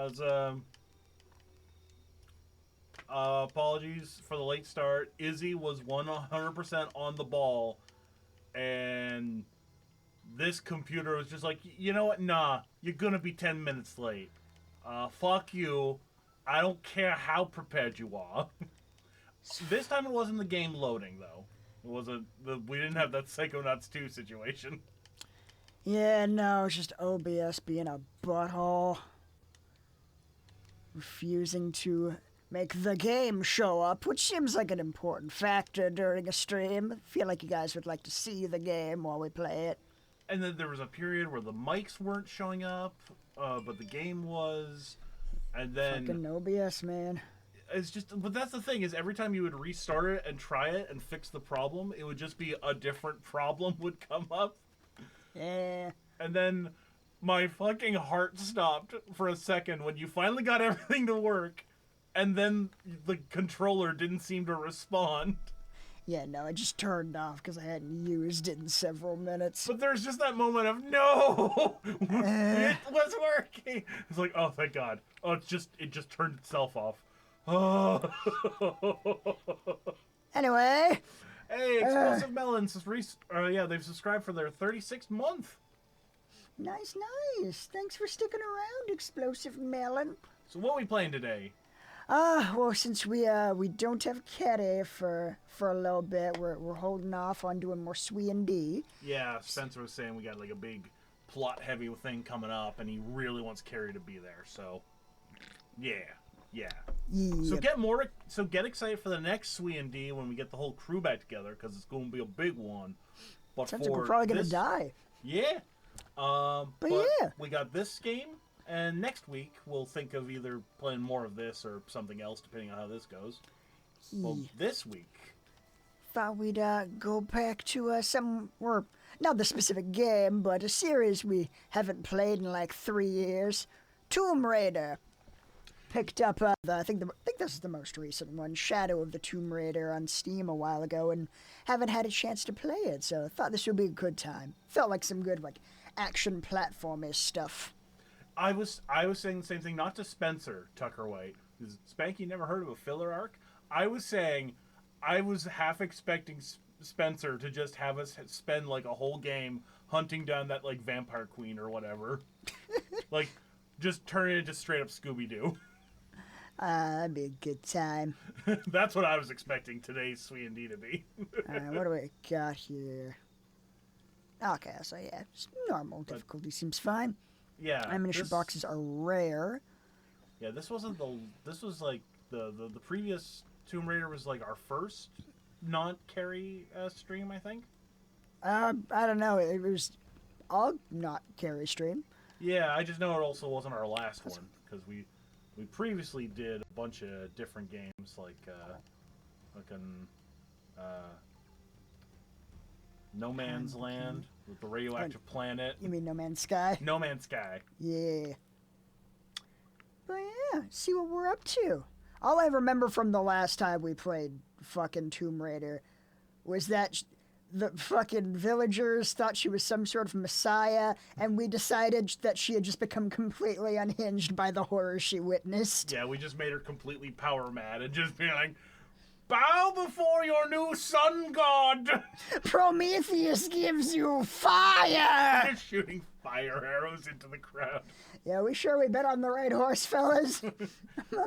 As apologies for the late start. Izzy was 100% on the ball, and this computer was just like, you know what? Nah, you're gonna be 10 minutes late. Fuck you. I don't care how prepared you are. This time it wasn't the game loading though. It wasn't. We didn't have that Psychonauts 2 situation. Yeah, no, it's just OBS being a butthole. Refusing to make the game show up, which seems like an important factor during a stream. I feel like you guys would like to see the game while we play it. And then there was a period where the mics weren't showing up, but the game was. And then Fucking OBS, man. it's just, but that's the thing is every time you would restart it and try it and fix the problem, it would just be a different problem would come up. Yeah. And then my fucking heart stopped for a second when you finally got everything to work, and then the controller didn't seem to respond. Yeah, no, I just turned off because I hadn't used it in several minutes. But there's just that moment of, no! It was working! It's like, oh, thank God. Oh, it just turned itself off. Oh. Anyway. Hey, Explosive Melons, they've subscribed for their 36th month. Nice, nice. Thanks for sticking around, Explosive Melon. So what are we playing today? Well, since we don't have Kitty for a little bit, we're holding off on doing more D. Yeah, Spencer was saying we got like a big plot-heavy thing coming up, and he really wants Carrie to be there. So, yeah. So get excited for the next D when we get the whole crew back together, because it's going to be a big one. But sounds like we're probably gonna die. Yeah. But yeah, we got this game. And next week, we'll think of either playing more of this or something else, depending on how this goes. Well, this week... thought we'd go back to not the specific game, but a series we haven't played in like 3 years. Tomb Raider. Picked up, I think this is the most recent one, Shadow of the Tomb Raider on Steam a while ago, and haven't had a chance to play it, so I thought this would be a good time. Felt like some good, like, action platform-ish stuff. I was saying the same thing, not to Spencer Tucker White, because Spanky never heard of a filler arc. I was saying I was half expecting Spencer to just have us spend like a whole game hunting down that like vampire queen or whatever. Like, just turn it into straight up Scooby-Doo. That'd be a good time. That's what I was expecting today's D to be. Alright, what do we got here? Okay, so yeah, just normal difficulty seems fine. Yeah. Ammunition boxes are rare. Yeah, this was like the previous Tomb Raider was like our first not carry stream, I think. I don't know. It was all not carry stream. Yeah, I just know it also wasn't our last one because we previously did a bunch of different games like No Man's Land with the radioactive planet. You mean No Man's Sky? No Man's Sky. Yeah. But yeah, see what we're up to. All I remember from the last time we played fucking Tomb Raider was that the fucking villagers thought she was some sort of messiah, and we decided that she had just become completely unhinged by the horror she witnessed. Yeah, we just made her completely power mad and just be like, bow before your new sun god! Prometheus gives you fire! Just shooting fire arrows into the crowd. Yeah, we sure we bet on the right horse, fellas?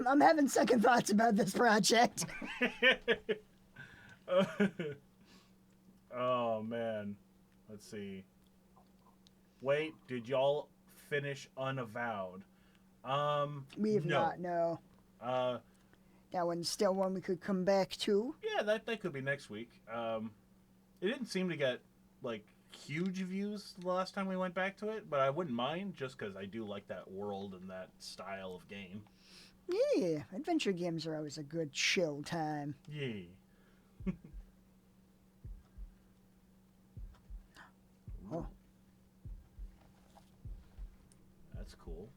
I'm having second thoughts about this project. Oh, man. Let's see. Wait, did y'all finish Unavowed? We have not, no. That one's still one we could come back to. Yeah, that could be next week. It didn't seem to get, like, huge views the last time we went back to it, but I wouldn't mind just because I do like that world and that style of game. Yeah, adventure games are always a good chill time. Yeah. Oh. That's cool.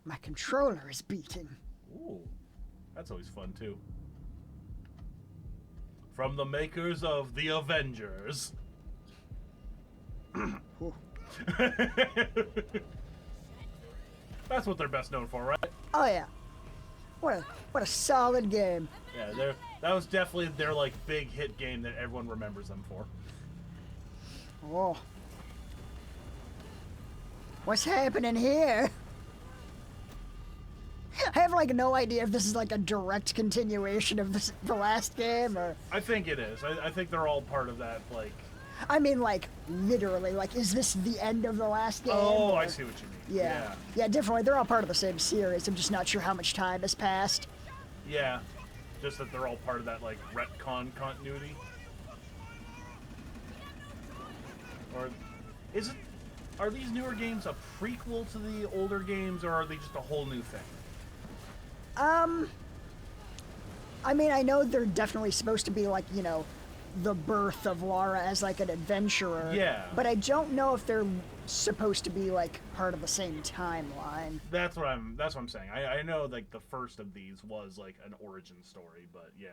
My controller is beating. Ooh. That's always fun, too. From the makers of The Avengers. That's what they're best known for, right? Oh yeah. What a solid game. Yeah, that was definitely their like big hit game that everyone remembers them for. Oh. What's happening here? I have like no idea if this is like a direct continuation of the last game or... I think it is. I think they're all part of that, like... I mean, like, literally, like, is this the end of the last game? Oh, or... I see what you mean. Yeah, definitely. They're all part of the same series. I'm just not sure how much time has passed. Yeah. Just that they're all part of that, like, retcon continuity. Or... Is it... Are these newer games a prequel to the older games, or are they just a whole new thing? I mean, I know they're definitely supposed to be, like, you know, the birth of Lara as, like, an adventurer. Yeah. But I don't know if they're supposed to be, like, part of the same timeline. That's what I'm saying. I know, like, the first of these was, like, an origin story, but, yeah.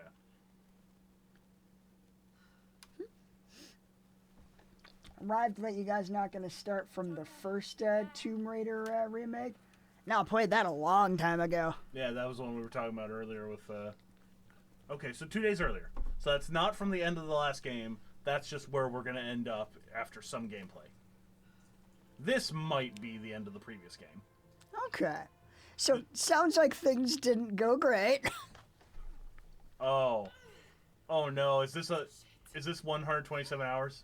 Arrived late, you guys not going to start from the first Tomb Raider remake? No, I played that a long time ago. Yeah, that was the one we were talking about earlier with, Okay, so 2 days earlier. So that's not from the end of the last game. That's just where we're going to end up after some gameplay. This might be the end of the previous game. Okay. So, sounds like things didn't go great. Oh. Oh no, is this 127 hours?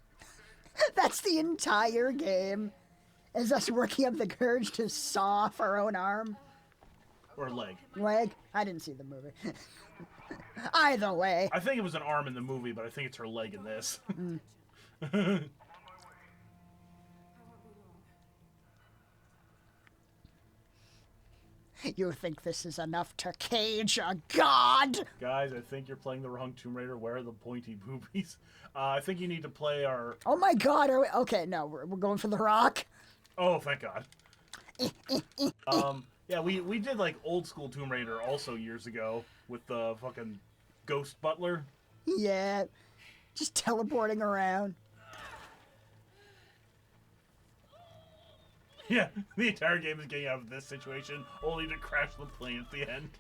That's the entire game. Is us working up the courage to saw off our own arm? Or leg? Leg? I didn't see the movie. Either way. I think it was an arm in the movie, but I think it's her leg in this. You think this is enough to cage a god? Guys, I think you're playing the wrong Tomb Raider. Where are the pointy boobies? I think you need to play our... Oh my god, are we... Okay, no, we're going for the rock. Oh, thank God. Yeah, we did, like, old school Tomb Raider also years ago with the fucking ghost butler. Yeah, just teleporting around. Yeah, the entire game is getting out of this situation, only to crash the plane at the end.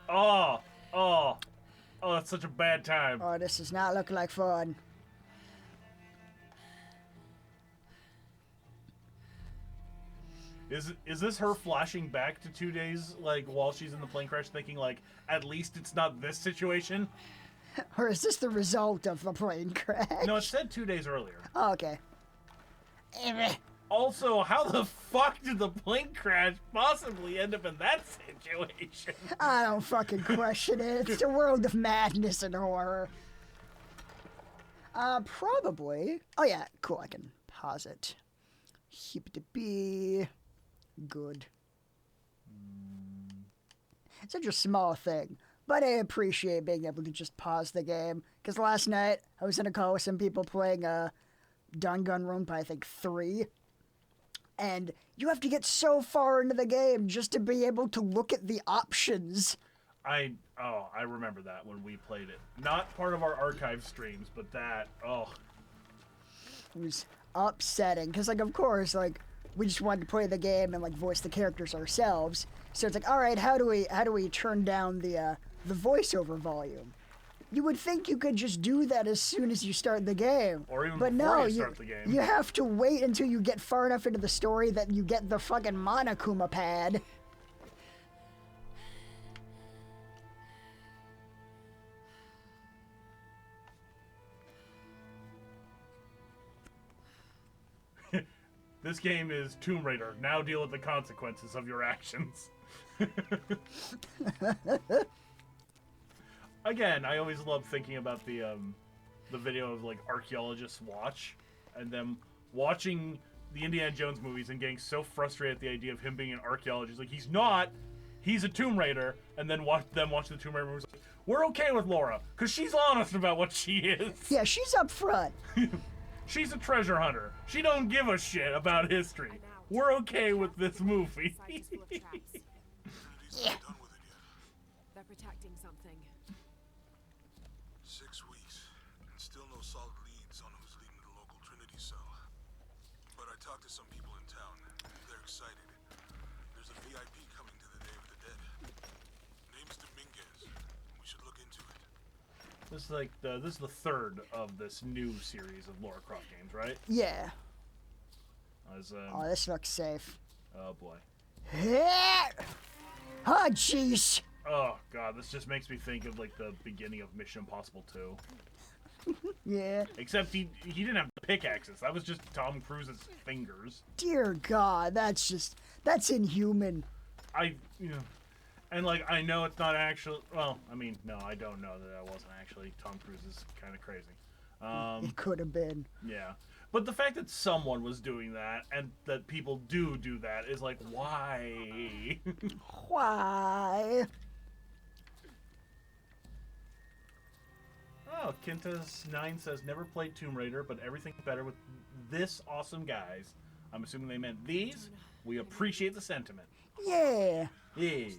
Oh, that's such a bad time. Oh, this does not look like fun. Is this her flashing back to 2 days, like, while she's in the plane crash, thinking, like, at least it's not this situation? Or is this the result of the plane crash? No, it said 2 days earlier. Oh, okay. Also, how the fuck did the plane crash possibly end up in that situation? I don't fucking question it. It's a world of madness and horror. Probably. Oh yeah, cool, I can pause it. Keep it be good. It's such a small thing, but I appreciate being able to just pause the game. Because last night, I was in a call with some people playing Danganronpa, I think 3. And you have to get so far into the game just to be able to look at the options. I remember that when we played it. Not part of our archive streams, but that, It was upsetting, because, like, of course, like, we just wanted to play the game and, like, voice the characters ourselves. So it's like, all right, how do we turn down the voiceover volume? You would think you could just do that as soon as you start the game. Or even but before no, you start the game. You have to wait until you get far enough into the story that you get the fucking Monokuma pad. This game is Tomb Raider. Now deal with the consequences of your actions. Again, I always love thinking about the video of, like, archaeologists watch, and them watching the Indiana Jones movies and getting so frustrated at the idea of him being an archaeologist. Like, he's not. He's a Tomb Raider, and then watch the Tomb Raider movies. Like, we're okay with Laura, because she's honest about what she is. Yeah, she's up front. She's a treasure hunter. She don't give a shit about history. We're okay with this movie. Yeah. They're protecting something. 6 weeks, and still no solid leads on who's leading the local Trinity cell. But I talked to some people in town, and they're excited. There's There's a VIP coming to the Day of the Dead. Name's Dominguez. We should look into it. This is like this is the third of this new series of Lara Croft games, right? Yeah. As, Oh, this looks safe. oh boy. Oh, jeez. Oh god, this just makes me think of like the beginning of Mission Impossible 2. Yeah. Except he didn't have the pickaxes. That was just Tom Cruise's fingers. Dear God, that's inhuman. And like I know it's not actually. Well, I mean, no, I don't know that wasn't actually. Tom Cruise is kind of crazy. It could have been. Yeah, but the fact that someone was doing that and that people do that is like, why? Why? Oh, Kintas9 says never played Tomb Raider, but everything better with this awesome guys. I'm assuming they meant these. We appreciate the sentiment. Yeah. Yeah.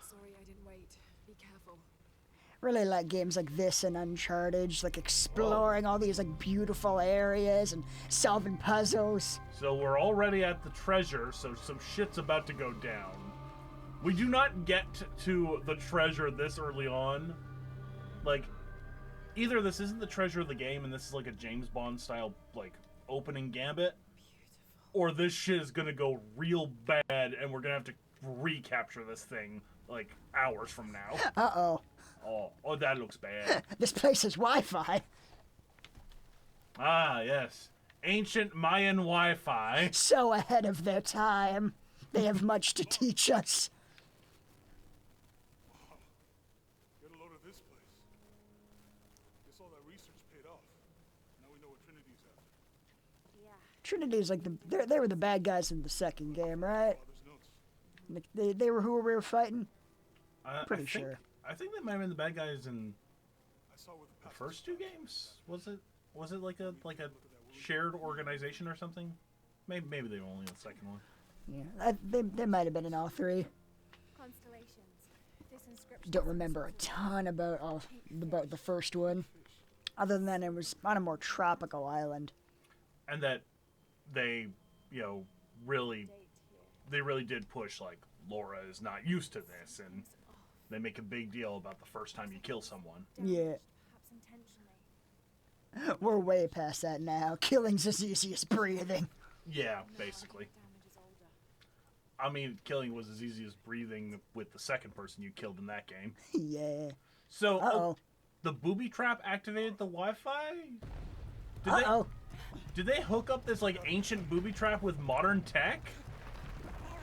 Sorry I didn't wait. Be careful. Really like games like this and Uncharted, just like exploring all these like beautiful areas and solving puzzles. So we're already at the treasure, so some shit's about to go down. We do not get to the treasure this early on. Like, either this isn't the treasure of the game and this is like a James Bond style like opening gambit, or this shit is gonna go real bad and we're gonna have to recapture this thing like hours from now. Uh-oh. Oh, that looks bad. This place has Wi-Fi. Ah, yes. Ancient Mayan Wi-Fi. So ahead of their time. They have much to teach us. Get a load of this place. Guess all that research paid off. Now we know what Trinity's after. Trinity's like they were the bad guys in the second game, right? Father's notes. They were who we were fighting? Pretty I think, sure. I think they might have been the bad guys in I saw where the the first two games. Was it like a shared organization or something? Maybe they were only in the second one. Yeah, they might have been in all three. Constellations. This inscription Don't remember a ton about the first one, other than it was on a more tropical island. And that they, really did push like Lara is not used to this, and they make a big deal about the first time you kill someone. Yeah, perhaps intentionally. we're way past that now. Killing's as easy as breathing. Yeah, basically. Damage is older. I mean, killing was as easy as breathing with the second person you killed in that game. Yeah. So, Uh-oh. The booby trap activated the Wi-Fi? Uh-oh. Did they hook up this like ancient booby trap with modern tech?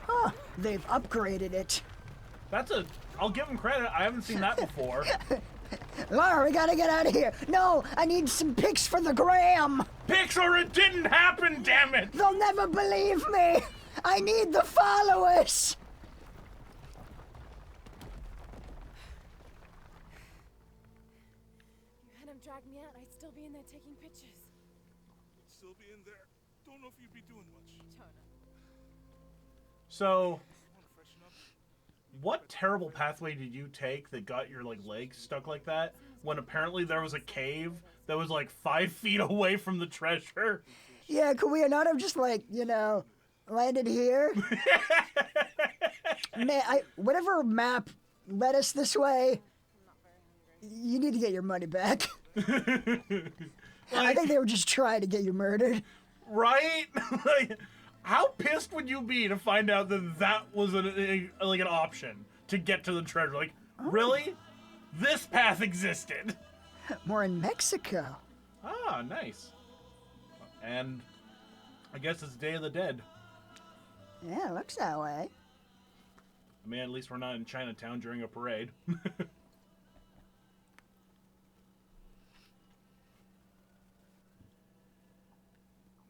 Huh. They've upgraded it. I'll give them credit. I haven't seen that before. Lara, we gotta get out of here. No, I need some pics for the gram. Pixar, it didn't happen, damn it! They'll never believe me. I need the followers. You hadn't dragged me out, I'd still be in there taking pictures. You'd still be in there. Don't know if you'd be doing much. Jonah. So, Want to freshen up? what terrible pathway did you take that got your like legs stuck like that? When apparently there was a cave that was like 5 feet away from the treasure. Yeah, could we not have just landed here? Man, whatever map led us this way, you need to get your money back. I think they were just trying to get you murdered. Right? Like, how pissed would you be to find out that was an option to get to the treasure? Like, really? This path existed. We're in Mexico. Ah, nice. And I guess it's Day of the Dead. Yeah, it looks that way. I mean, at least we're not in Chinatown during a parade.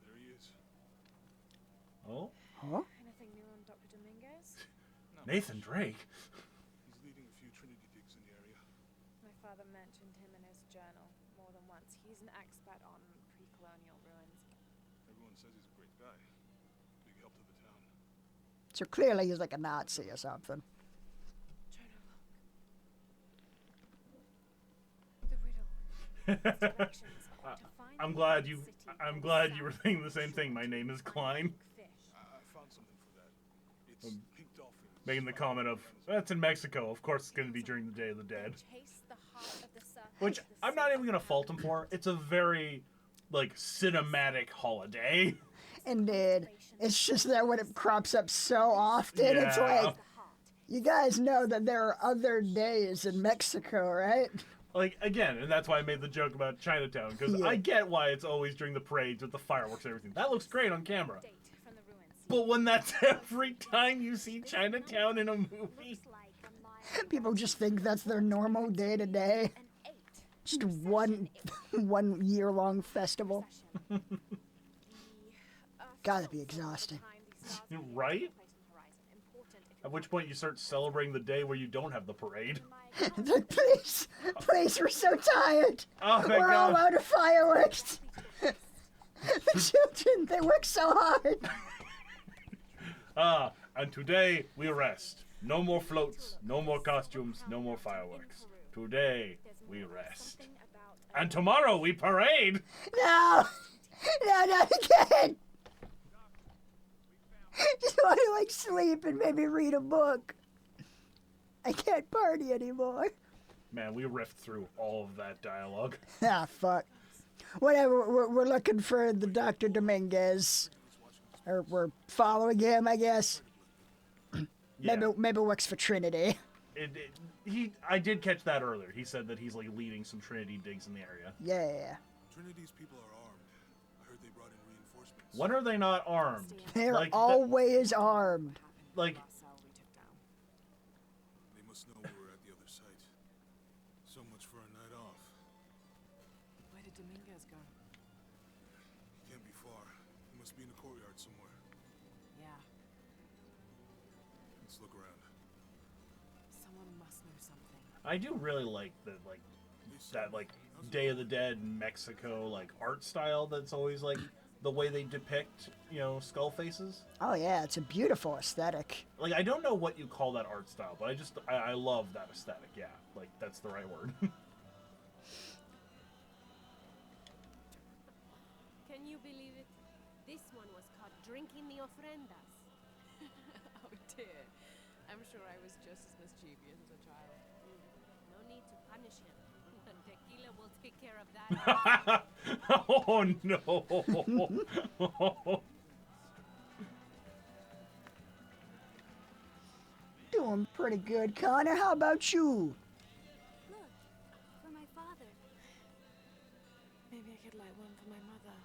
There he is. Oh, Huh? Anything new on Dr. Dominguez? Nathan Drake. He's leading a few Trinity digs in the area. My father mentioned him in his journal more than once. He's an expert on pre-colonial ruins. Everyone says he's a great guy. Big help to the town. So clearly he's like a Nazi or something. Jonah, look. The riddle. Directions. To find I'm the glad lost you. city I'm on glad you were south thinking the same thing. My name is Klein. fish. I found something for that. It's pink making the comment of, that's in Mexico. Of course it's going to be during the Day of the Dead. Chase the heart of the serpent Which to the I'm not even center going to fault him for. It's a very, like, cinematic holiday. Indeed. It's just that when it crops up so often, it's Yeah. like, you guys know that there are other days in Mexico, right? Like, again, and that's why I made the joke about Chinatown, because Yeah. I get why it's always during the parades with the fireworks and everything. That looks great on camera. date from the ruins. But when that's every time you see Chinatown in a movie, Looks like a mile People just think that's their normal day to day. and 8. Just one year-long festival. Gotta be exhausting. Right? At which point you start celebrating the day where you don't have the parade. It's like, please, we're so tired. Oh, thank We're all God. out of fireworks. The children, they work so hard. And today we rest. No more floats, no more costumes, no more fireworks. Today we rest. And tomorrow we parade! No, not again. Just want to like sleep and maybe read a book. I can't party anymore. Man, we riffed through all of that dialogue. Ah, fuck. Whatever, we're looking for the Dr. Dominguez. Or we're following him, I guess. Yeah. Maybe works for Trinity. I did catch that earlier. He said that he's like leading some Trinity digs in the area. Yeah. Trinity's people are armed. I heard they brought in reinforcements. When are they not armed? They're Like, always armed. like, They must know we're at the other site. So much for a night off. Where did Dominguez go? Can't be far. He must be in the courtyard somewhere. Yeah, Let's look around. someone must know something. I do really like that Day of the Dead Mexico like art style. That's always like the way they depict, skull faces. Oh yeah, it's a beautiful aesthetic. Like, I don't know what you call that art style, but I love that aesthetic. Yeah, like that's the right word. Can you believe it? This one was caught drinking the ofrendas. Oh dear. I'm sure I was just as mischievous as a child. No need to punish him. Tequila will take care of that. Oh no! Doing pretty good, Connor. How about you? Look, for my father. Maybe I could light one for my mother.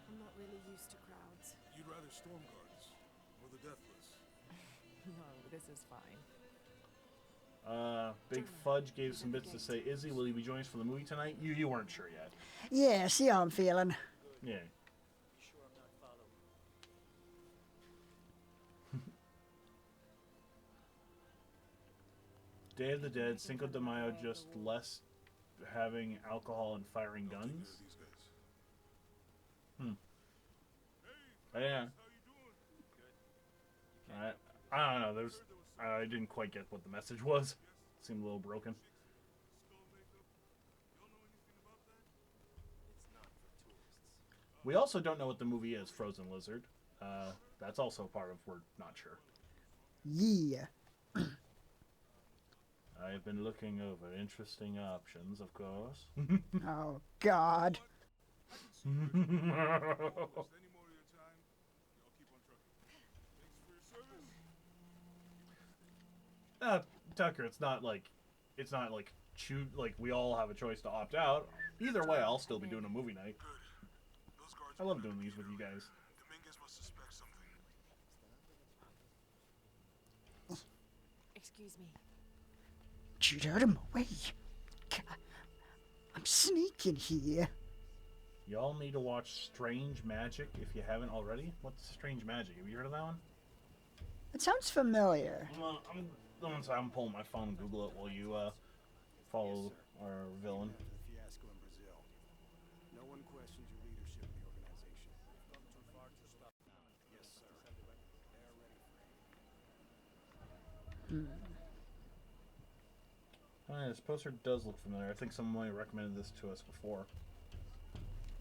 I'm not really used to crowds. You'd rather storm guards or the deathless? No, this is fine. Big Fudge gave some bits to say. Izzy, will you be joining us for the movie tonight? You weren't sure yet. Yeah, see how I'm feeling. Yeah. Day of the Dead, Cinco de Mayo, just less having alcohol and firing guns. These guys. Yeah. I don't know. I didn't quite get what the message was. Seemed a little broken. We also don't know what the movie is, Frozen Lizard. That's also part of we're not sure. Yeah. I've been looking over interesting options, of course. Oh God. Any more of your time, y'all keep on trucking. Thanks for your service. Tucker, it's not like we all have a choice to opt out. Either way, I'll still be doing a movie night. Those guards I love doing these with you guys. Dominguez must suspect something. Excuse me. Get out of my way. God, I'm sneaking here. Y'all need to watch Strange Magic if you haven't already. What's Strange Magic? Have you heard of that one? It sounds familiar. I'm pulling my phone and Google it while you follow our villain. The fiasco in Brazil. No one questions your leadership in the organization. We've come too far to stop now. Yes, sir. They are ready for aid. This poster does look familiar. I think someone recommended this to us before.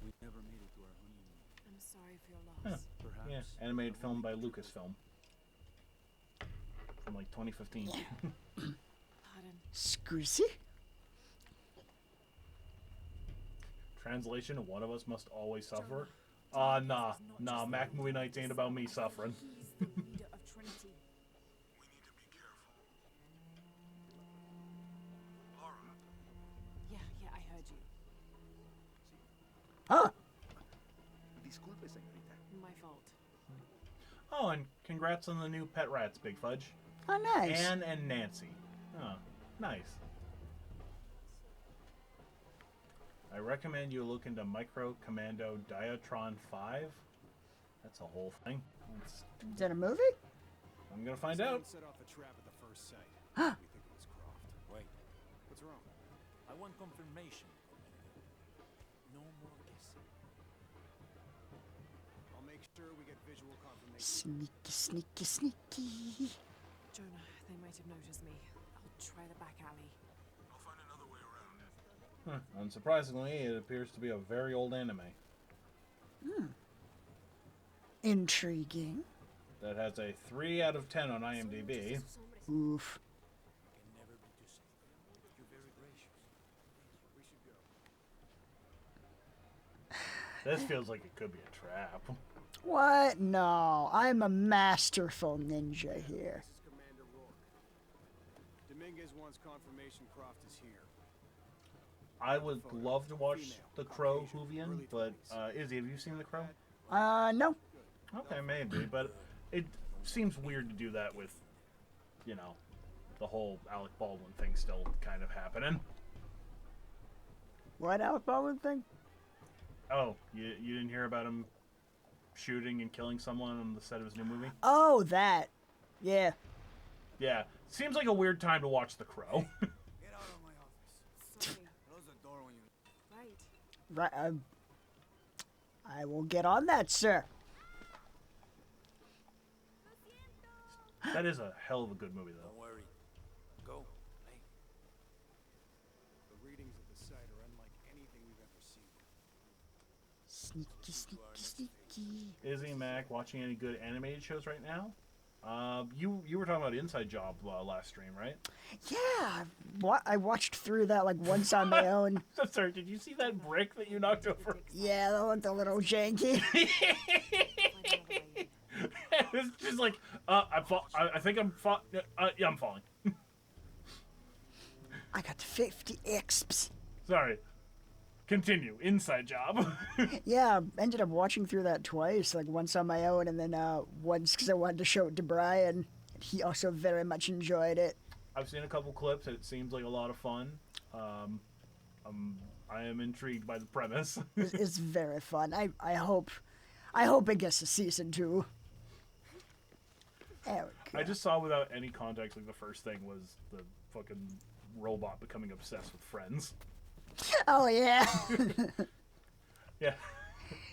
We never made it to our honeymoon. I'm sorry for your loss. Perhaps. Yeah, animated film by Lucasfilm. from like 2015. Pardon. Scusi? Translation: One of us must always suffer. Nah. Mac movie nights ain't about me suffering. He's the leader of Trinity. We need to be careful. Lara, Yeah, I heard you. Huh? Disculpe, señorita. My fault. Oh, and congrats on the new pet rats, Big Fudge. Oh, nice. Anne and Nancy. Oh, nice. I recommend you look into Micro Commando Diatron 5. That's a whole thing. Is that a movie? I'm gonna find Someone out. set off a trap at the first sight. Huh. We think it was Croft. Wait, What's wrong? I want confirmation, Commander. No more guessing. I'll make sure we get visual confirmation. Sneaky, sneaky. Jonah, they might have noticed me. I'll try the back alley. I'll find another way around. Unsurprisingly, it appears to be a very old anime Intriguing. that has a 3 out of 10 on IMDb. Oof. Can never be too safe. You're very gracious. We should go. This feels like it could be a trap. What? No, I'm a masterful ninja here. This is Commander Rourke. Dominguez wants confirmation Croft is here. I would love to watch The Crow Hoovian, but Izzy, have you seen The Crow? No. Okay, maybe, but it seems weird to do that with, you know, the whole Alec Baldwin thing still kind of happening. What Alec Baldwin thing? Oh, you didn't hear about him shooting and killing someone on the set of his new movie? Oh, that. Yeah. Yeah, seems like a weird time to watch The Crow. Get out of my office. Sorry. Close the door when you... Right. Right. I will get on that, sir. That is a hell of a good movie, though. Don't worry. Go. Hey. The readings at the site are unlike anything we've ever seen. Sneaky, sneaky. Izzy, Mac, watching any good animated shows right now? You were talking about Inside Job last stream, right? Yeah, I watched through that like once on my own. I'm sorry, did you see that brick that you knocked over? Yeah, that looked a little janky. Find another way in. It's just like, I think I'm yeah, I'm falling. I got 50 exps. Sorry. Continue. Inside Job. Yeah, ended up watching through that twice, like once on my own and then once because I wanted to show it to Brian. He also very much enjoyed it. I've seen a couple clips. It seems like a lot of fun. I am intrigued by the premise. It's very fun. I hope it gets a season 2. There we go. I just saw without any context, like the first thing was the fucking robot becoming obsessed with Friends. Oh yeah. Yeah.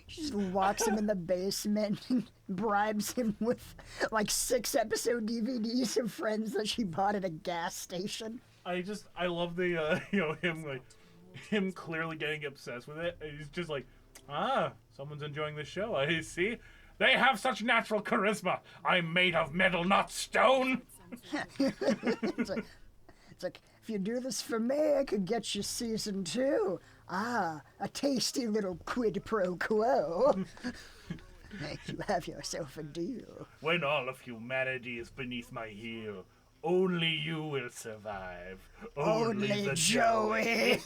She just locks him in the basement and bribes him with like 6-episode DVDs of Friends that she bought at a gas station. I love the him clearly getting obsessed with it. And he's just like, someone's enjoying the show. I see. They have such natural charisma. I'm made of metal, not stone. It's like, if you do this for me, I could get you season 2. A tasty little quid pro quo. You have yourself a deal. When all of humanity is beneath my heel, only you will survive. Only the Joey.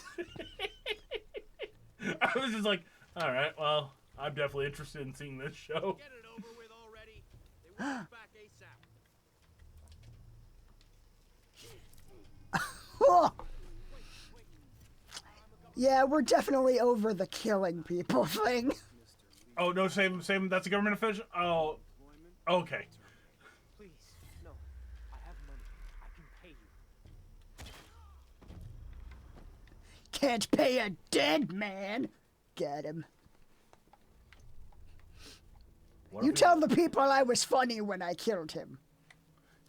I was just like, all right, well, I'm definitely interested in seeing this show. Get it over with already. They want us back ASAP. Oh. Yeah, we're definitely over the killing people thing. Oh no, same. That's a government official. Oh, okay. Please, no. I have money. I can pay you. Can't pay a dead man. Get him. What You if we- tell the people I was funny when I killed him.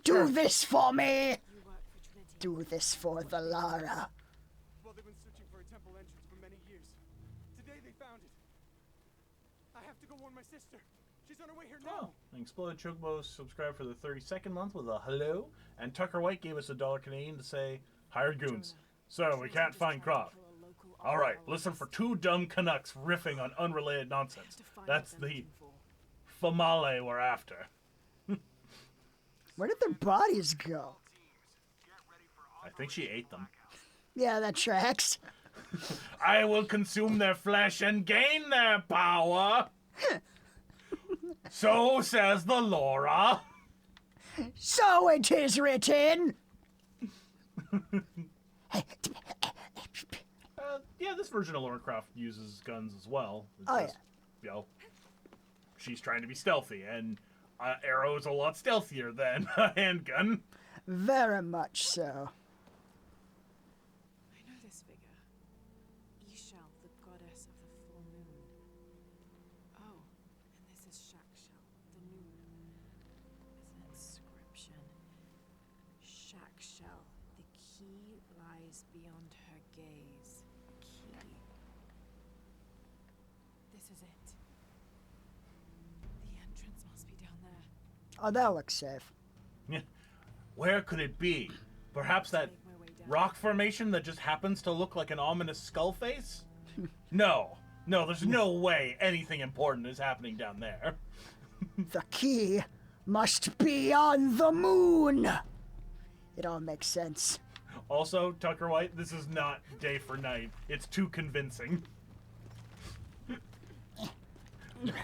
Do this for me. You work for Trinity. Do this for the Lara. Well, they've been searching for a temple entrance for many years. Today they found it. I have to go warn my sister. She's on her way here Oh, now. and Exploded Chocobo subscribed for the 32nd month with a hello, and Tucker White gave us $1 Canadian to say, hired goons. So, we can't find Croft. Alright, listen for two dumb Canucks riffing on unrelated nonsense. That's the famale we're after. Where did their bodies go? I think she ate them. Yeah, that tracks. I will consume their flesh and gain their power. So says the Lara. So it is written. Yeah, this version of Lara Croft uses guns as well. It's Oh, just, you know, she's trying to be stealthy, and arrow is a lot stealthier than a handgun. Very much so. I know this figure. Ishal, the goddess of the full moon. Oh, and this is Shakshal, the noon. There's an inscription. Shakshal, the key lies beyond her gaze. Key. This is it. The entrance must be down there. Oh, that looks safe. Where could it be? Perhaps that Make my way down. rock formation that just happens to look like an ominous skull face? No, there's no way anything important is happening down there. The key must be on the moon. It all makes sense. Also, Tucker White, this is not day for night. It's too convincing.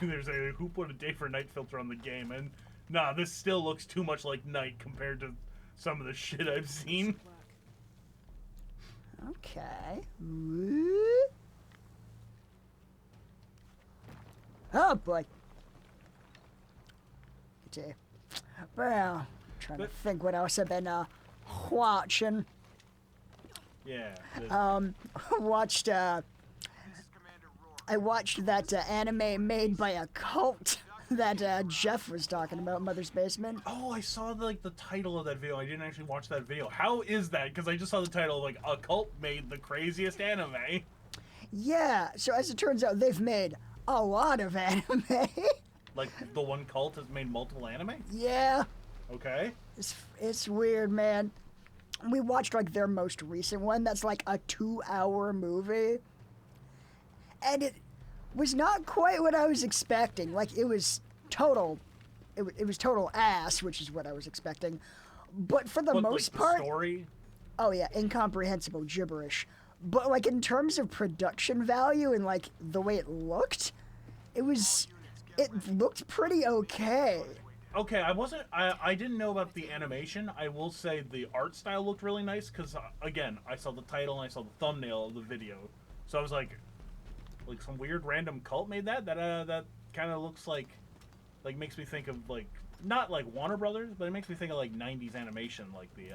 There's a who put a day for night filter on the game, and nah, this still looks too much like night compared to some of the shit I've seen. Okay. Woo. Oh boy. Okay. Well, trying to think what else I've been watching. Yeah. Watched I watched that anime made by a cult that Jeff was talking about, Mother's Basement. Oh, I saw the title of that video. I didn't actually watch that video. How is that? Because I just saw the title, like, a cult made the craziest anime. Yeah, so as it turns out, they've made a lot of anime. Like, the one cult has made multiple anime? Yeah, Okay. it's weird, man. We watched like their most recent one that's like a 2-hour movie. And it was not quite what I was expecting. Like it was total ass, which is what I was expecting. But for the most part, the story? oh yeah, incomprehensible gibberish. But like in terms of production value and like the way it looked looked pretty okay. Okay, I didn't know about the animation. I will say the art style looked really nice because, again, I saw the title and I saw the thumbnail of the video. So I was like some weird random cult made that kind of looks like makes me think of like, not like Warner Brothers, but it makes me think of like 90s animation, like the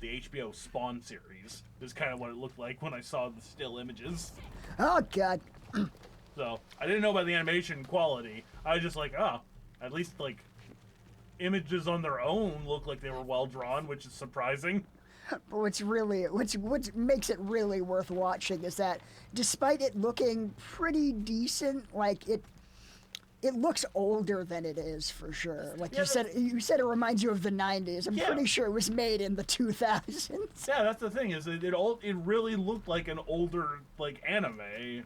HBO Spawn series is kind of what it looked like when I saw the still images. Oh god. So I didn't know about the animation quality. I was just like, oh, at least like images on their own look like they were well drawn, which is surprising. But what makes it really worth watching is that despite it looking pretty decent, like it looks older than it is for sure. Like Yeah, you said it reminds you of the 90s. I'm Yeah. pretty sure it was made in the 2000s. Yeah, that's the thing is it really looked like an older like anime,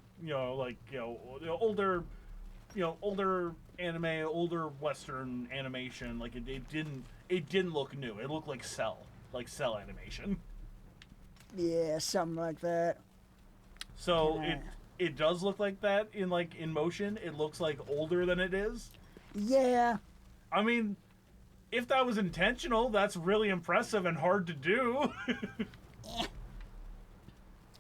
older anime, older Western animation. Like it didn't look new. It looked like cell animation. Yeah, something like that. So Yeah. it does look like that in motion. It looks like older than it is. Yeah. I mean, if that was intentional, that's really impressive and hard to do.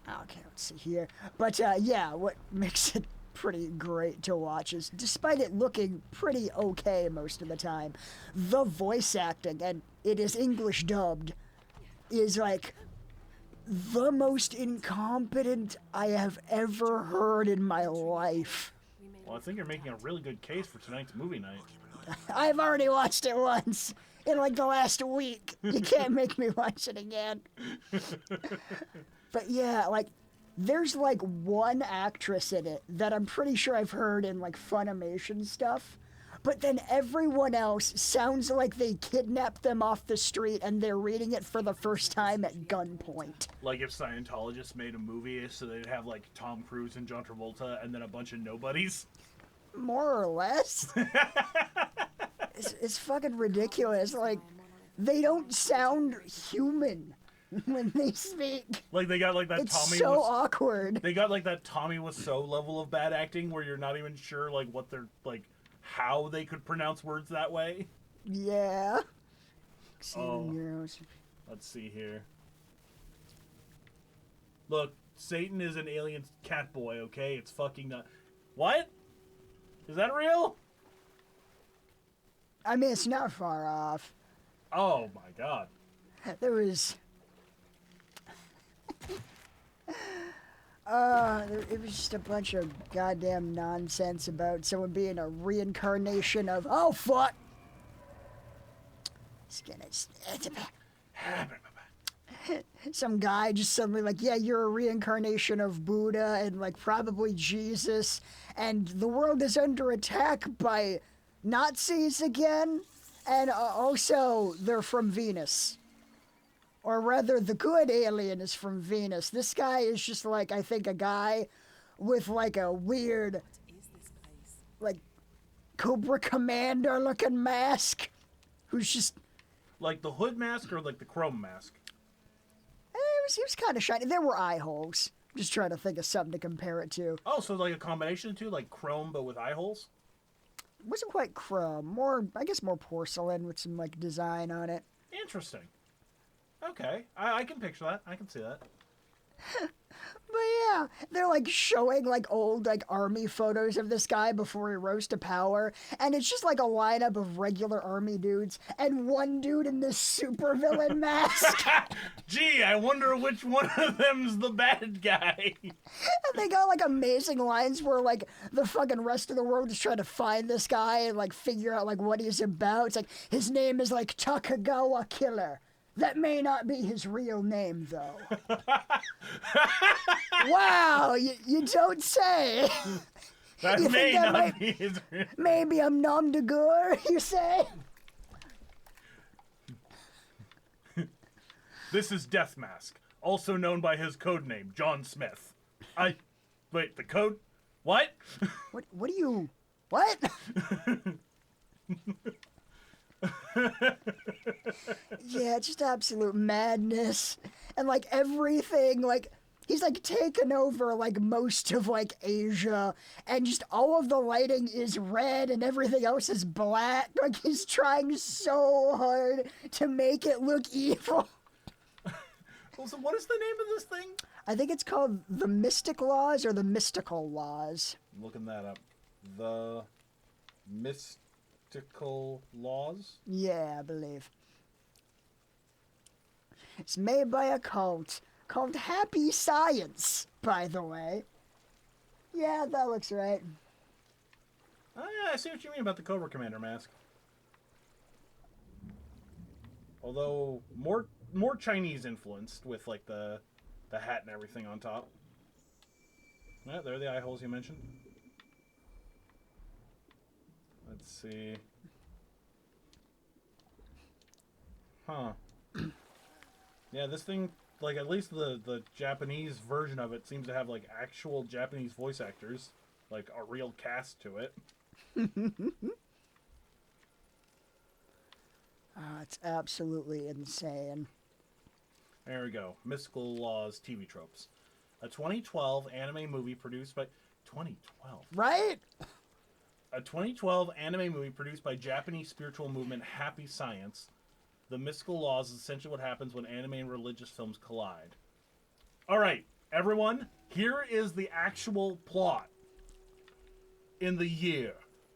Okay, let's see here. But yeah, what makes it pretty great to watch is, despite it looking pretty okay most of the time, the voice acting, and it is English dubbed, is like the most incompetent I have ever heard in my life. Well, I think you're making a really good case for tonight's movie night. I've already watched it once in like the last week. You can't make me watch it again. But yeah, like there's like one actress in it that I'm pretty sure I've heard in like Funimation stuff, but then everyone else sounds like they kidnapped them off the street and they're reading it for the first time at gunpoint. Like if Scientologists made a movie, so they'd have like Tom Cruise and John Travolta, and then a bunch of nobodies. More or less. It's fucking ridiculous. Like, they don't sound human when they speak. Like they got like that It's Tommy. so awkward. They got like that Tommy Wiseau level of bad acting, where you're not even sure like what they're like, how they could pronounce words that way. Yeah. Oh. Let's see here. Look, Satan is an alien cat boy, okay? It's fucking not. What? Is that real? I mean, it's not far off. Oh my god. There was... it was just a bunch of goddamn nonsense about someone being a reincarnation of... Oh, fuck! Some guy just suddenly like, yeah, you're a reincarnation of Buddha and like probably Jesus, and the world is under attack by Nazis again, and also they're from Venus. Or rather, the good alien is from Venus. This guy is just like, I think, a guy with like a weird, What is this place? like, Cobra Commander looking mask, who's just... Like the hood mask or like the chrome mask? He was kind of shiny. There were eye holes. I'm just trying to think of something to compare it to. Oh, so like a combination of two, like chrome but with eye holes? It wasn't quite chrome. More, I guess, more porcelain with some like design on it. Interesting. Okay, I can picture that. I can see that. But yeah, they're like showing like old like army photos of this guy before he rose to power, and it's just like a lineup of regular army dudes and one dude in this supervillain mask. Gee, I wonder which one of them's the bad guy. And they got like amazing lines where like the fucking rest of the world is trying to find this guy and like figure out like what he's about. It's like his name is like Takagawa Killer. That may not be his real name, though. Wow, you don't say. That You may think that not be his real. Maybe I'm nom de guerre, you say? This is Death Mask, also known by his code name, John Smith. Wait, the code? What? What do you... What? Yeah, just absolute madness. And, like, everything, like, he's, like, taken over, like, most of, like, Asia. And just all of the lighting is red and everything else is black. Like, he's trying so hard to make it look evil. So what is the name of this thing? I think it's called the Mystic Laws or the Mystical Laws. I'm looking that up. The Mystical Laws? Yeah, I believe. It's made by a cult called Happy Science, by the way. Yeah, that looks right. Oh yeah, I see what you mean about the Cobra Commander mask. Although more Chinese influenced with like the hat and everything on top. Yeah, there are the eye holes you mentioned. Let's see. Huh. Yeah, this thing, like at least the Japanese version of it seems to have like actual Japanese voice actors, like a real cast to it. It's absolutely insane. There we go. Mystical Laws TV tropes. A 2012 anime movie produced by 2012. Right? A 2012 anime movie produced by Japanese spiritual movement Happy Science. The Mystical Laws is essentially what happens when anime and religious films collide. All right, everyone, here is the actual plot. In the year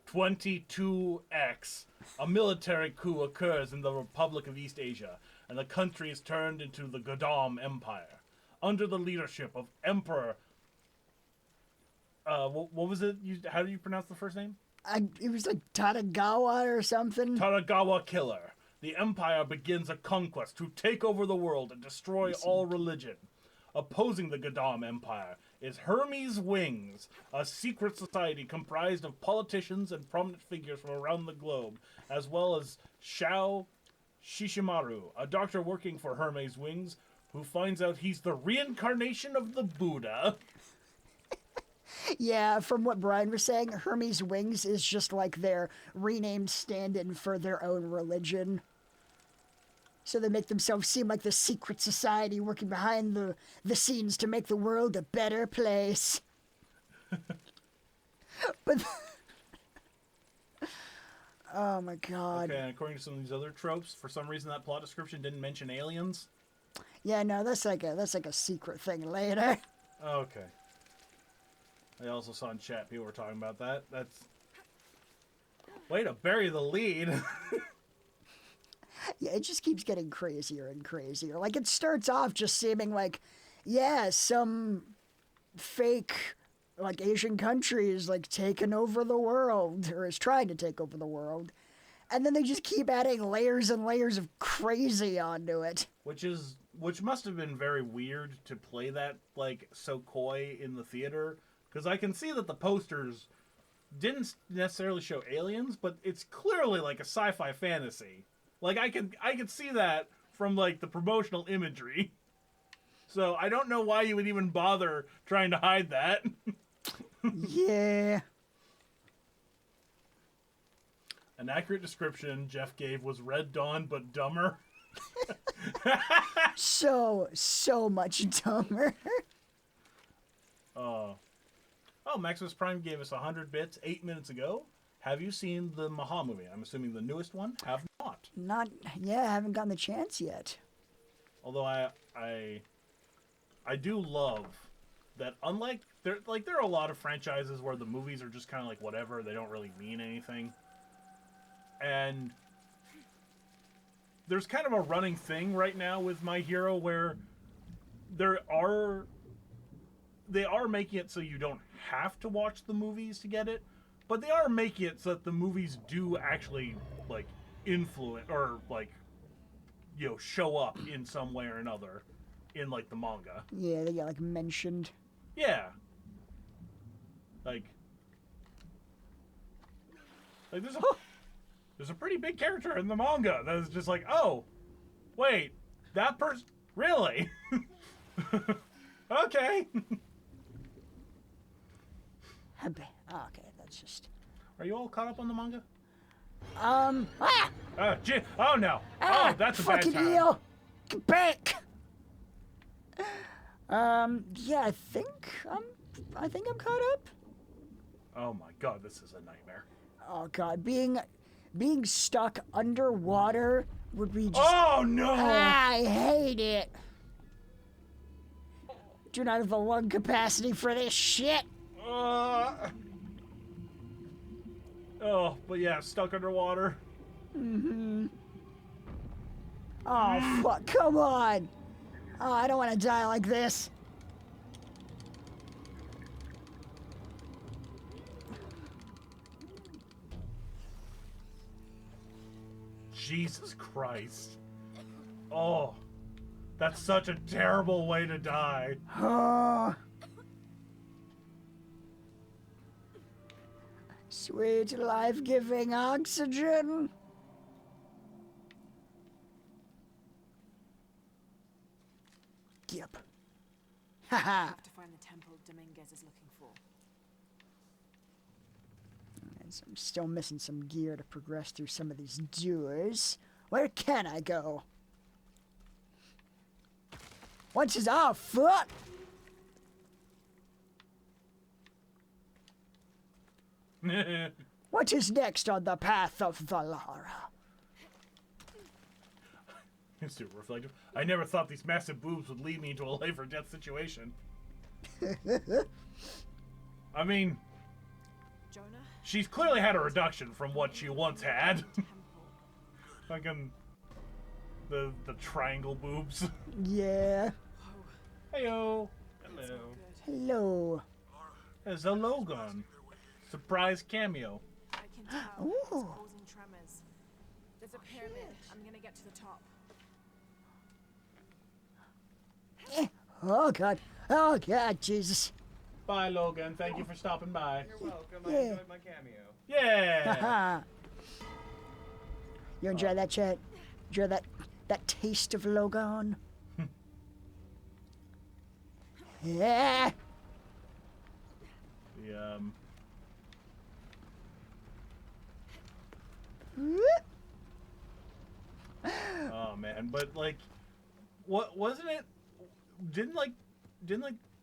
22X, a military coup occurs in the Republic of East Asia, and the country is turned into the Godam Empire. Under the leadership of Emperor... what was it? How do you pronounce the first name? It was like Tadagawa or something. Taragawa Killer. The Empire begins a conquest to take over the world and destroy all religion. opposing the Gadam Empire is Hermes Wings, a secret society comprised of politicians and prominent figures from around the globe, as well as Shao Shishimaru, a doctor working for Hermes Wings, who finds out he's the reincarnation of the Buddha. Yeah, from what Brian was saying, Hermes Wings is just like their renamed stand-in for their own religion. So they make themselves seem like the secret society working behind the scenes to make the world a better place. But oh my god. Okay, and according to some of these other tropes, for some reason that plot description didn't mention aliens. Yeah, no, that's like a secret thing later. Okay. I also saw in chat people were talking about that. That's way to bury the lead. Yeah, it just keeps getting crazier and crazier. Like, it starts off just seeming like, yeah, some fake, like, Asian country is, like, taking over the world, or is trying to take over the world. And then they just keep adding layers and layers of crazy onto it. Which must have been very weird to play that, like, so coy in the theater. Because I can see that the posters didn't necessarily show aliens, but it's clearly, like, a sci-fi fantasy. Like, I could see that from, like, the promotional imagery. So I don't know why you would even bother trying to hide that. Yeah. An accurate description Jeff gave was Red Dawn, but dumber. So much dumber. Oh, Maximus Prime gave us 100 bits 8 minutes ago. Have you seen the Maha movie? I'm assuming the newest one. Have not. I haven't gotten the chance yet. Although I do love that. Unlike there are a lot of franchises where the movies are just kind of like whatever. They don't really mean anything. And there's kind of a running thing right now with My Hero where they are making it so you don't have to watch the movies to get it, but they are making it so that the movies do actually, like, influence or, like, you know, show up in some way or another in, like, the manga. Yeah, they get, like, mentioned. Yeah. Like there's a pretty big character in the manga that is just like, oh, wait, that person, really? Okay. Okay, that's just... Are you all caught up on the manga? Ah! Oh no! Oh, that's a bad fucking time. eel! Get back! Yeah, I think I'm caught up. Oh my god, this is a nightmare. Oh god, being stuck underwater would be just... Oh no! I hate it. Do not have the lung capacity for this shit. Oh, but yeah, stuck underwater. Mm-hmm. Oh, fuck, come on. Oh, I don't want to die like this. Jesus Christ. Oh, that's such a terrible way to die. Oh. Sweet life-giving oxygen. Yep. Haha. Have to find the temple Dominguez is looking for. And so I'm still missing some gear to progress through some of these doors. Where can I go? What's his... Oh, fuck! What is next on the path of the Lara? It's too reflective. I never thought these massive boobs would lead me into a life or death situation. I mean, Jonah? she's clearly had a reduction from what she once had. Fucking the triangle boobs. Yeah. Heyo. It's Hello. not good. Hello. There's a Logon. Surprise cameo. I can tell Ooh. it's causing tremors. There's a pyramid. I'm gonna get to the top. Oh God. Oh God, Jesus. Bye, Logan. Thank you for stopping by. You're welcome. Yeah. I enjoyed my cameo. Yeah. Haha. You enjoy that, chat? Enjoy that taste of Logan? Yeah. The oh man, but like, what wasn't it? Didn't like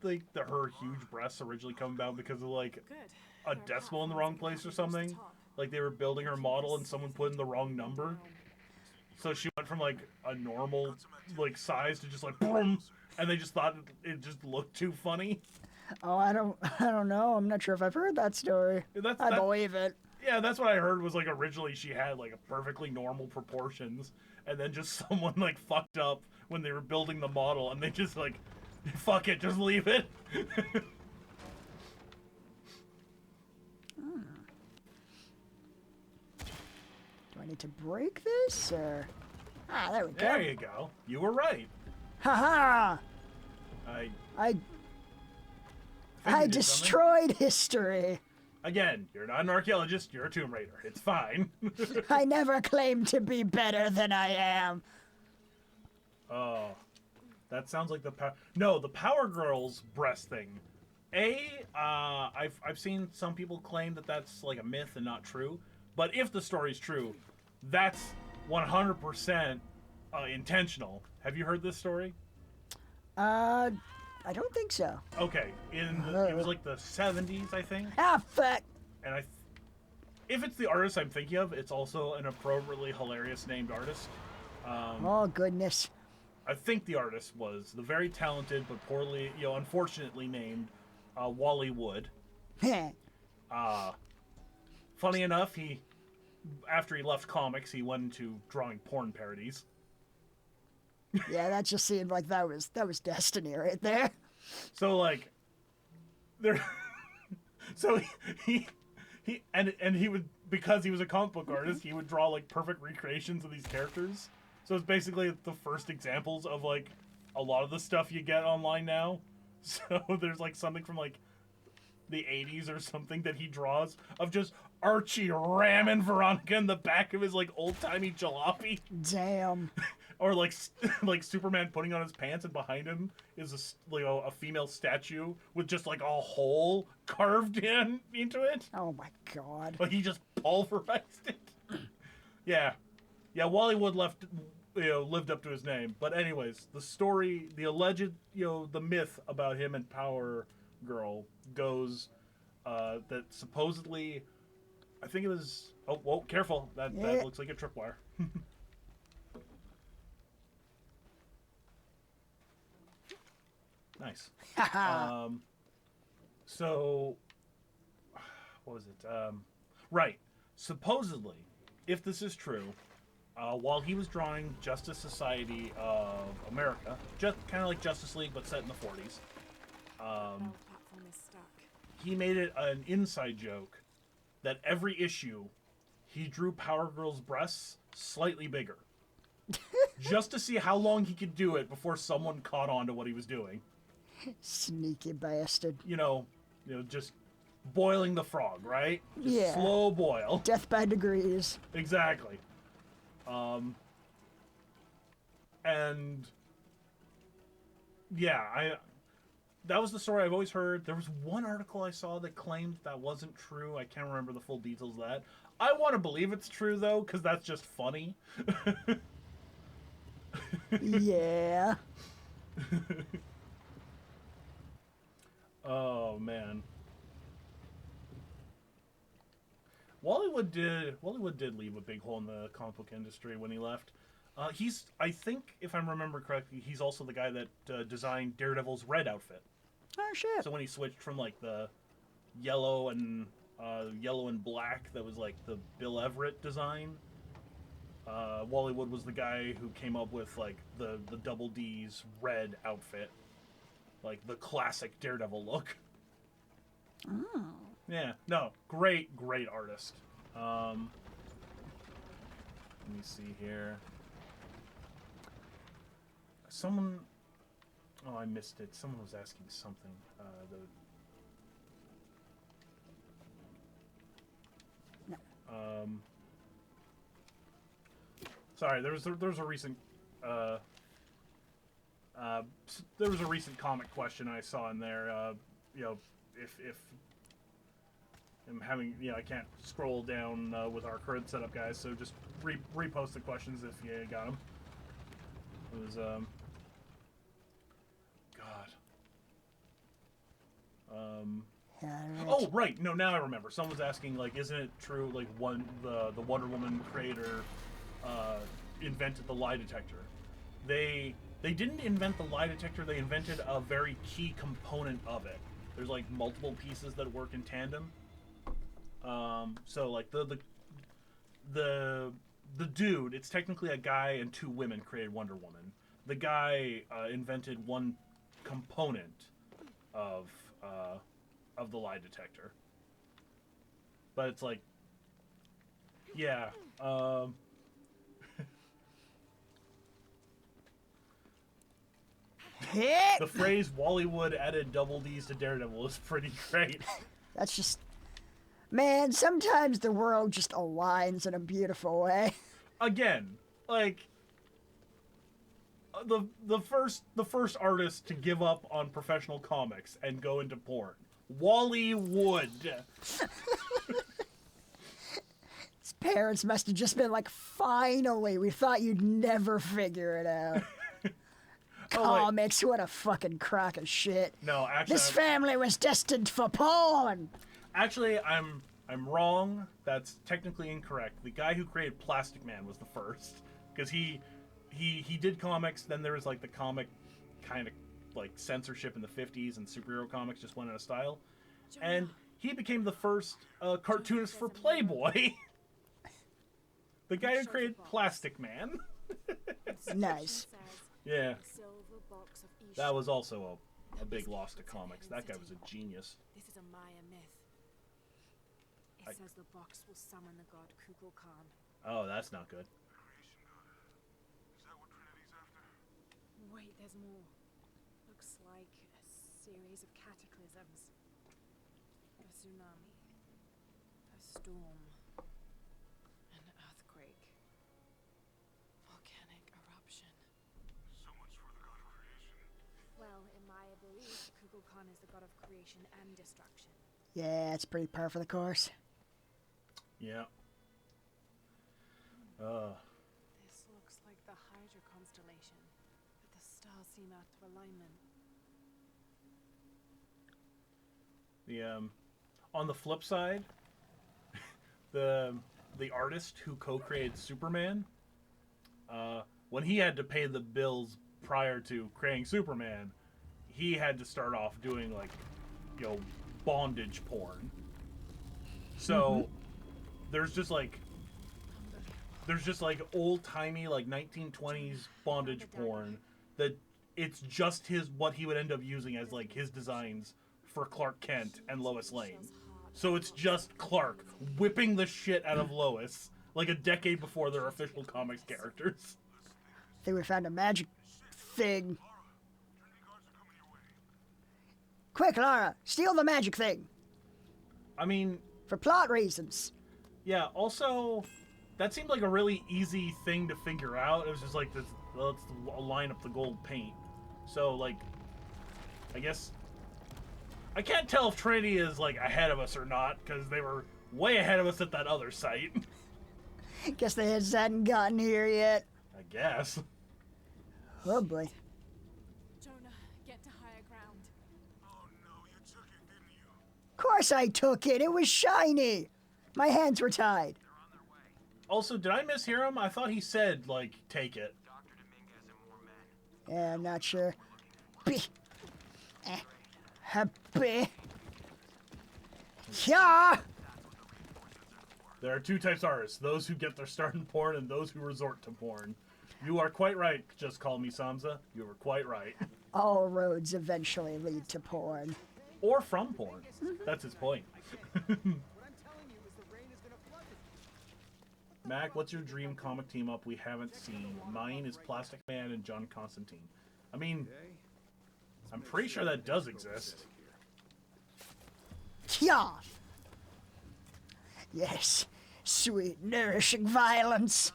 the her huge breasts originally come about because of like Good. a There are decimal in the wrong platforms place or that can be something? used to top. Like they were building her model and someone put in the wrong number, so she went from like a normal like size to just like boom, and they just thought it just looked too funny. Oh, I don't know. I'm not sure if I've heard that story. I believe it. Yeah, that's what I heard was like originally she had like a perfectly normal proportions, and then just someone like fucked up when they were building the model, and they just like, fuck it, just leave it. Do I need to break this or? Ah, there we go. There you go. You were right. Haha! I I think you did something. destroyed history. Again, you're not an archaeologist. You're a Tomb Raider. It's fine. I never claimed to be better than I am. Oh, that sounds like the the Power Girl's breast thing. I've seen some people claim that that's like a myth and not true. But if the story's true, that's 100% intentional. Have you heard this story? I don't think so. Okay, it was like the 70s, I think. Ah, fuck. And if it's the artist I'm thinking of, it's also an appropriately hilarious named artist. Oh, goodness. I think the artist was the very talented but poorly, unfortunately named Wally Wood. Funny enough, after he left comics, he went into drawing porn parodies. Yeah, that just seemed like that was destiny right there. So like, there. So he would, because he was a comic book artist, he would draw like perfect recreations of these characters. So it's basically the first examples of like a lot of the stuff you get online now. So there's like something from like the 80s or something that he draws of just Archie ramming Veronica in the back of his like old-timey jalopy. Damn. Or like Superman putting on his pants and behind him is a female statue with just like a hole carved into it. Oh my God. Like he just pulverized it. Yeah. Wally Wood lived up to his name. But anyways, the story, the alleged, the myth about him and Power Girl goes that supposedly, I think it was. Oh, whoa! Careful! That looks like a tripwire. Nice. So, what was it? Right. Supposedly, if this is true, while he was drawing Justice Society of America, just kind of like Justice League but set in the 40s, Platform is stuck. he made it an inside joke that every issue he drew Power Girl's breasts slightly bigger. Just to see how long he could do it before someone caught on to what he was doing. Sneaky bastard. Just boiling the frog, right? Just Yeah. slow boil. Death by degrees. Exactly. And yeah, that was the story I've always heard. There was one article I saw that claimed that wasn't true. I can't remember the full details of that. I want to believe it's true though, because that's just funny. Yeah. Oh man. Wallywood did leave a big hole in the comic book industry when he left. I think, if I remember correctly, he's also the guy that designed Daredevil's red outfit. Oh shit. So when he switched from like the yellow and black, that was like the Bill Everett design. Wallywood was the guy who came up with like the Double D's red outfit, like the classic Daredevil look. Oh. Yeah, no, great artist. Let me see here. Oh, I missed it. Someone was asking something. Sorry, there was a recent there was a recent comic question I saw in there. You know, if I'm having, I can't scroll down with our current setup, guys. So just repost the questions if you got them. It was Oh, right. No, now I remember. Someone was asking, like, isn't it true, like, the Wonder Woman creator invented the lie detector? They didn't invent the lie detector. They invented a very key component of it. There's, like, multiple pieces that work in tandem. So, like, the dude, it's technically a guy and two women created Wonder Woman. The guy invented one component of the lie detector. But it's like, yeah. The phrase "Wallywood added double D's to Daredevil" is pretty great. That's just, man, sometimes the world just aligns in a beautiful way. Again, like, the first artist to give up on professional comics and go into porn, Wallywood. His parents must have just been like, finally, we thought you'd never figure it out. Comics, what a fucking crock of shit. No, actually, this family was destined for porn. Actually, I'm wrong. That's technically incorrect. The guy who created Plastic Man was the first, because he did comics. Then there was like the comic kind of like censorship in the 50s, and superhero comics just went out of style. And he became the first cartoonist for Playboy. The guy who created Plastic Man. Nice. Yeah. That was also a big loss to comics. That guy was a genius. This is a Maya myth. It says the box will summon the god Kukulkan. Oh, that's not good. Wait, there's more. Looks like a series of cataclysms. A tsunami. A storm. An earthquake. Volcanic eruption. So much for the god of creation. Well, in Maya belief, Kukulkan is the god of creation and destruction. Yeah, it's pretty par for the course. Yeah. This looks like the Hydra constellation, but the stars seem out of alignment. On the flip side, the artist who co-created Superman, when he had to pay the bills prior to creating Superman, he had to start off doing like, bondage porn. So there's just like old-timey like 1920s bondage porn that it's just what he would end up using as like his designs for Clark Kent and Lois Lane. So it's just Clark whipping the shit out of Lois like a decade before their official comics characters. I think we found a magic thing. Quick, Lara, steal the magic thing. I mean, for plot reasons. Yeah, also, that seemed like a really easy thing to figure out. It was just like, let's line up the gold paint. So, like, I guess, I can't tell if Trinity is, like, ahead of us or not, because they were way ahead of us at that other site. Guess they hadn't gotten here yet. I guess. Oh, boy. Jonah, get to higher ground. Oh no, you took it, didn't you? Of course I took it. It was shiny. My hands were tied. Also, did I mishear him? I thought he said, like, take it. Yeah, I'm not sure. Yeah. There are two types of artists: those who get their start in porn and those who resort to porn. You are quite right. Just call me Samsa. You were quite right. All roads eventually lead to porn. Or from porn. That's his point. Mac, what's your dream comic team up we haven't seen? Mine is Plastic Man and John Constantine. I mean, I'm pretty sure that does exist. Yeah. Yes. Sweet, nourishing violence.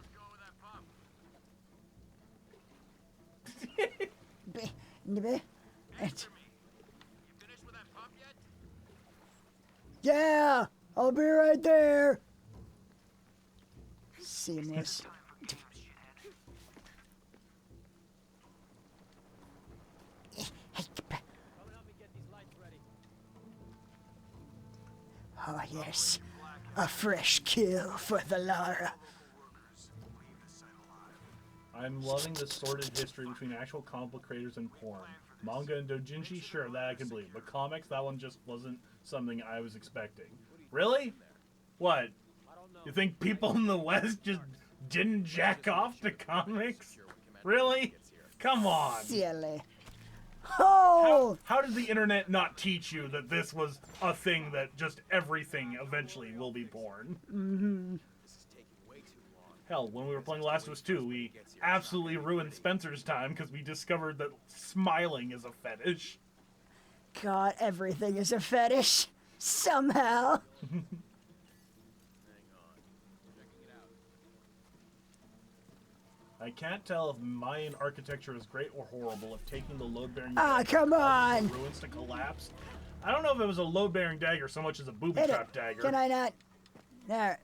Yeah, I'll be right there. Seamless. Oh yes, a fresh kill for the Lara. I'm loving the sordid history between actual comic book creators and porn. Manga and doujinshi, sure, that I can believe. But comics, that one just wasn't something I was expecting. Really? What? You think people in the West just didn't jack off to comics? Really? Come on. Silly. Oh! How did the internet not teach you that this was a thing that just everything eventually will be porn? Mm-hmm. Hell, when we were playing Last of Us 2, we absolutely ruined Spencer's time because we discovered that smiling is a fetish. God, everything is a fetish. Somehow. I can't tell if Mayan architecture is great or horrible if taking the load-bearing come on! ruins to collapse. I don't know if it was a load-bearing dagger so much as a booby Hit trap it. dagger. Can I not? There.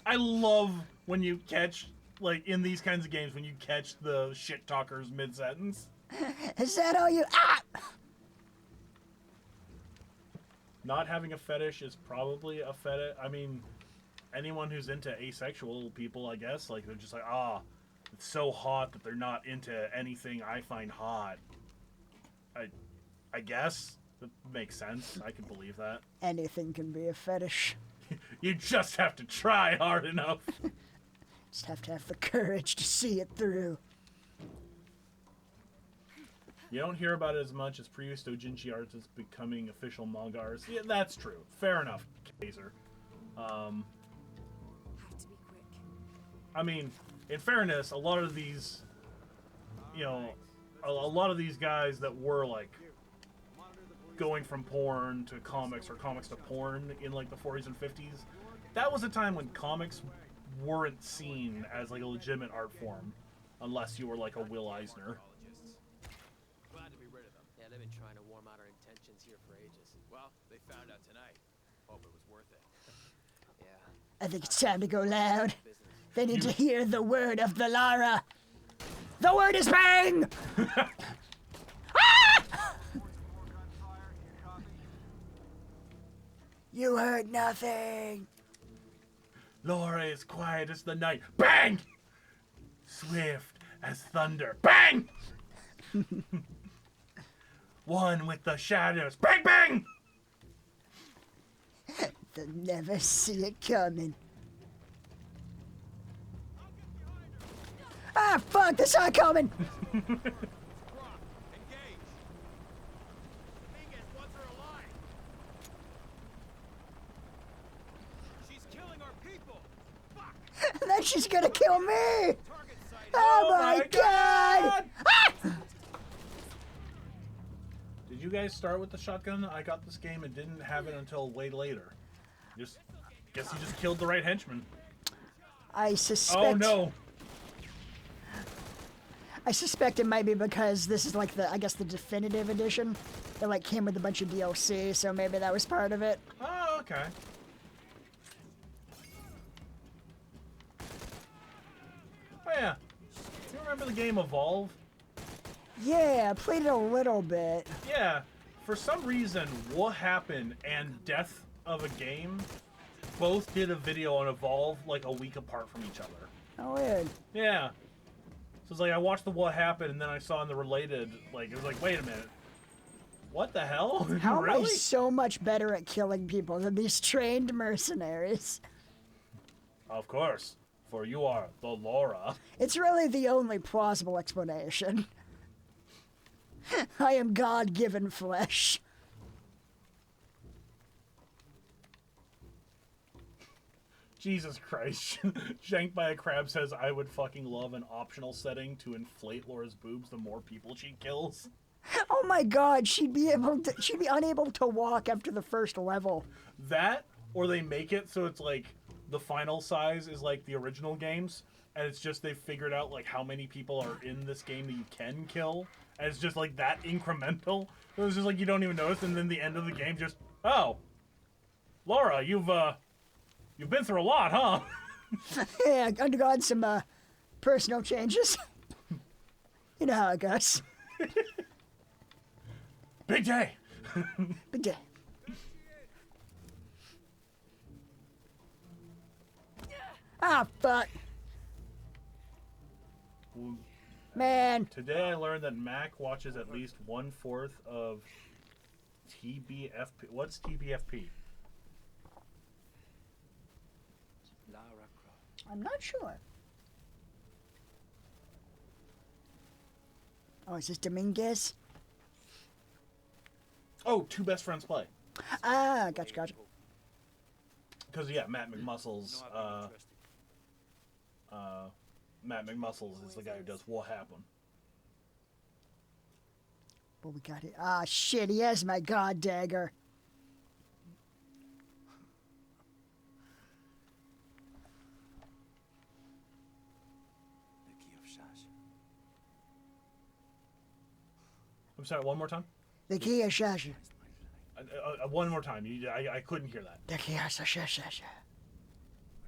I love when you catch, like, in these kinds of games, when you catch the shit talkers mid-sentence. Is that all you... Ah! Not having a fetish is probably a fetish. I mean, anyone who's into asexual people, I guess, like, they're just like, it's so hot that they're not into anything I find hot. I guess that makes sense. I can believe that. Anything can be a fetish. You just have to try hard enough. Just have to have the courage to see it through. You don't hear about it as much as previous doujinshi artists becoming official manga artists. Yeah, that's true. Fair enough, Kaiser. Have to be quick. I mean, in fairness, a lot of these, you know, a lot of these guys that were like going from porn to comics or comics to porn in like the 40s and 50s, that was a time when comics weren't seen as like a legitimate art form unless you were like a Will Eisner. Glad to be rid of them. Yeah, they've been trying to warm out our intentions here for ages. Well, they found out tonight. Hope it was worth it. Yeah. I think it's time to go loud. They need to hear the word of the Lara. The word is bang! You heard nothing. Lara is quiet as the night. Bang! Swift as thunder. Bang! One with the shadows. Bang, bang! They'll never see it coming. Ah, fuck, they saw it coming! And then she's gonna kill me! Oh my god! Ah! Did you guys start with the shotgun? I got this game and didn't have it until way later. Guess you just killed the right henchman. I suspect... Oh no! I suspect it might be because this is like the, I guess, the definitive edition. That like came with a bunch of DLC, so maybe that was part of it. Oh, okay. Oh yeah. You remember the game Evolve? Yeah, I played it a little bit. Yeah. For some reason, What Happened and Death of a Game both did a video on Evolve like a week apart from each other. Oh, weird. Yeah. So it's like I watched the What Happened and then I saw in the related, like, it was like, wait a minute. What the hell? How really? am I so much better at killing people than these trained mercenaries? Of course. For you are the Lara. It's really the only plausible explanation. I am God-given flesh. Jesus Christ. Shanked by a Crab says, I would fucking love an optional setting to inflate Laura's boobs the more people she kills. Oh my god, she'd be unable to walk after the first level. That, or they make it so it's like the final size is like the original games, and it's just they've figured out like how many people are in this game that you can kill, and it's just like that incremental. So it's just like you don't even notice, and then the end of the game just, oh, Laura, you've been through a lot, huh? Yeah, undergone some personal changes. You know how it goes. Big day. Big day. Ah, fuck. Man. Today I learned that Mac watches at least 1/4 of TBFP. What's TBFP? Lara Croft. I'm not sure. Oh, is this Dominguez? Oh, Two Best Friends Play. Ah, gotcha. Because, yeah, Matt McMuscles, Matt McMuscles is the guy who does What Happened. What we got here? Ah, shit, he has my god dagger. The key of Shasha. I'm sorry, one more time? The key of Shasha. One more time. I couldn't hear that. The key of Shasha.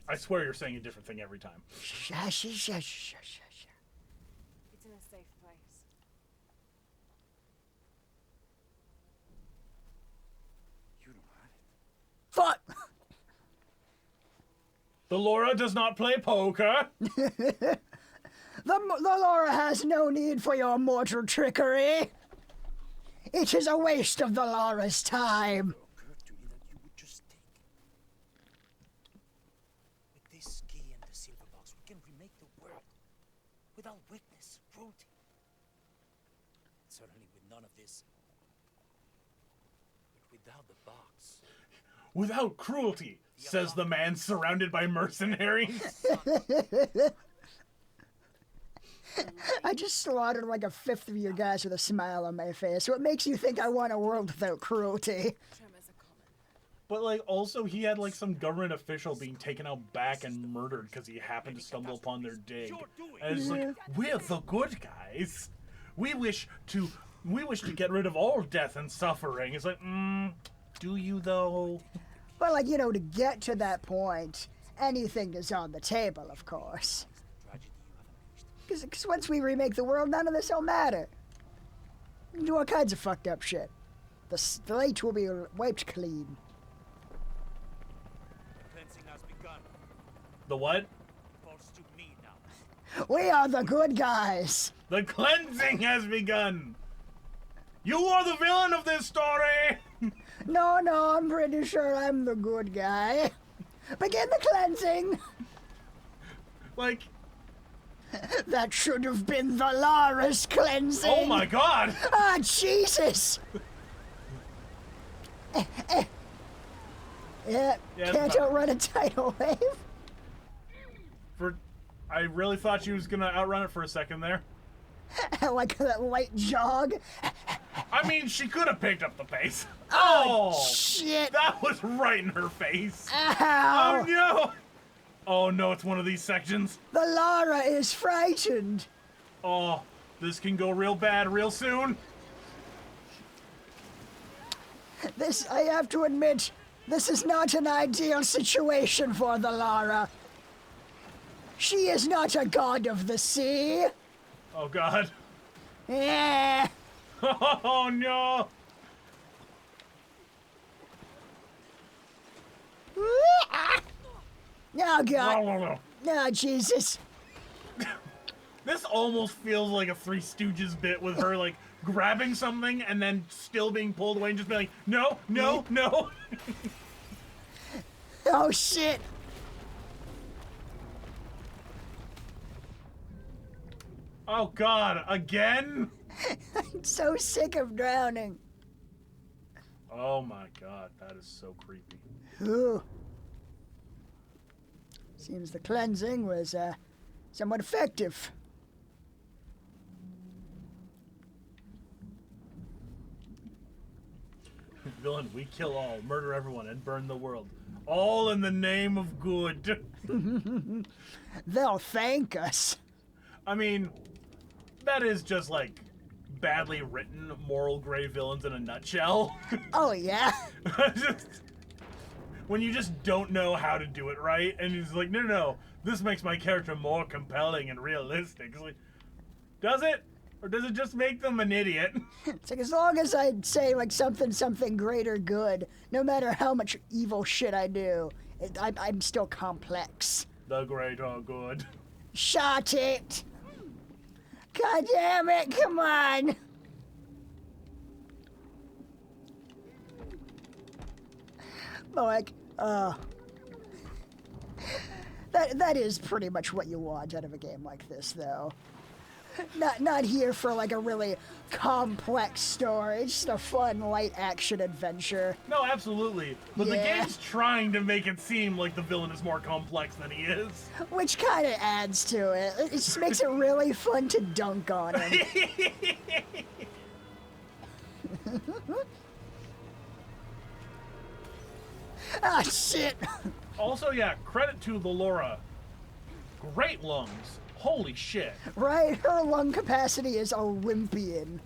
I swear you're saying a different thing every time. Shasha. It's in a safe place. You don't have it. Fuck! The Laura does not play poker. The Lara has no need for your mortal trickery. It is a waste of the Lara's time. It occurred to me that you would just take it. With this key and the silver box, we can remake the world without witness, cruelty. Certainly with none of this. But without the box. Without cruelty, says the man surrounded by mercenaries. I just slaughtered like a fifth of you guys with a smile on my face. What makes you think I want a world without cruelty? Tremors are common. But, like, also he had, like, some government official being taken out back and murdered because he happened to stumble upon their dig. And it's like, we're the good guys. We wish to get rid of all death and suffering. It's like, do you, though? But, like, you know, to get to that point, anything is on the table, of course. Because once we remake the world, none of this will matter. We can do all kinds of fucked up shit. The slate will be wiped clean. The cleansing has begun. The what? Falls to me now. We are the good guys. The cleansing has begun. You are the villain of this story. No, I'm pretty sure I'm the good guy. Begin the cleansing. Like... That should have been the Lara's cleansing. Oh my god! Ah, Jesus! Yeah, can't outrun a tidal wave. I really thought she was gonna outrun it for a second there. Like that light jog. I mean, she could have picked up the pace. Oh, shit! That was right in her face. Ow! Oh no! Oh no, it's one of these sections. The Lara is frightened. Oh, this can go real bad real soon. This, I have to admit, this is not an ideal situation for the Lara. She is not a god of the sea. Oh god. Yeah. Oh no. Oh god. Oh Jesus. This almost feels like a Three Stooges bit with her like grabbing something and then still being pulled away and just being like, no. Oh shit. Oh god, again? I'm so sick of drowning. Oh my god, that is so creepy. Ooh. Seems the cleansing was somewhat effective. Villain, we kill all, murder everyone, and burn the world. All in the name of good. They'll thank us. I mean, that is just like badly written moral gray villains in a nutshell. Oh, yeah? Just, when you just don't know how to do it right, and he's like, no, this makes my character more compelling and realistic. It's like, does it? Or does it just make them an idiot? It's like, as long as I say, like, something greater good, no matter how much evil shit I do, I'm still complex. The greater good. Shot it! God damn it, come on! Like, that is pretty much what you want out of a game like this, though. Not here for like a really complex story. It's just a fun, light action adventure. No, absolutely. But the Yeah. game's trying to make it seem like the villain is more complex than he is. Which kind of adds to it. It just makes it really fun to dunk on him. Ah, shit. Also, yeah, credit to the Lara. Great lungs. Holy shit. Right? Her lung capacity is Olympian.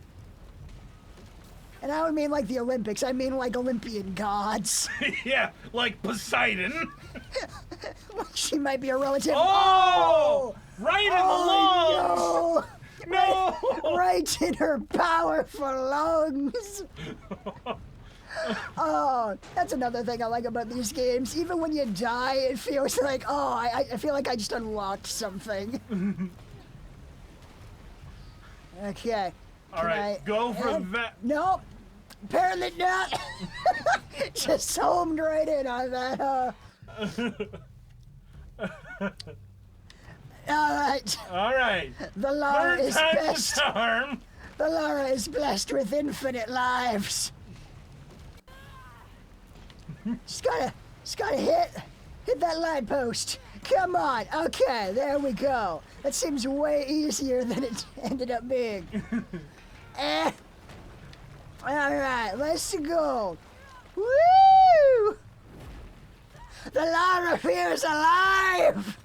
And I don't mean like the Olympics, I mean like Olympian gods. Yeah, like Poseidon. She might be a relative. Oh! Right in the lungs! No! No! Right in her powerful lungs. Oh, that's another thing I like about these games. Even when you die, it feels like, oh, I feel like I just unlocked something. Okay. All right, go for that. Nope. Apparently not. Just homed right in on that, Alright. Alright. The Lara Third is time's blessed. the charm. The Lara is blessed with infinite lives. Just gotta hit that light post. Come on. Okay, there we go. That seems way easier than it ended up being. Alright, let's go. Woo! The Lara feels alive!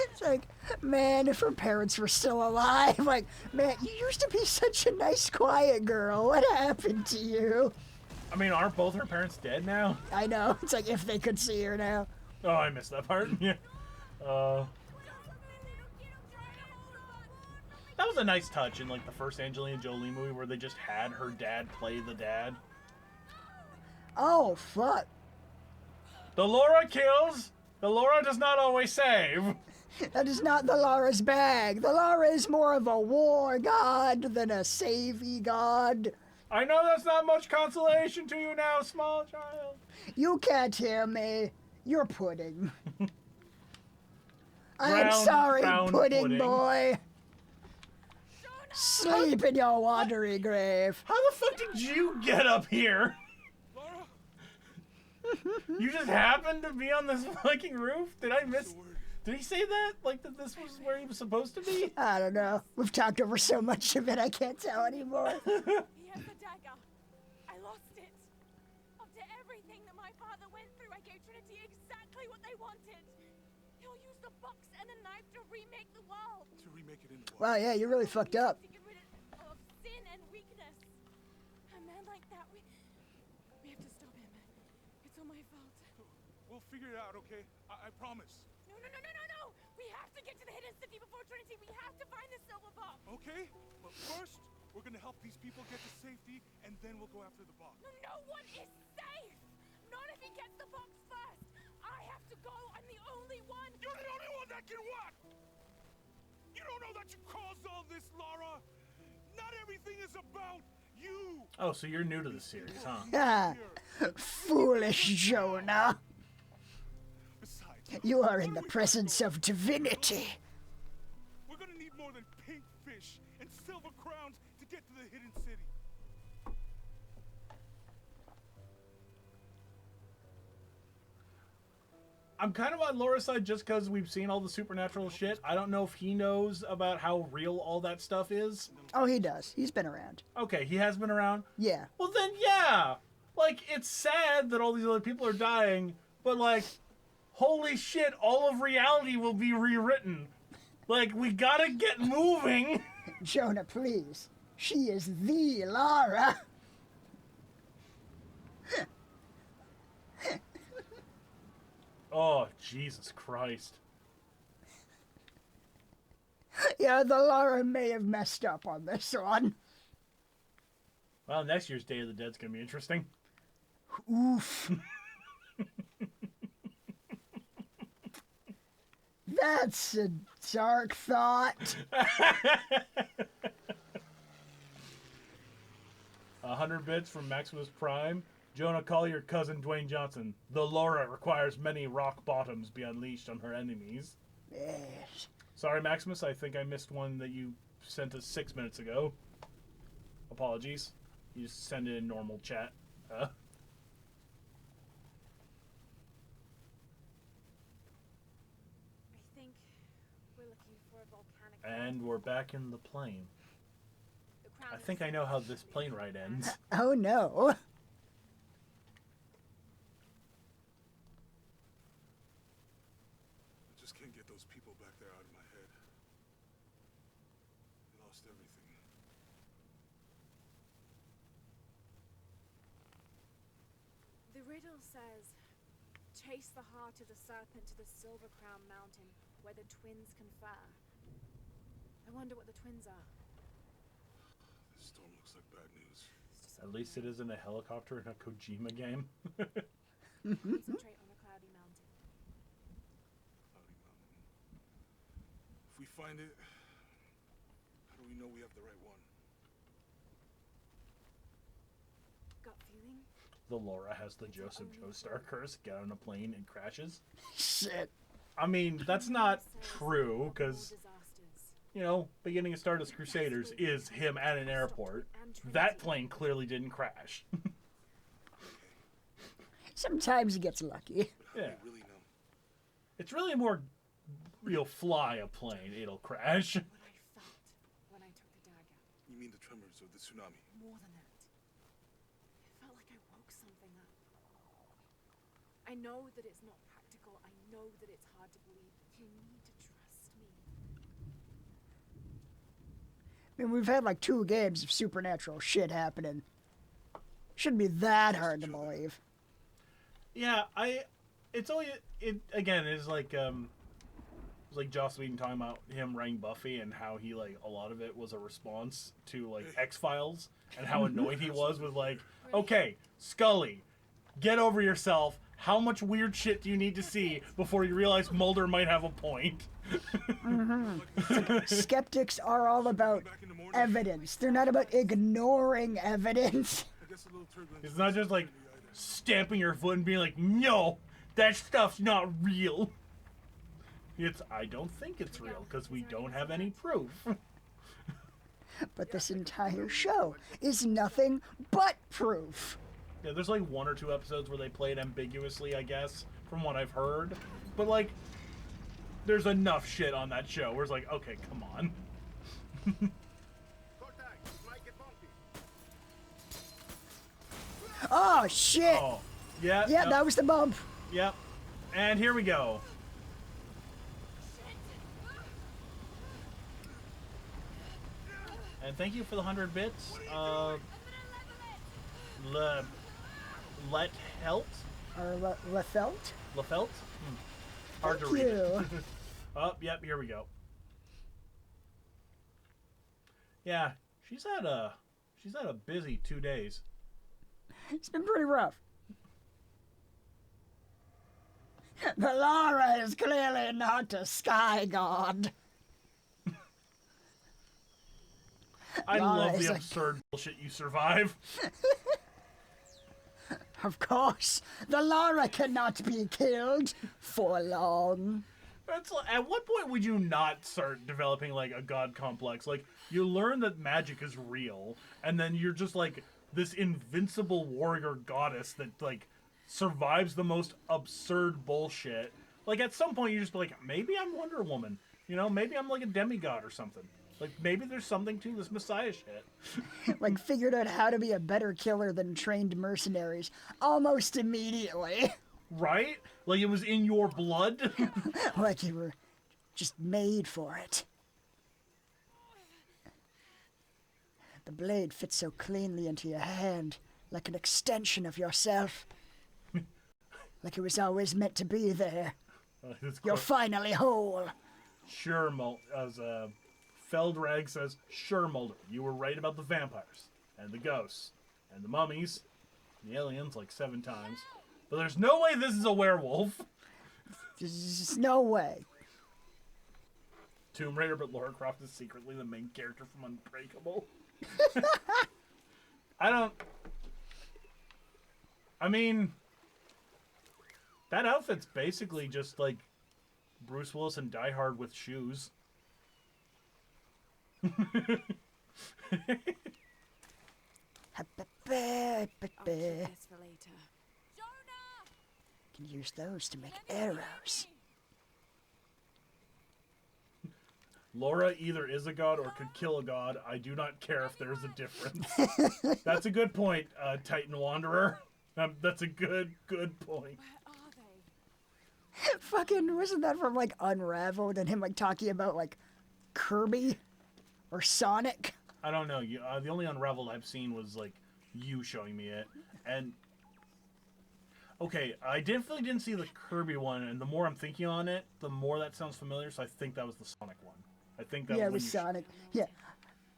It's like, man, if her parents were still alive, like, man, you used to be such a nice, quiet girl. What happened to you? I mean, aren't both her parents dead now? I know. It's like if they could see her now. Oh, I missed that part. Yeah. That was a nice touch in like the first Angelina Jolie movie where they just had her dad play the dad. Oh, fuck. The Lara kills. The Lara does not always save. That is not the Lara's bag. The Lara is more of a war god than a savey god. I know that's not much consolation to you now, small child. You can't hear me. You're pudding. I'm Brown, sorry, brown pudding boy. Sleep in your watery grave. How the fuck did you get up here? You just happened to be on this fucking roof? Did I miss? Did he say that? Like that this was where he was supposed to be? I don't know. We've talked over so much of it, I can't tell anymore. He has the dagger. I lost it. After everything that my father went through, I gave Trinity exactly what they wanted. He'll use the box and a knife to remake the world. To remake it into Wow, yeah, you really fucked up. To get rid of sin and weakness. A man like that, we have to stop him. It's all my fault. We'll figure it out, okay? I promise. No. We have to get to the hidden city before Trinity. We have to find the silver box. Okay, but first, we're gonna help these people get to safety, and then we'll go after the box. No one is safe. Not if he gets the box first. I have to go. I'm the only one. You're the only one that can what? You don't know that you caused all this, Lara. Not everything is about you. Oh, so you're new to the series, huh? Ah, foolish Jonah. You are in the presence of divinity. We're gonna need more than pink fish and silver crowns to get to the hidden city. I'm kind of on Laura's side just because we've seen all the supernatural shit. I don't know if he knows about how real all that stuff is. Oh, he does. He's been around. Okay, he has been around. Yeah. Well, then, yeah. Like, it's sad that all these other people are dying, but, like, holy shit, all of reality will be rewritten. Like, we gotta get moving. Jonah, please. She is the Lara. Oh, Jesus Christ. Yeah, the Lara may have messed up on this one. Well, next year's Day of the Dead's gonna be interesting. Oof. That's a dark thought. 100 bits from Maximus Prime. Jonah, call your cousin Dwayne Johnson. The Laura requires many rock bottoms be unleashed on her enemies. Yes. Sorry, Maximus, I think I missed one that you sent us 6 minutes ago. Apologies. You just send it in normal chat. I think we're looking for a volcanic. And we're back in the plane. The crown I is think I know how this plane ride ends. Oh no. I just can't get those people back there out of my head. I lost everything. The riddle says, chase the heart of the serpent to the Silver Crown Mountain, where the twins confer. I wonder what the twins are. This storm looks like bad news. At least it isn't a helicopter in a Kojima game. Concentrate on the cloudy mountain. Cloudy Mountain. If we find it, how do we know we have the right one? Gut feeling? The Laura has the Joseph Joestar curse. Get on a plane and crashes. Shit. I mean, that's not true, because, you know, beginning of Stardust Crusaders is him at an airport. That plane clearly didn't crash. Sometimes he gets lucky. Yeah. I really know. It's really more, you'll fly a plane, it'll crash. What I felt when I took the dagger. You mean the tremors of the tsunami? More than that. It felt like I woke something up. I know that it's not practical. I know that it's hard to believe. You need to trust me. I mean, we've had like 2 games of supernatural shit happening. Shouldn't be that hard to believe. Yeah, it's only, it again, is like, it's like Joss Whedon talking about him writing Buffy and how he, like, a lot of it was a response to, like, X-Files and how annoyed he was with, like, okay, Scully, get over yourself. How much weird shit do you need to see before you realize Mulder might have a point? Skeptics are all about evidence. They're not about ignoring evidence. I guess a little turbulence. It's not just, like, stamping your foot and being like, no, that stuff's not real. It's, I don't think it's real, because we don't have any proof. But this entire show is nothing but proof. Yeah, there's like 1 or 2 episodes where they play it ambiguously, I guess, from what I've heard. But, like, there's enough shit on that show where it's like, okay, come on. Oh, shit. Oh, yeah. Yeah, that was the bump. Yep. And here we go. And thank you for the 100 bits. Let Helt? Or Lefelt? Lefelt? Hard to Thank read you. it. Oh, yep, here we go. Yeah, she's had a busy 2 days. It's been pretty rough. The Lara is clearly not a sky god. I Lara love is the a- absurd bullshit you survive. Of course, the Lara cannot be killed for long. It's like, at what point would you not start developing like a god complex? Like, you learn that magic is real, and then you're just like this invincible warrior goddess that like survives the most absurd bullshit. Like, at some point, you just be like, maybe I'm Wonder Woman. You know, maybe I'm like a demigod or something. Like, maybe there's something to this Messiah shit. Like, figured out how to be a better killer than trained mercenaries almost immediately. Right? Like, it was in your blood. Like you were just made for it. The blade fits so cleanly into your hand, like an extension of yourself. Like it was always meant to be there. You're finally whole. Sure, as Feldrag says, sure, Mulder, you were right about the vampires, and the ghosts, and the mummies, and the aliens like 7 times. But there's no way this is a werewolf. There's no way. Tomb Raider, but Lara Croft is secretly the main character from Unbreakable. I mean, that outfit's basically just like Bruce Willis and Die Hard with shoes. I'll keep this for later. Can use those to make arrows. Laura either is a god or could kill a god. I do not care if there's a difference. That's a good point, Titan Wanderer. That's a good point. Where are they? Fucking, wasn't that from like Unraveled and him like talking about like Kirby or Sonic? I don't know. The only Unraveled I've seen was like you showing me it. And okay, I definitely didn't see the Kirby one, and the more I'm thinking on it, the more that sounds familiar, so I think that was the Sonic one. I think that Yeah, was it was Sonic. Yeah.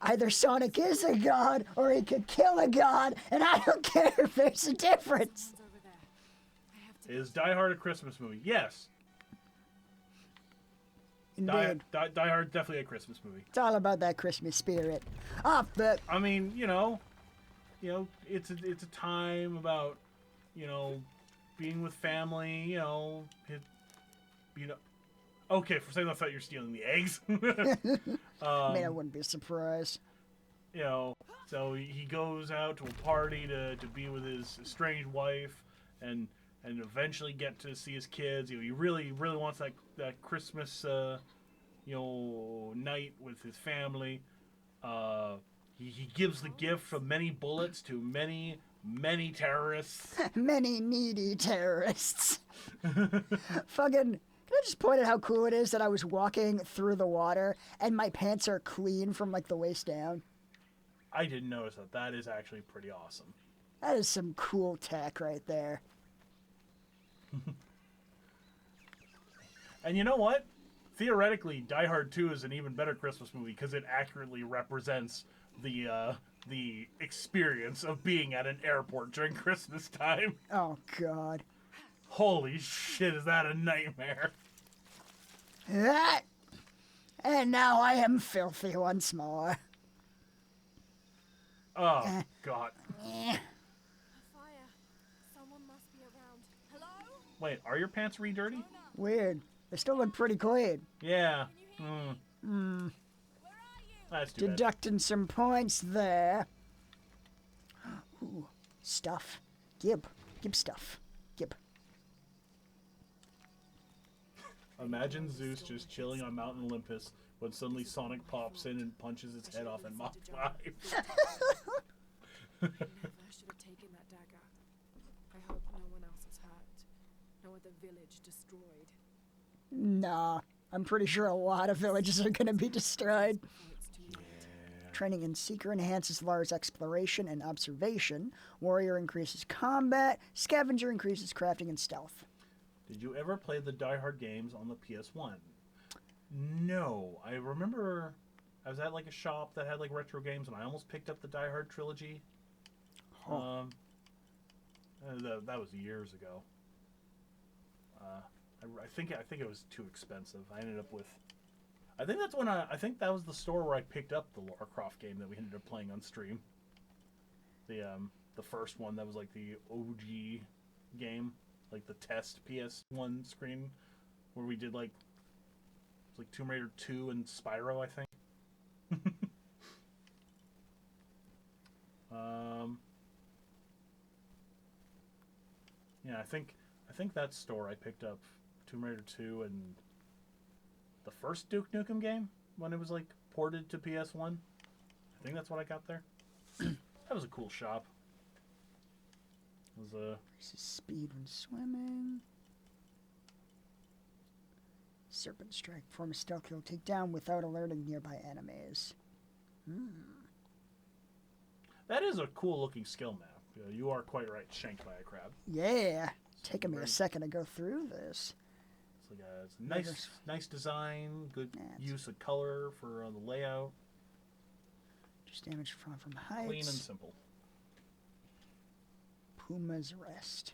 Either Sonic is a god or he could kill a god, and I don't care if there's a difference. Someone's over there. I have to Is Die Hard a Christmas movie? Yes. Indeed. Die Hard definitely a Christmas movie. It's all about that Christmas spirit. Off the... I mean, it's a time about, being with family, Okay, for a second I thought you were stealing the eggs. I mean, I wouldn't be surprised. So he goes out to a party to be with his estranged wife and eventually get to see his kids. He really wants that Christmas night with his family. He gives the gift of many bullets to many terrorists. Many needy terrorists. Fucking... Can I just point out how cool it is that I was walking through the water and my pants are clean from like the waist down? I didn't notice that. That is actually pretty awesome. That is some cool tech right there. And you know what? Theoretically, Die Hard 2 is an even better Christmas movie because it accurately represents the experience of being at an airport during Christmas time. Oh, God. Holy shit, is that a nightmare? That, and now I am filthy once more. Oh, God. Eh. A fire. Someone must be around. Hello? Wait, are your pants re-dirty? Weird. They still look pretty clean. Yeah. Where are you? That's too bad. Deducting some points there. Ooh, stuff. Gib stuff. Gib. Imagine Zeus just chilling on Mount Olympus when suddenly Sonic pops in and punches its head off and Mach 5. I never should have taken that dagger. I hope no one else is hurt. No other village destroyed. Nah, I'm pretty sure a lot of villages are going to be destroyed. Before it's too late. Training in Seeker enhances Lara's exploration and observation. Warrior increases combat. Scavenger increases crafting and stealth. Did you ever play the Die Hard games on the PS1? No. I remember I was at like a shop that had like retro games and I almost picked up the Die Hard trilogy. Huh. That was years ago. I think it was too expensive. I ended up with... I think that was the store where I picked up the Lara Croft game that we ended up playing on stream. The first one that was like the OG game. Like the test PS1 screen where we did like Tomb Raider 2 and Spyro, I think. Yeah, I think that store I picked up Tomb Raider 2 and the first Duke Nukem game when it was like ported to PS1. I think that's what I got there. That was a cool shop. It was Increases speed when swimming. Serpent Strike. Perform a stealth kill. Take down without alerting nearby enemies. That is a cool looking skill map. You are quite right. Shanked by a crab. Yeah. Taking me a second to go through this. It's like it's nice design. Good use of color for the layout. Just damage from heights. Clean and simple. Puma's Rest.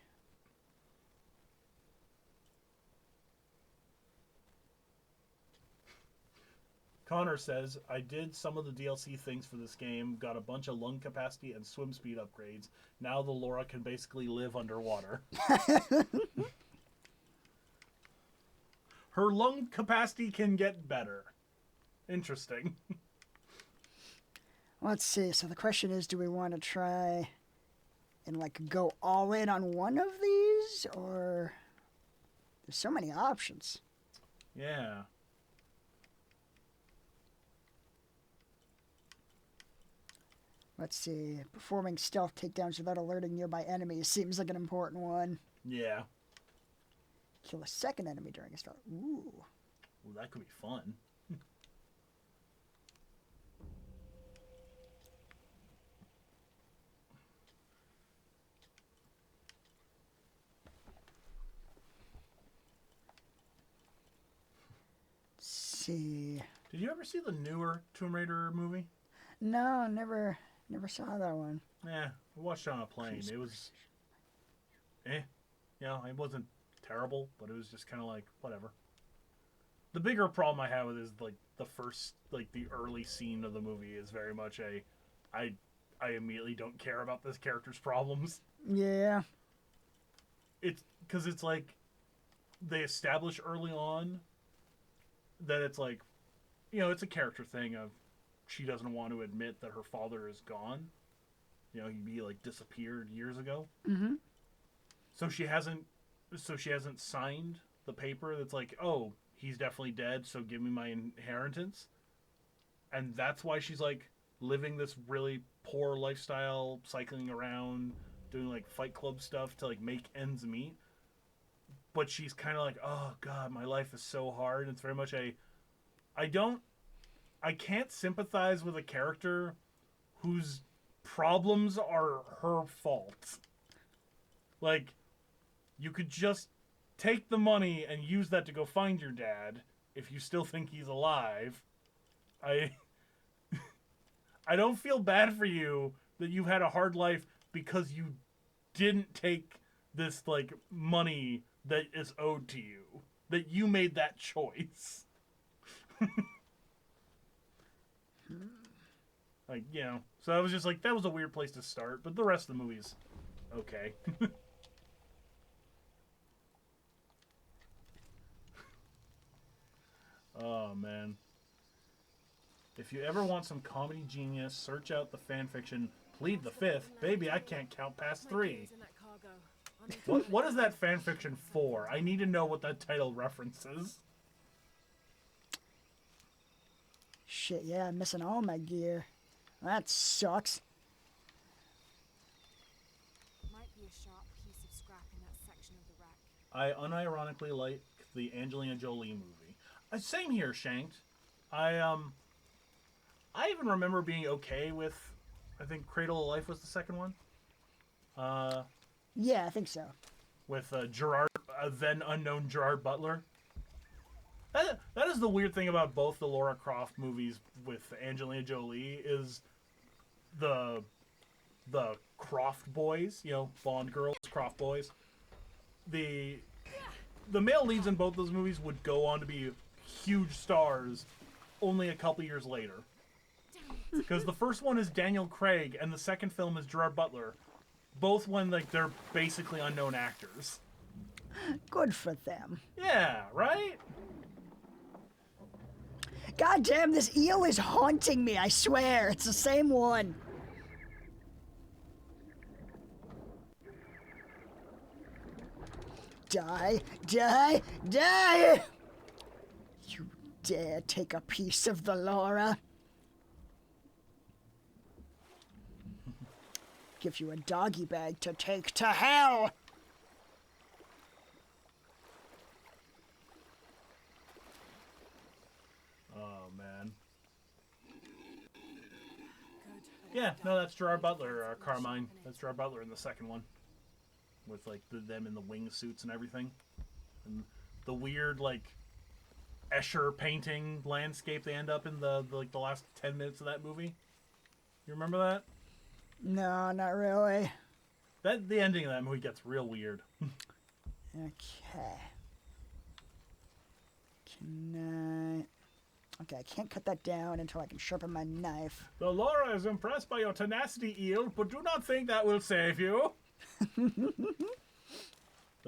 Connor says, I did some of the DLC things for this game, got a bunch of lung capacity and swim speed upgrades. Now the Lara can basically live underwater. Her lung capacity can get better. Interesting. Let's see. So the question is, do we want to try and like go all in on one of these, or there's so many options. Yeah. Let's see. Performing stealth takedowns without alerting nearby enemies seems like an important one. Yeah. Kill a second enemy during a stealth. Ooh. Well, that could be fun. See. Did you ever see the newer Tomb Raider movie? No, never saw that one. Yeah, I watched it on a plane. It was, you know, it wasn't terrible, but it was just kind of like whatever. The bigger problem I have with it is like the first, like the early scene of the movie is very much I immediately don't care about this character's problems. Yeah. It's because it's like they establish early on that it's like, you know, it's a character thing of she doesn't want to admit that her father is gone. You know, he like disappeared years ago. Mm-hmm. So she hasn't signed the paper that's like, oh, he's definitely dead, so give me my inheritance. And that's why she's like living this really poor lifestyle, cycling around, doing like Fight Club stuff to like make ends meet. But she's kind of like, oh God, my life is so hard. It's very much I can't sympathize with a character whose problems are her fault. Like, you could just take the money and use that to go find your dad if you still think he's alive. I don't feel bad for you that you've had a hard life because you didn't take this, like, money that is owed to you. That you made that choice. Like, you know. So I was just like, that was a weird place to start, but the rest of the movie's okay. Oh, man. If you ever want some comedy genius, search out the fanfiction Plead the Fifth. Baby, I can't count past 3. What is that fanfiction for? I need to know what that title references. Shit, yeah, I'm missing all my gear. That sucks. Might be a sharp piece of scrap in that section of the wreck. I unironically like the Angelina Jolie movie. Same here, Shanked. I even remember being okay with, I think Cradle of Life was the second one. Yeah, I think so. With Gerard, then unknown Gerard Butler. That is the weird thing about both the Lara Croft movies with Angelina Jolie is the Croft boys, you know, Bond girls, Croft boys. The male leads in both those movies would go on to be huge stars only a couple years later. Because the first one is Daniel Craig and the second film is Gerard Butler. Both when like they're basically unknown actors. Good for them. Yeah, right? God damn, this eel is haunting me, I swear. It's the same one. Die, die, die! You dare take a piece of the Lara? Give you a doggy bag to take to hell! Oh, man. Yeah, no, that's Gerard Butler, Carmine. That's Gerard Butler in the second one. With, like, them in the wingsuits and everything. And the weird, like, Escher painting landscape they end up in the last 10 minutes of that movie. You remember that? No, not really. The ending of that movie gets real weird. Okay. Okay, I can't cut that down until I can sharpen my knife. The Lara is impressed by your tenacity, Eel, but do not think that will save you. The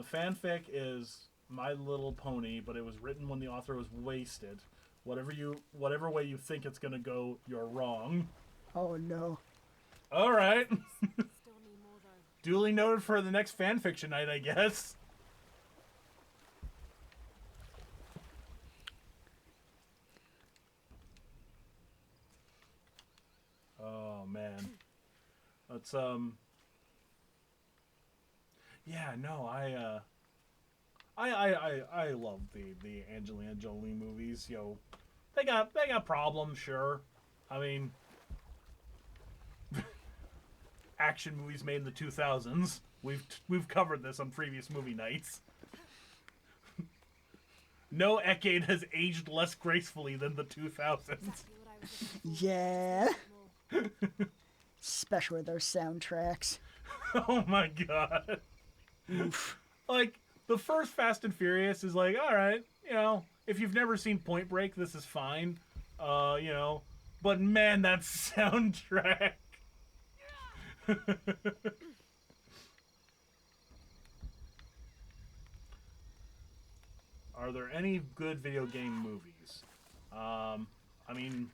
fanfic is My Little Pony, but it was written when the author was wasted. Whatever way you think it's gonna go, you're wrong. Oh no. All right. Duly noted for the next fanfiction night, I guess. Oh man. Let's yeah, no, I love the Angelina Jolie movies. You know, they got problems, sure. I mean, action movies made in the 2000s. We've covered this on previous movie nights. No decade has aged less gracefully than the 2000s. Yeah. Especially those soundtracks. Oh my god. Oof. Like, the first Fast and Furious is like, alright, you know, if you've never seen Point Break, this is fine. You know, but man, that soundtrack. Are there any good video game movies? I mean,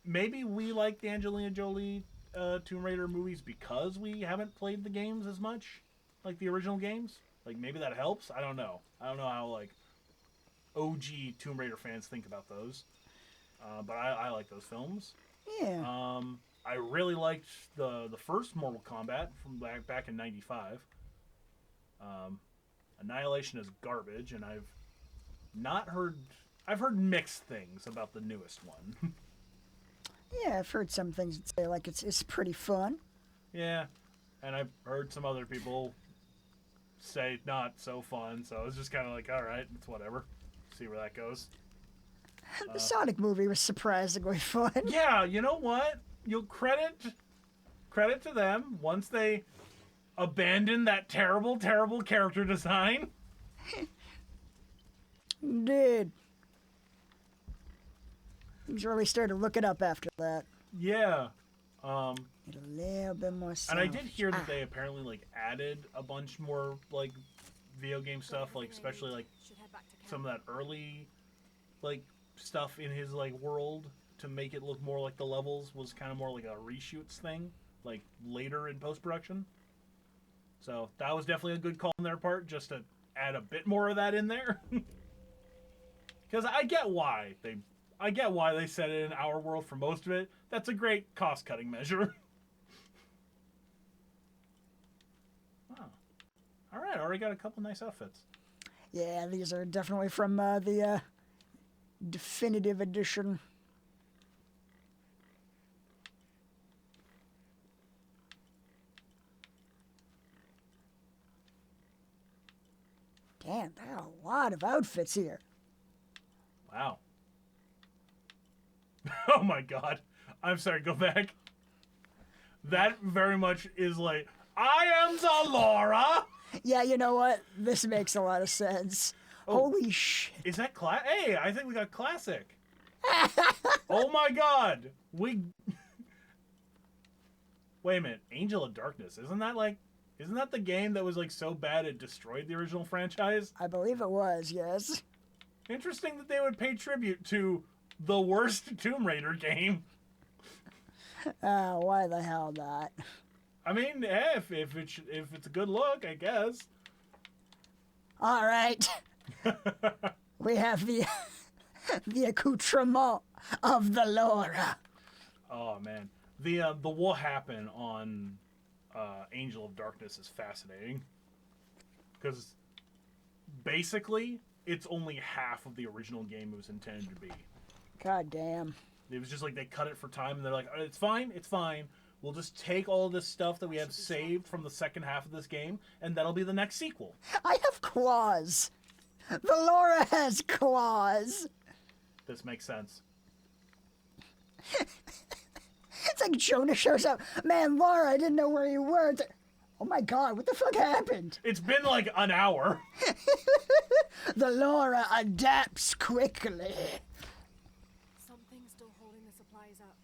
maybe we like the Angelina Jolie Tomb Raider movies because we haven't played the games as much, like the original games. Like, maybe that helps. I don't know. I don't know how, like, OG Tomb Raider fans think about those. But I like those films. Yeah. I really liked the first Mortal Kombat from back in '95. Annihilation is garbage, and I've heard mixed things about the newest one. Yeah, I've heard some things that say like it's pretty fun. Yeah, and I've heard some other people say not so fun, so it's just kind of like, all right, it's whatever. See where that goes. The Sonic movie was surprisingly fun. Yeah, you know what? You'll credit to them once they abandon that terrible, terrible character design. Did. He's really started to look it up after that. Yeah. Need a little bit more sound. And I did hear that they apparently like added a bunch more like video game stuff, like especially like some of that early like stuff in his like world to make it look more like the levels was kind of more like a reshoots thing, like later in post-production. So that was definitely a good call on their part, just to add a bit more of that in there. Because I get why they set it in our world for most of it. That's a great cost-cutting measure. Wow. All right, already got a couple nice outfits. Yeah, these are definitely from the definitive edition. Damn, there are a lot of outfits here. Wow. Oh my god. I'm sorry, go back. That very much is like, I am the Lara! Yeah, you know what? This makes a lot of sense. Oh, holy shit. Is that Hey, I think we got classic. Oh my god. Wait a minute. Angel of Darkness. Isn't that the game that was like so bad it destroyed the original franchise? I believe it was, yes. Interesting that they would pay tribute to the worst Tomb Raider game. Why the hell not? I mean, if it's a good look, I guess. All right. We have the the accoutrement of the Lara. Oh man, the what happened on Angel of Darkness is fascinating because basically it's only half of the original game it was intended to be. God damn. It was just like they cut it for time and they're like, it's fine. We'll just take all this stuff that we have saved from the second half of this game, and that'll be the next sequel. I have claws. The Lara has claws. This makes sense. It's like Jonah shows up. Man, Lara, I didn't know where you were. It's like, oh my god, what the fuck happened? It's been like an hour. The Lara adapts quickly. Something's still holding the supplies up.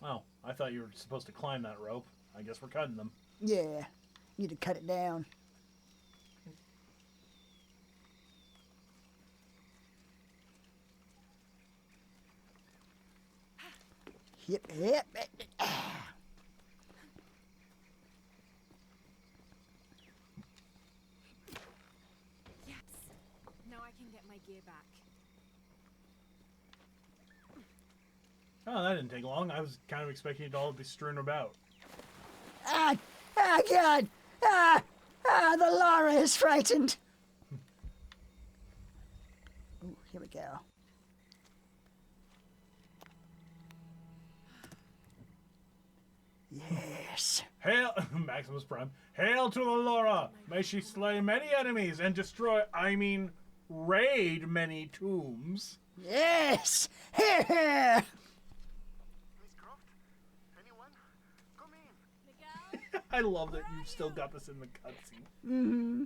Oh, I thought you were supposed to climb that rope. I guess we're cutting them. Yeah, need to cut it down. Yep. Yes. Now I can get my gear back. Oh, that didn't take long. I was kind of expecting it all to be strewn about. God! The Lara is frightened. Ooh, here we go. Yes. Hail, Maximus Prime. Hail to the Lara! May she slay many enemies and destroy, raid many tombs. Yes! Here, here! Miss Croft? Anyone? Come in. Miguel? I love that you've still got this in the cutscene. Mm-hmm.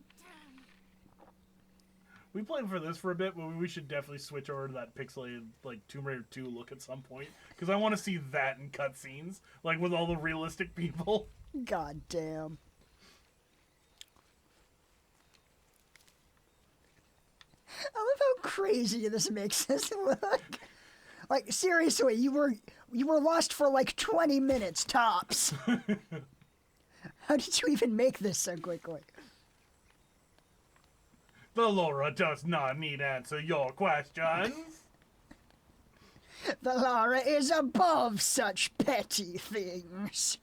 We played for this for a bit, but we should definitely switch over to that pixelated, like, Tomb Raider 2 look at some point. Because I want to see that in cutscenes, like, with all the realistic people. God damn. I love how crazy this makes us look. Like, seriously, you were lost for like 20 minutes tops. How did you even make this so quickly? The Lara does not need answer your questions. The Lara is above such petty things.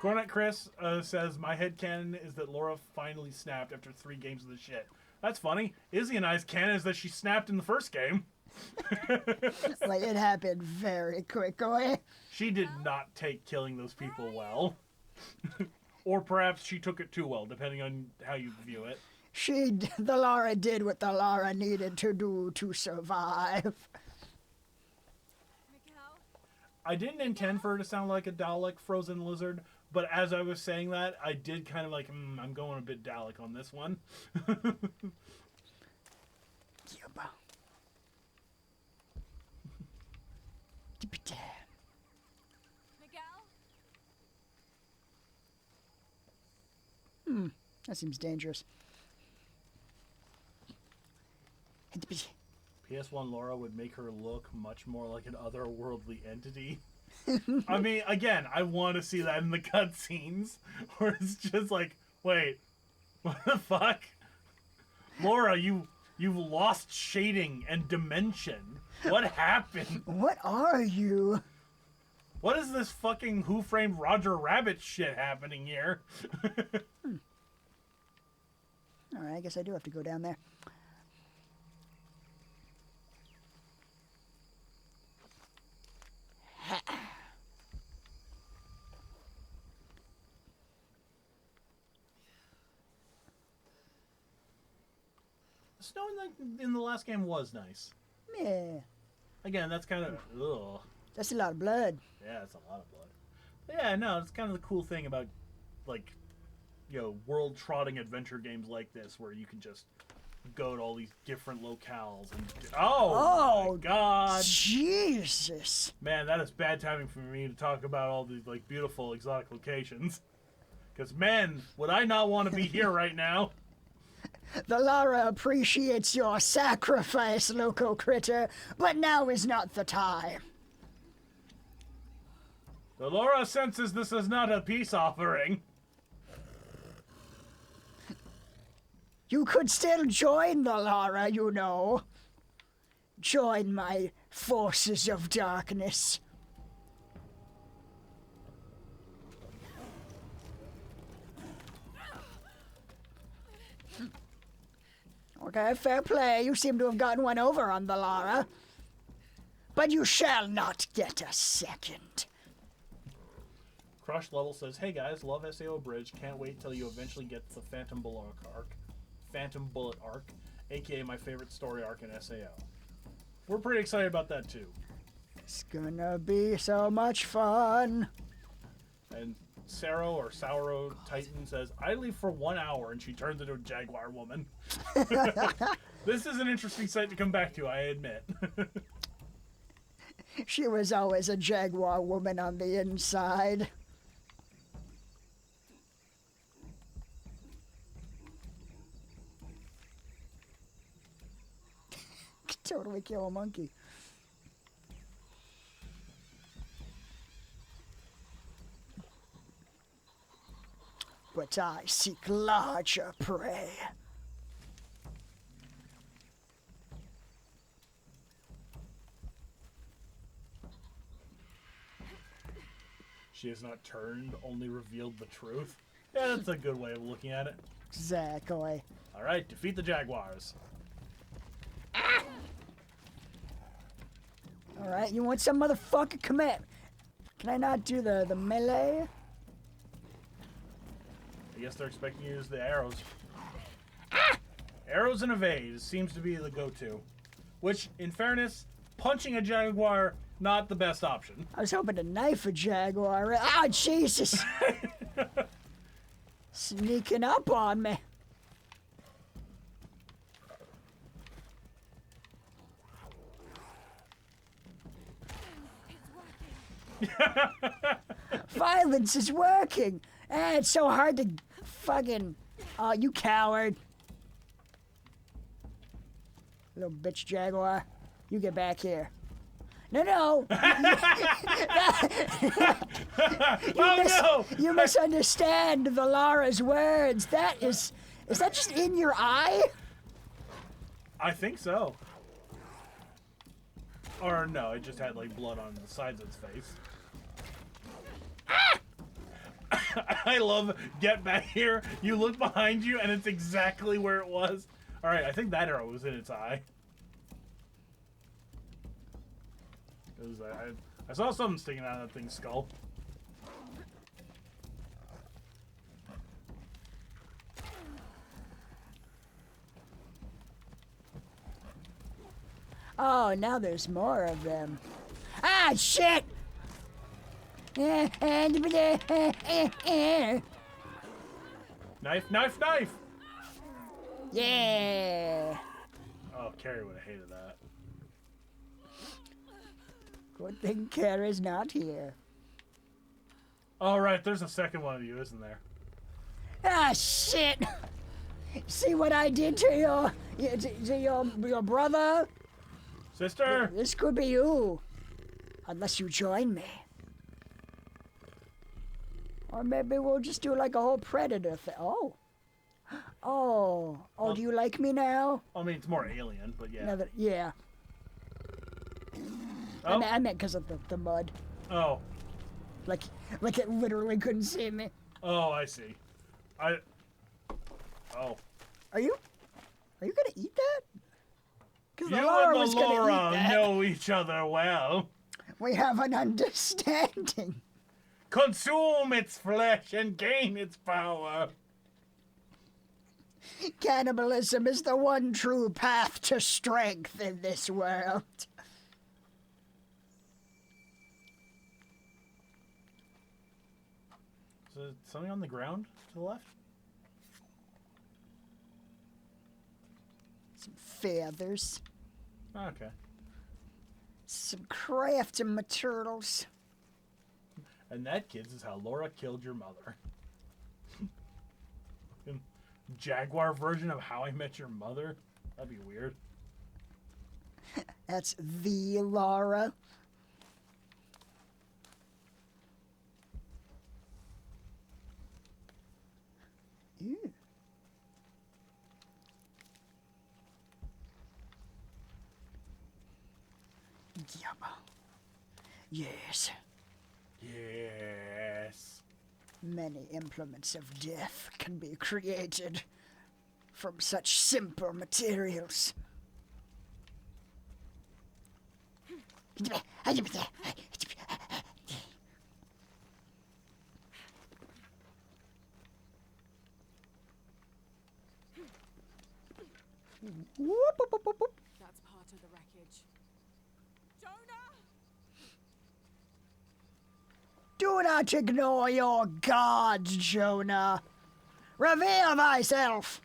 Cornet Chris says, my headcanon is that Lara finally snapped after 3 games of the shit. That's funny. Izzy and I's canon is that she snapped in the first game. Like, it happened very quickly. She did not take killing those people well. Or perhaps she took it too well, depending on how you view it. The Lara did what the Lara needed to do to survive. Miguel? I didn't intend for her to sound like a Dalek frozen lizard, but as I was saying that, I did kind of like, I'm going a bit Dalek on this one. Miguel? That seems dangerous. PS1 Lara would make her look much more like an otherworldly entity. I mean, again, I want to see that in the cutscenes, where it's just like, wait, what the fuck? Lara, you've lost shading and dimension. What happened? What are you? What is this fucking Who Framed Roger Rabbit shit happening here? Alright, I guess I do have to go down there. The snow in the last game was nice. Yeah. Again, that's kind of... Ugh. That's a lot of blood. Yeah, that's a lot of blood. But yeah, no, it's kind of the cool thing about, like, you know, world-trotting adventure games like this, where you can just go to all these different locales and... Oh, my God! Jesus! Man, that is bad timing for me to talk about all these, like, beautiful exotic locations. Because, man, would I not want to be here right now? The Lara appreciates your sacrifice, local critter, but now is not the time. The Lara senses this is not a peace offering. You could still join the Lara, you know. Join my forces of darkness. Okay, fair play. You seem to have gotten one over on the Lara. But you shall not get a second. Crush Level says, hey guys, love SAO Bridge. Can't wait till you eventually get the Phantom Bullet arc, aka my favorite story arc in SAO. We're pretty excited about that too. It's gonna be so much fun. And Saro or Sauro Titan says, I leave for 1 hour and she turns into a jaguar woman. This is an interesting sight to come back to, I admit. She was always a jaguar woman on the inside. Could totally kill a monkey. But I seek larger prey. She has not turned, only revealed the truth. Yeah, that's a good way of looking at it. Exactly. Alright, defeat the jaguars. Alright, you want some motherfucker? Come at. Can I not do the melee? I guess they're expecting you to use the arrows. Arrows and evade seems to be the go-to. Which, in fairness, punching a jaguar, not the best option. I was hoping to knife a jaguar. Ah, Jesus! Sneaking up on me. Violence is working. It's so hard to fucking... Oh, you coward. Little bitch jaguar. You get back here. No. You misunderstand the Lara's words. Is that just in your eye? I think so. Or no, it just had like blood on the sides of its face. I love get back here. You look behind you and it's exactly where it was. Alright, I think that arrow was in its eye. I saw something sticking out of that thing's skull. Oh, now there's more of them. Ah, shit! Knife, knife, knife! Yeah! Oh, Carrie would have hated that. Good thing Kara's not here. Oh, right, there's a second one of you, isn't there? Ah, shit! See what I did to your brother? Sister? This could be you. Unless you join me. Or maybe we'll just do like a whole predator thing. Oh, do you like me now? I mean, it's more alien, but yeah. Yeah. Oh. I meant because of the mud. Oh. Like it literally couldn't see me. Oh, I see. Oh. Are you gonna eat that? Because You and the Lara know each other well. We have an understanding. Consume its flesh and gain its power. Cannibalism is the one true path to strength in this world. Is there something on the ground to the left? Some feathers. Okay. Some crafting materials. And that, kids, is how Laura killed your mother. Jaguar version of How I Met Your Mother? That'd be weird. That's the Lara. Ew. Yum. Yes. Yes. Many implements of death can be created from such simple materials. That's part of the wreckage. Jonah! Do not ignore your gods, Jonah. Reveal thyself.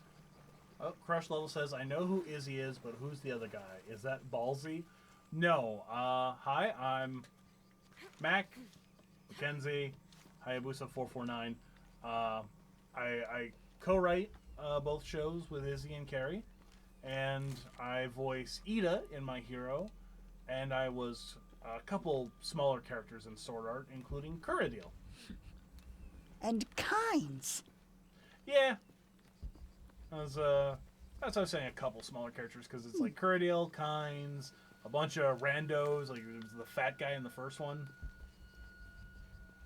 Oh, Crush Level says, I know who Izzy is, but who's the other guy? Is that Ballsy? No. Hi, I'm Mac, Mackenzie, Hayabusa449. I co-write both shows with Izzy and Carrie, and I voice Ida in My Hero, and I was a couple smaller characters in Sword Art, including Kuradil. And Kynes. Yeah. That's what I was saying, a couple smaller characters, because it's like Kuradil, Kynes, a bunch of randos, like there was the fat guy in the first one.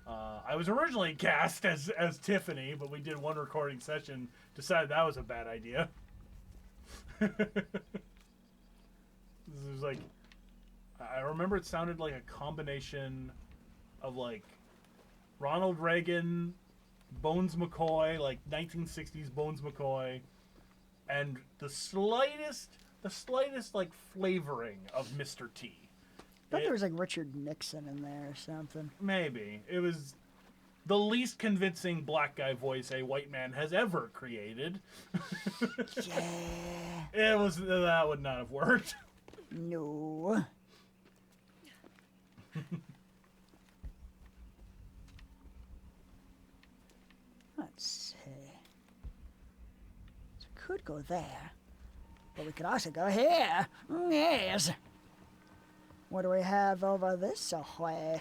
I was originally cast as Tiffany, but we did one recording session, decided that was a bad idea. This was like, I remember it sounded like a combination of like Ronald Reagan, Bones McCoy, like 1960s Bones McCoy, and the slightest like flavoring of Mr. T. I thought there was like Richard Nixon in there or something. Maybe. It was the least convincing black guy voice a white man has ever created. Yeah. That would not have worked. No. Let's see. So we could go there, but we could also go here. Yes. What do we have over this way?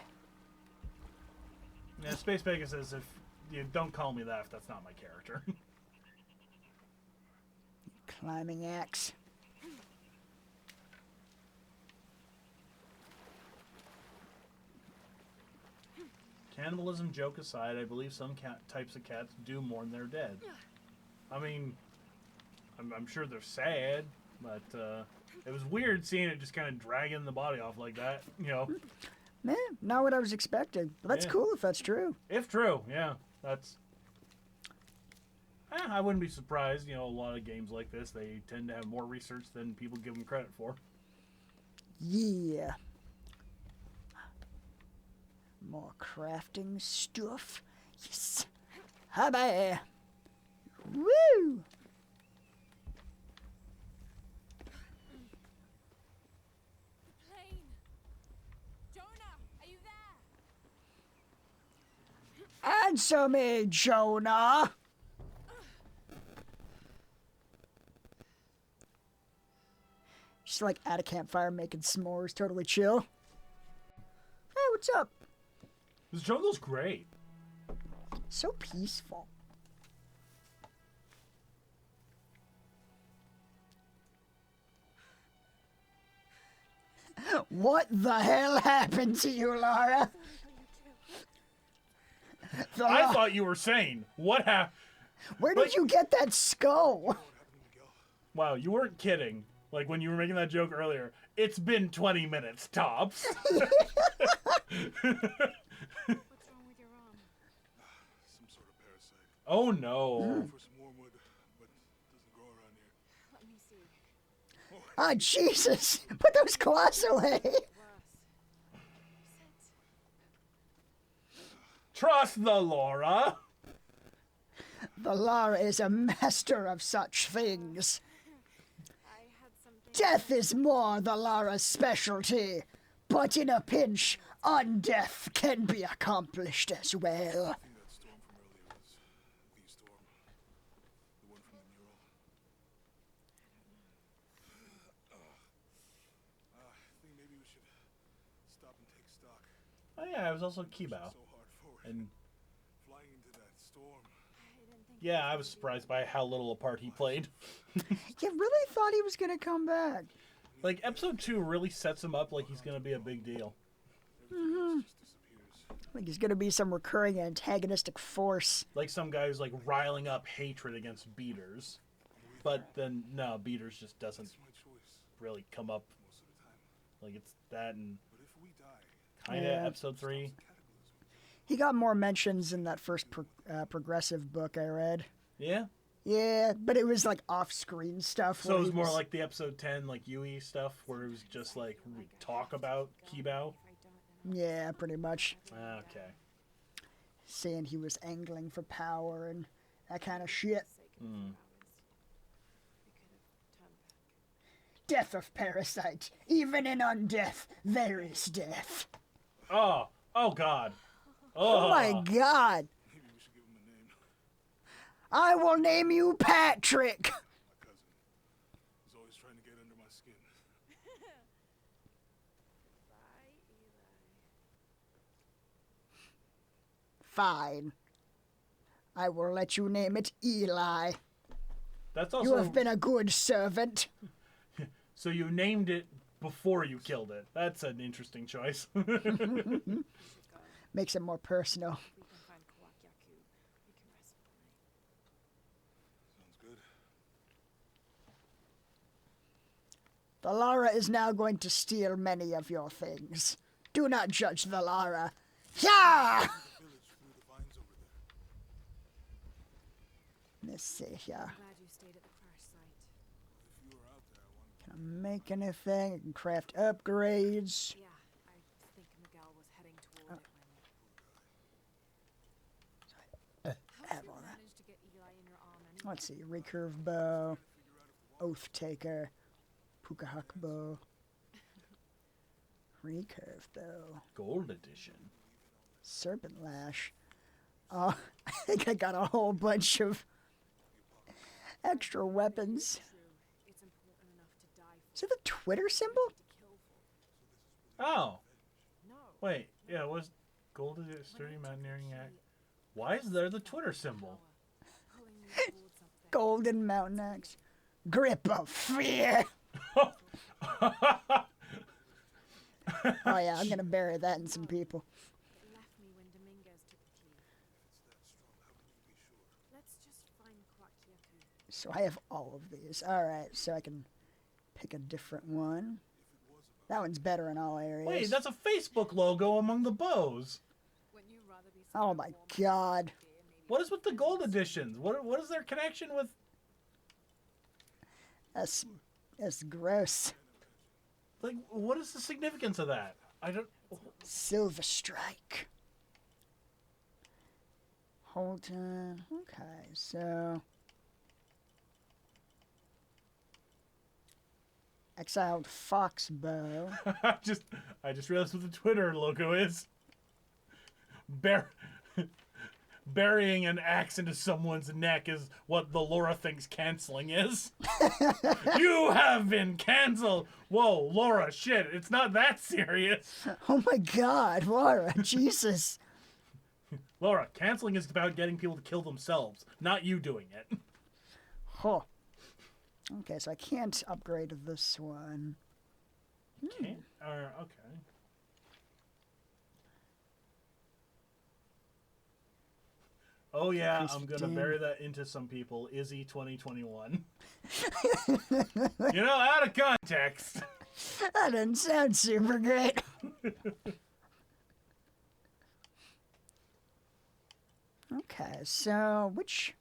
Yeah, Space Bacon says, if you don't call me that if that's not my character. Climbing axe. Cannibalism joke aside, I believe some types of cats do mourn their dead. I mean, I'm sure they're sad, but it was weird seeing it just kind of dragging the body off like that, you know. Man, not what I was expecting. But that's Yeah. cool if that's true. If true, yeah, that's... I wouldn't be surprised, you know, a lot of games like this, they tend to have more research than people give them credit for. Yeah. More crafting stuff. Yes. Hubby. Woo! Plane! Jonah, are you there? Answer me, Jonah. Just like at a campfire making s'mores, totally chill. Hey, what's up? This jungle's great. So peaceful. What the hell happened to you, Lara? I thought you were saying, what happened? Where did you get that skull? Wow, you weren't kidding. Like when you were making that joke earlier, it's been 20 minutes tops. What's wrong with your arm? Some sort of parasite. Oh no. For some wormwood, but doesn't grow around here. Let me see. Ah, Jesus! Put those claws away! Worse. Trust the Laura. The Lara is a master of such things. I had something. Death is more the Lara's specialty, but in a pinch, undeath can be accomplished as well. I think that storm from earlier was the storm. The one from the Oh yeah, I was also Kibao. So hard for it. And Flying into that storm. yeah, I was surprised by how little a part he played. You really thought he was gonna come back. Like, episode 2 really sets him up like he's gonna be a big deal. Mm-hmm. Like he's gonna be some recurring antagonistic force. Like some guy who's like riling up hatred against Beaters. But then, no, Beaters just doesn't It's my choice really come up. most of the time. Like, it's that and But if we die, kind of Yeah. episode 3. He got more mentions in that first progressive book I read. Yeah? Yeah, but it was like off-screen stuff. So where it was he more like the episode 10, like Yui stuff, where it was just like, we talk about Kibao. Yeah, pretty much. Okay. Saying he was angling for power and that kind of shit. Hmm. Death of parasite. Even in undeath, there is death. Oh God. Oh my god. maybe we should give him a name. I will name you Patrick. My cousin. He's always trying to get under my skin. Fine. I will let you name it Eli. That's You also have been a good servant. so you named it before you killed it. That's an interesting choice. Makes it more personal. We can find Kawakyaku. We can rest for the night. Sounds good. The Lara is now going to steal many of your things. Do not judge the Lara. Yeah! Village through the vines over there. Let's see here. I'm glad you stayed at the crash site. If you were out there, I wanted Can I make anything? I can craft upgrades. Yeah, I think Miguel was heading toward it when. How have did you all that. manage to get Eli in your arm anyway? Let's see. Recurve bow. Oath taker. Pukahak bow. Recurve bow. Gold edition. Serpent lash. Oh, I think I got a whole bunch of extra weapons. True. It's important enough to die for. Is it the Twitter symbol? To kill for. Oh. No. Wait. Yeah, it was gold edition sturdy mountaineering act. Why is there the Twitter symbol? Pulling me towards something. Golden mountain axe. Grip of fear. Oh yeah, I'm gonna bury that in some people. It left me when Dominguez took the key. Let's just find Kawakyaku. So I have all of these. Alright, so I can pick a different one. That one's better in all areas. Wait, that's a Facebook logo among the bows. Wouldn't you rather be Oh my god. What is with the gold editions? What is their connection with? That's gross. Like, what is the significance of that? I don't. Silver strike. Holton. Okay, so exiled fox bow. I just realized what the Twitter logo is. Burying an axe into someone's neck is what the Laura thinks canceling is. You have been canceled. Whoa, Laura, shit, it's not that serious. Oh my god, Laura, Jesus. Laura, canceling is about getting people to kill themselves, not you doing it. Huh. Okay, so I can't upgrade this one. Okay. Oh yeah, I'm gonna bury that into some people. Izzy 2021. Out of context. That didn't sound super great. Okay, so which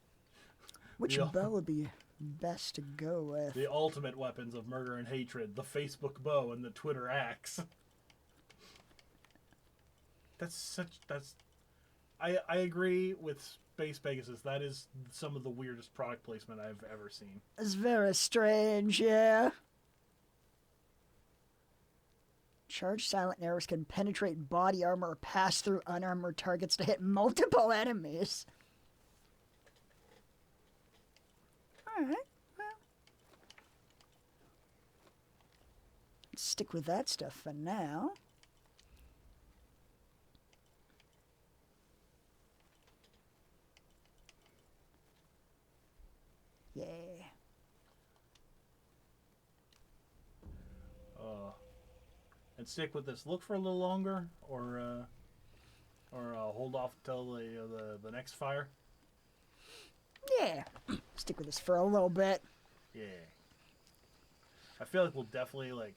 Yeah. bow would be best to go with? The ultimate weapons of murder and hatred: the Facebook bow and the Twitter axe. I agree with Space Pegasus. That is some of the weirdest product placement I've ever seen. It's very strange, yeah. Charged silent arrows can penetrate body armor or pass through unarmored targets to hit multiple enemies. Alright, well. Let's stick with that stuff for now. and stick with this look for a little longer, or hold off till the next fire? Yeah, stick with this for a little bit. Yeah. I feel like we'll definitely like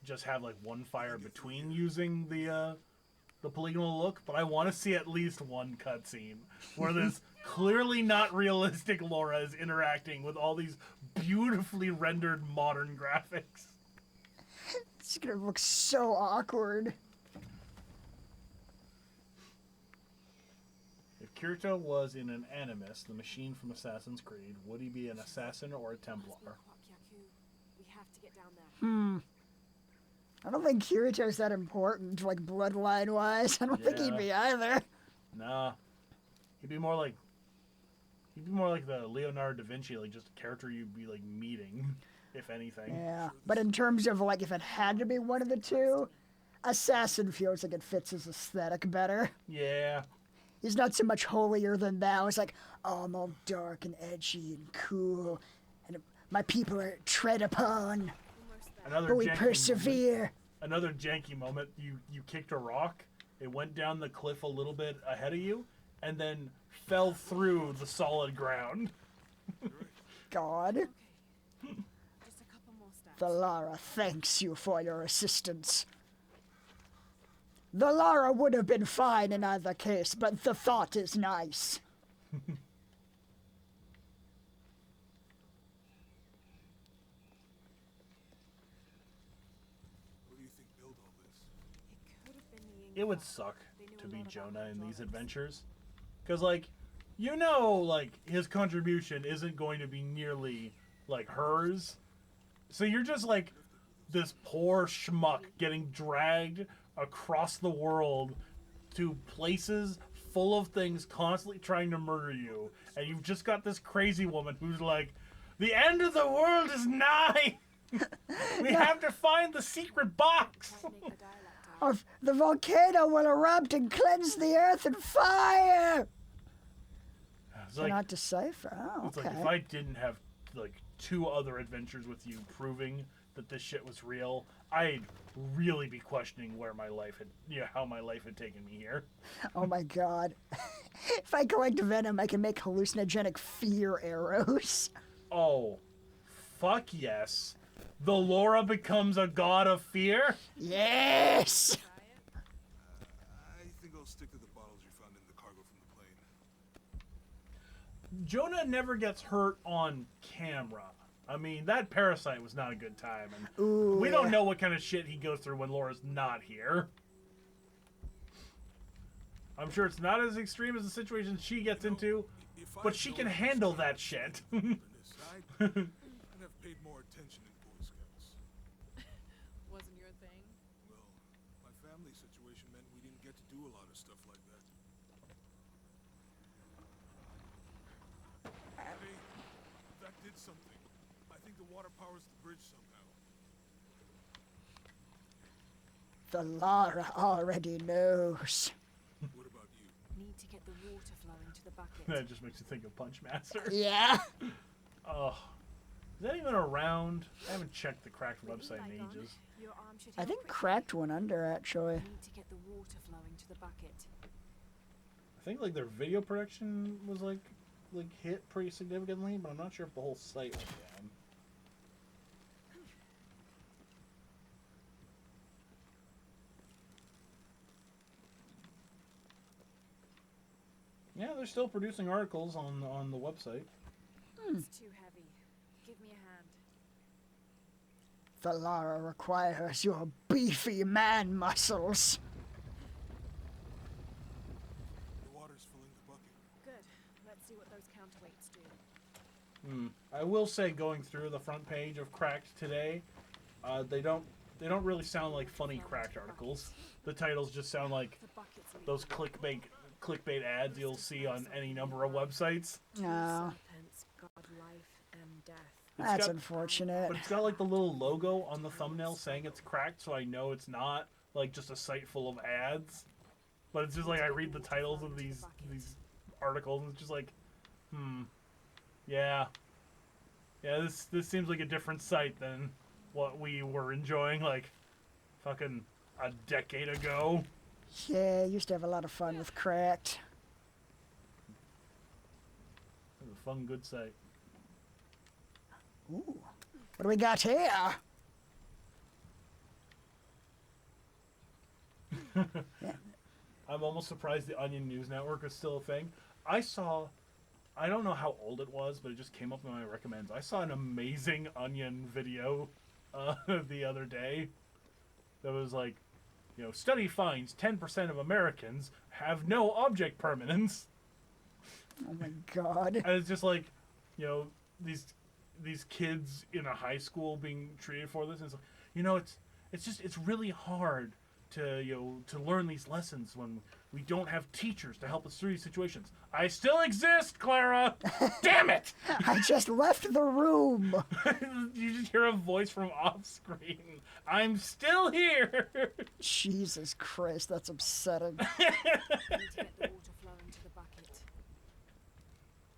just have like one fire between using the polygonal look, but I want to see at least one cutscene where this clearly not realistic Lara is interacting with all these beautifully rendered modern graphics. It's gonna look so awkward. If Kirito was in an Animus, the machine from Assassin's Creed, would he be an assassin or a Templar? We have to get down there. I don't think Kirito's that important, like bloodline-wise. I don't think he'd be either. Nah. He'd be more like the Leonardo da Vinci, like just a character you'd be like meeting, if anything. Yeah, but in terms of like if it had to be one of the two, Assassin feels like it fits his aesthetic better. Yeah. He's not so much holier than thou. It's like, oh, I'm all dark and edgy and cool, and my people are tread upon. But we persevere. Another janky moment. You kicked a rock. It went down the cliff a little bit ahead of you, and then fell through the solid ground. God. Just a couple more steps. The Lara thanks you for your assistance. The Lara would have been fine in either case, but the thought is nice. It would suck to be Jonah in these adventures. Because, like, like, his contribution isn't going to be nearly, like, hers. So you're just, like, this poor schmuck getting dragged across the world to places full of things constantly trying to murder you. And you've just got this crazy woman who's like, the end of the world is nigh! We have to find the secret box! Or the volcano will erupt and cleanse the earth in fire. It's like, Cannot decipher. Oh, it's okay. like if I didn't have like 2 other adventures with you proving that this shit was real, I'd really be questioning where my life had, how my life had taken me here. Oh my God! If I collect venom, I can make hallucinogenic fear arrows. Oh, fuck yes! The Lara becomes a god of fear? Yes! I think I'll stick to the bottles you found in the cargo from the plane. Jonah never gets hurt on camera. I mean, that parasite was not a good time. And Ooh, we don't know what kind of shit he goes through when Laura's not here. I'm sure it's not as extreme as the situation she gets into, but she can handle that shit. I'd have paid more attention in Boy Scouts. Wasn't your thing? Well, my family situation meant we didn't get to do a lot of stuff like that. Hey, that did something. I think the water powers the bridge somehow. The Lara already knows. What about you? Need to get the water flowing to the bucket. That just makes you think of Punch Master. Yeah. Oh. Is that even around? I haven't checked the Cracked website in ages. Your arm should I help think it. Cracked went under, actually. Need to get the water flowing to the bucket. I think like their video production was like hit pretty significantly, but I'm not sure if the whole site went down. Yeah, they're still producing articles on the website. It's too heavy. Give me a hand. The Lara requires your beefy man muscles. The water's filling the bucket. Good. Let's see what those counterweights do. I will say, going through the front page of Cracked today, they don't really sound like funny Cracked articles. The titles just sound like The bucket's leaking. those clickbait ads you'll see on any number of websites. No, Serpents guard life and death. that's got- unfortunate. But it's got like the little logo on the thumbnail saying it's Cracked, so I know it's not like just a site full of ads. But it's just like I read the titles of these articles and it's just like, yeah, this seems like a different site than what we were enjoying like fucking a decade ago. Yeah, used to have a lot of fun with Cracked. It was a fun, good sight. Ooh. What do we got here? I'm almost surprised the Onion News Network is still a thing. I don't know how old it was, but it just came up in my recommends. I saw an amazing Onion video the other day that was like, you know, study finds 10% of Americans have no object permanence. Oh my god. And it's just like, you know, these kids in a high school being treated for this. And it's like, you know, it's really hard to learn these lessons when we don't have teachers to help us through these situations. I still exist, Clara. Damn it! I just left the room. You just hear a voice from off screen. I'm still here. Jesus Christ, that's upsetting. I need to get the water flow into the bucket.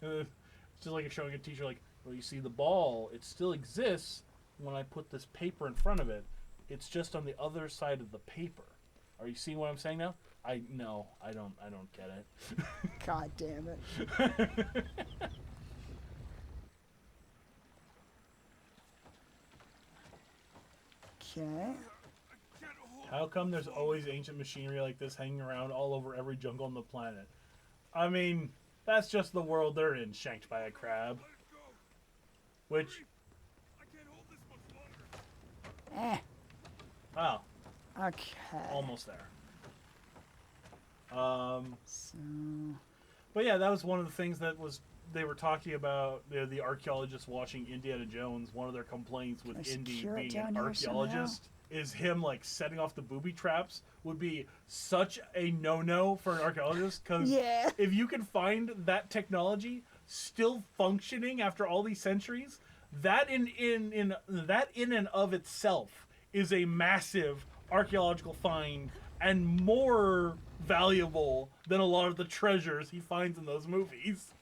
It's just like showing a teacher, like, well, you see the ball, it still exists when I put this paper in front of it. It's just on the other side of the paper. Are you seeing what I'm saying now? I don't get it. God damn it. Okay. How come there's always ancient machinery like this hanging around all over every jungle on the planet? I mean, that's just the world they're in, shanked by a crab. Which... Eh. Oh. Okay. Almost there. So... But yeah, that was one of the things that they were talking about, the archaeologists watching Indiana Jones. One of their complaints with Indy being an archaeologist is him like setting off the booby traps would be such a no-no for an archaeologist, because if you can find that technology still functioning after all these centuries, that in and of itself is a massive archaeological find and more valuable than a lot of the treasures he finds in those movies.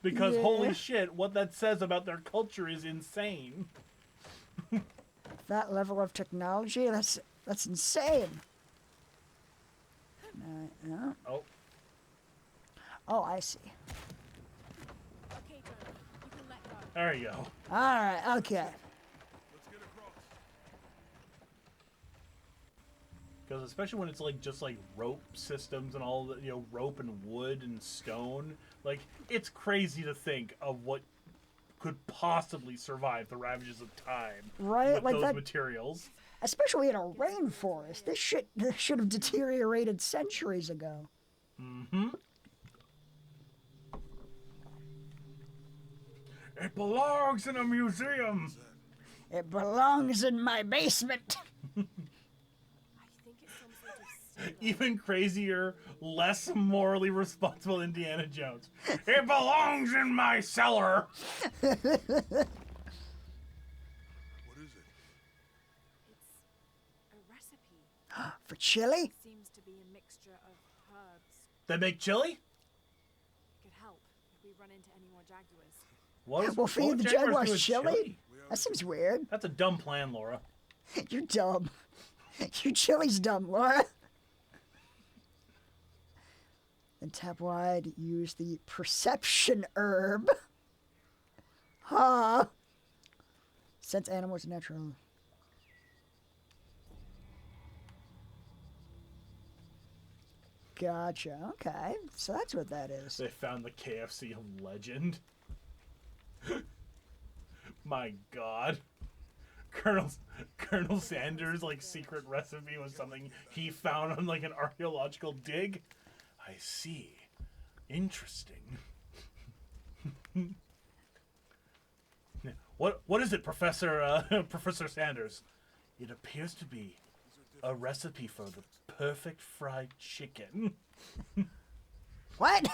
Because holy shit, what that says about their culture is insane. That level of technology, that's insane. Yeah. Oh. Oh, I see. Okay, Joe, you can let go. There you go. All right, okay. Because especially when it's like just like rope systems and all the, you know, rope and wood and stone, like it's crazy to think of what could possibly survive the ravages of time with like those that, materials. Especially in a rainforest. This shit should have deteriorated centuries ago. Mm-hmm. It belongs in a museum. It belongs in my basement. Even crazier, less morally responsible Indiana Jones. It belongs in my cellar. What is it? It's a recipe. For chili? It seems to be a mixture of herbs. They make chili? It could help if we run into any more jaguars. We'll feed the jaguars chili? That seems weird. That's a dumb plan, Laura. You're dumb. Your chili's dumb, Laura. And tap wide, use the perception herb. Huh? Sense animals natural. Gotcha. Okay. So that's what that is. They found the KFC legend. My God. Colonel Sanders' like secret recipe was something he found on like an archaeological dig. I see. Interesting. What is it, Professor Sanders? It appears to be a recipe for the perfect fried chicken. What?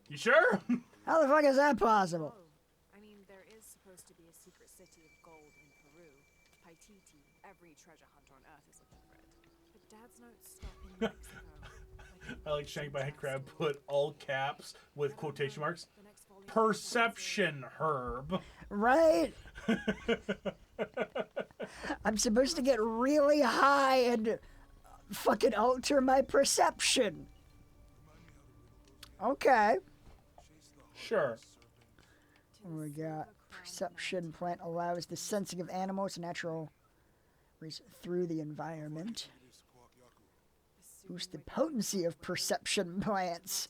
You sure? How the fuck is that possible? I mean, there is supposed to be a secret city of gold in Peru. Paititi. Every treasure hunter on Earth is looking for it. But Dad's notes stop in Mexico. I like Shank by Crab put all caps with quotation marks. Perception herb. Right? I'm supposed to get really high and fucking alter my perception. Okay. Sure. We got perception plant allows the sensing of animals and natural through the environment. Boost the potency of perception plants.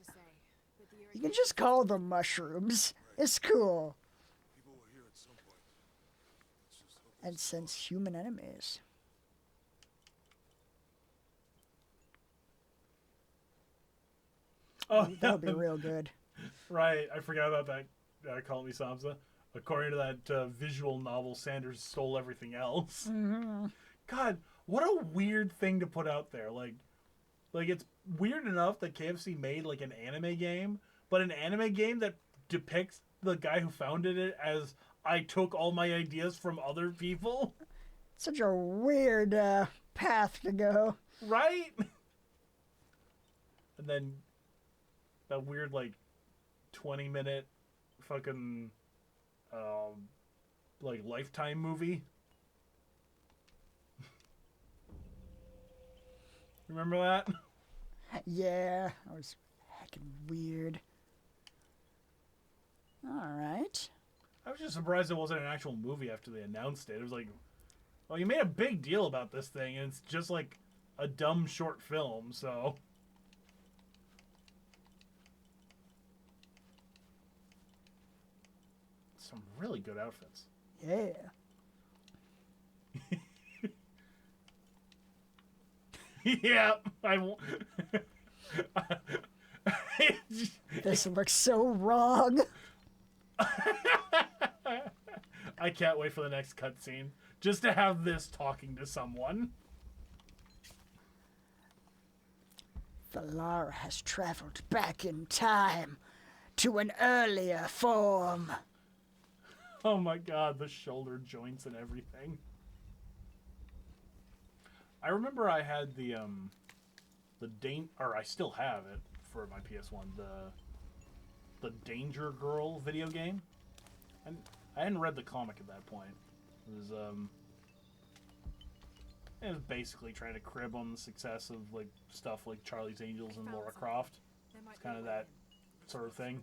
You can just call them mushrooms. It's cool. And sense human enemies. Oh, that would be real good. Right, I forgot about that. Call Me Samsa. According to that visual novel, Sanders stole everything else. Mm-hmm. God, what a weird thing to put out there. Like it's weird enough that KFC made like an anime game, but an anime game that depicts the guy who founded it as I took all my ideas from other people. Such a weird path to go. Right? And then that weird like 20-minute fucking like Lifetime movie. Remember that? Yeah, that was heckin' weird. Alright. I was just surprised it wasn't an actual movie after they announced it. It was like, well, you made a big deal about this thing, and it's just like a dumb short film, so. Some really good outfits. Yeah. Yeah, I won't. This looks so wrong. I can't wait for the next cutscene. Just to have this talking to someone. The Lara has traveled back in time to an earlier form. Oh my god, the shoulder joints and everything. I remember I had I still have it for my PS1, the Danger Girl video game. And I hadn't read the comic at that point. It was basically trying to crib on the success of like stuff like Charlie's Angels and Lara Croft. It's kind of that sort of thing.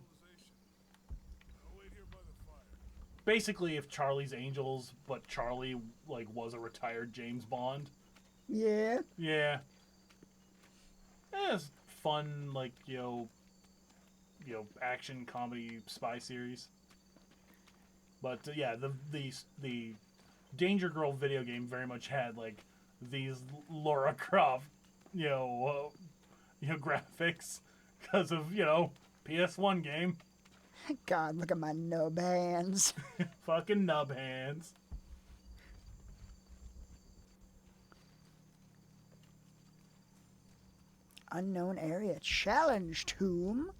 Basically, if Charlie's Angels, but Charlie like was a retired James Bond. Yeah. Yeah. It's fun, like you know, action comedy spy series. But yeah, the Danger Girl video game very much had like these Lara Croft, graphics because of PS1 game. God, look at my nub hands. Fucking nub hands. Unknown area challenge tomb.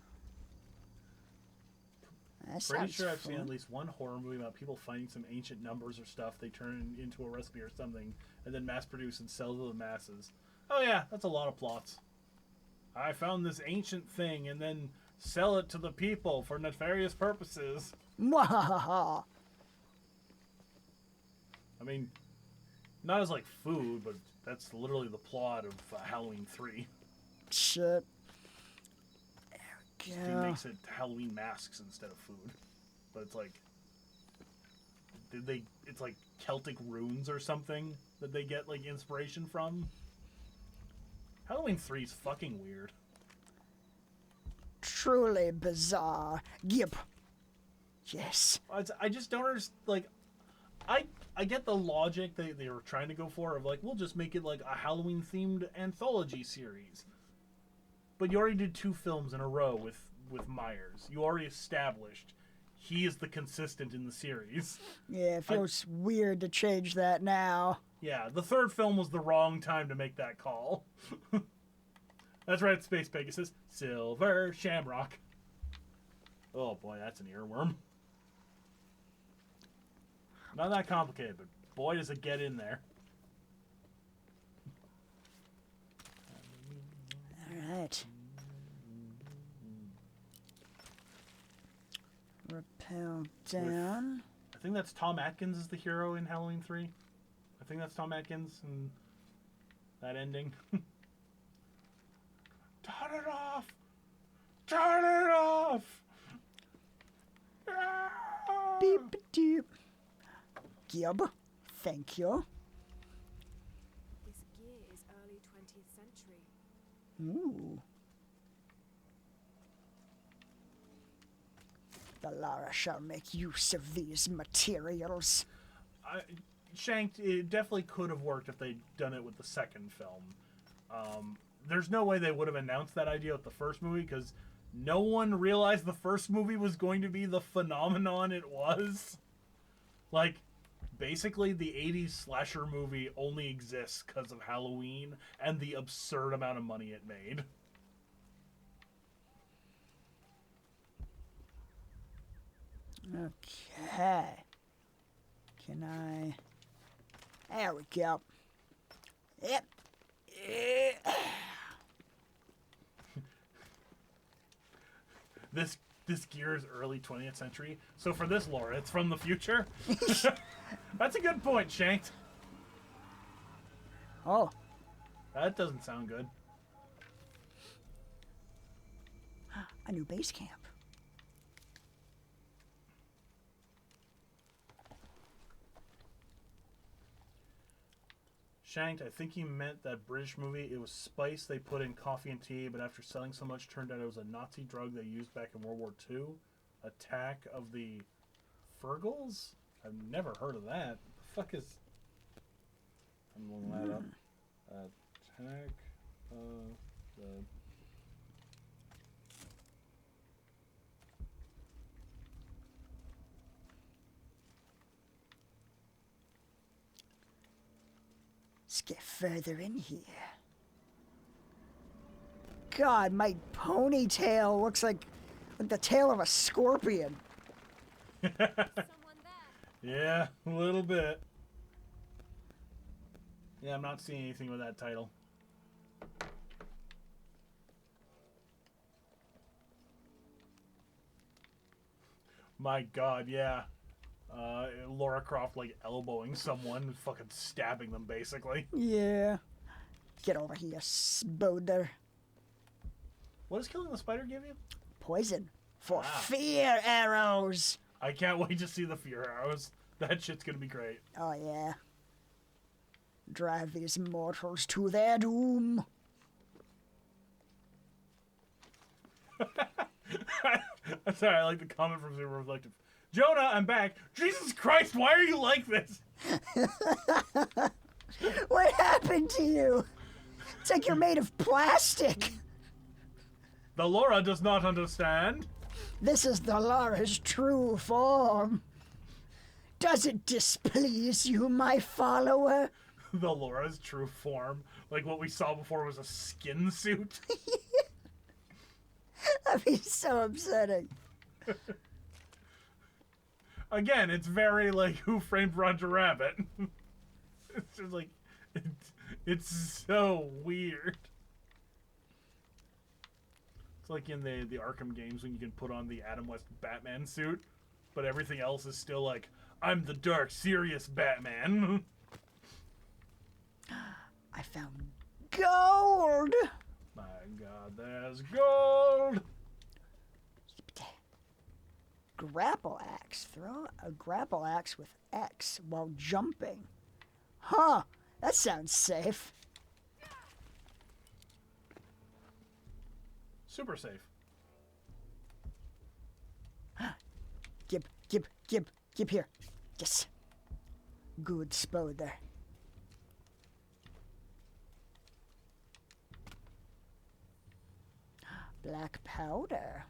That Pretty sounds sure I've fun. seen at least one horror movie about people finding some ancient numbers or stuff they turn into a recipe or something and then mass produce and sell to the masses. Oh yeah, that's a lot of plots. I found this ancient thing and then sell it to the people for nefarious purposes. Mwahaha. I mean, not as like food, but that's literally the plot of Halloween 3. Shit. He There we go. makes it Halloween masks instead of food. But it's like, it's like Celtic runes or something that they get like inspiration from. Halloween 3 is fucking weird. Truly bizarre. Yep. Yes. I just don't understand, like, I get the logic they were trying to go for of like, we'll just make it like a Halloween themed anthology series. But you already did 2 films in a row with Myers. You already established he is the consistent in the series. Yeah, it feels weird to change that now. Yeah, the 3rd film was the wrong time to make that call. That's right, Space Pegasus. Silver Shamrock. Oh boy, that's an earworm. Not that complicated, but boy does it get in there. Alright. Rappel down. I think that's Tom Atkins is the hero in Halloween 3. I think that's Tom Atkins and that ending. Turn it off! Turn it off! Beep deep. Gib, thank you. This gear is early 20th century. Ooh. The Lara shall make use of these materials. Shanked, it definitely could have worked if they'd done it with the second film. There's no way they would have announced that idea with the first movie because no one realized the first movie was going to be the phenomenon it was. Like, basically, the 80s slasher movie only exists because of Halloween and the absurd amount of money it made. Okay. Can I... There we go. Yep. This gear is early 20th century. So for this lore, it's from the future? That's a good point, Shanked. Oh. That doesn't sound good. A new base camp. Shanked, I think he meant that British movie. It was spice they put in coffee and tea, but after selling so much, turned out it was a Nazi drug they used back in World War II. Attack of the Fergals? I've never heard of that. The fuck is... I'm looking that up. Attack of the... Let's get further in here. God, my ponytail looks like the tail of a scorpion. Someone there. Yeah, a little bit. Yeah, I'm not seeing anything with that title. My God, yeah. Lara Croft, like, elbowing someone, fucking stabbing them, basically. Yeah. Get over here, Spoder. What does killing the spider give you? Poison. For Ah. fear arrows. I can't wait to see the fear arrows. That shit's gonna be great. Oh, yeah. Drive these mortals to their doom. I'm sorry, I like the comment from Super Reflective. Jonah, I'm back. Jesus Christ, why are you like this? What happened to you? It's like you're made of plastic. The Lara does not understand. This is the Lara's true form. Does it displease you, my follower? The Lara's true form, like what we saw before, was a skin suit. That'd be so upsetting. Again, it's very like Who Framed Roger Rabbit. It's just like, it's so weird. It's like in the Arkham games when you can put on the Adam West Batman suit, but everything else is still like, I'm the dark, serious Batman. I found gold. My God, there's gold. Grapple axe. Throw a grapple axe with X while jumping. Huh. That sounds safe. Super safe. Gib here. Yes. Good Spoder. Black powder.